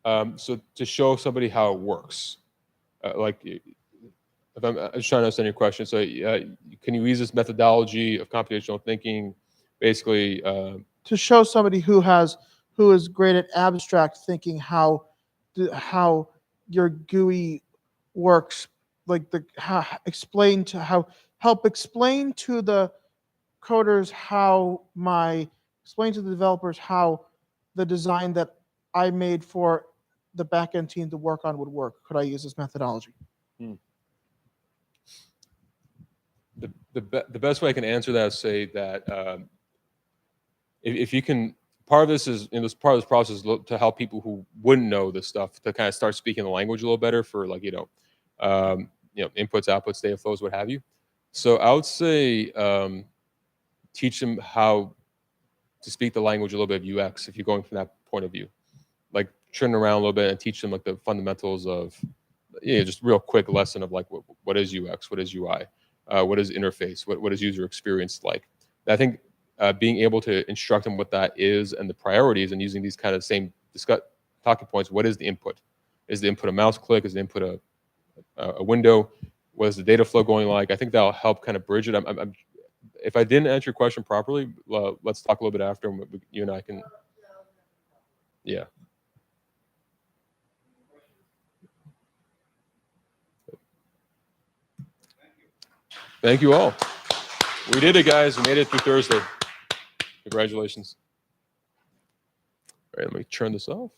So to show somebody how it works, like if I'm just trying to understand your question. So can you use this methodology of computational thinking, basically? To show somebody who is great at abstract thinking how your GUI works, like help explain to the coders explain to the developers how the design that I made for the backend team to work on would work. Could I use this methodology? The best way I can answer that is say that if you can, part of this is part of this process is to help people who wouldn't know this stuff to kind of start speaking the language a little better for, like, inputs, outputs, data flows, what have you. So I would say teach them how to speak the language a little bit of UX if you're going from that point of view. Like, turn around a little bit and teach them like the fundamentals of, just real quick lesson of like what is UX, what is UI, what is interface, what is user experience like. And I think being able to instruct them what that is and the priorities, and using these kind of same talking points. What is the input? Is the input a mouse click? Is the input a window? What is the data flow going like? I think that'll help kind of bridge it. If I didn't answer your question properly, let's talk a little bit after, and you and I can. Yeah. Thank you all. We did it, guys. We made it through Thursday. Congratulations. All right, let me turn this off.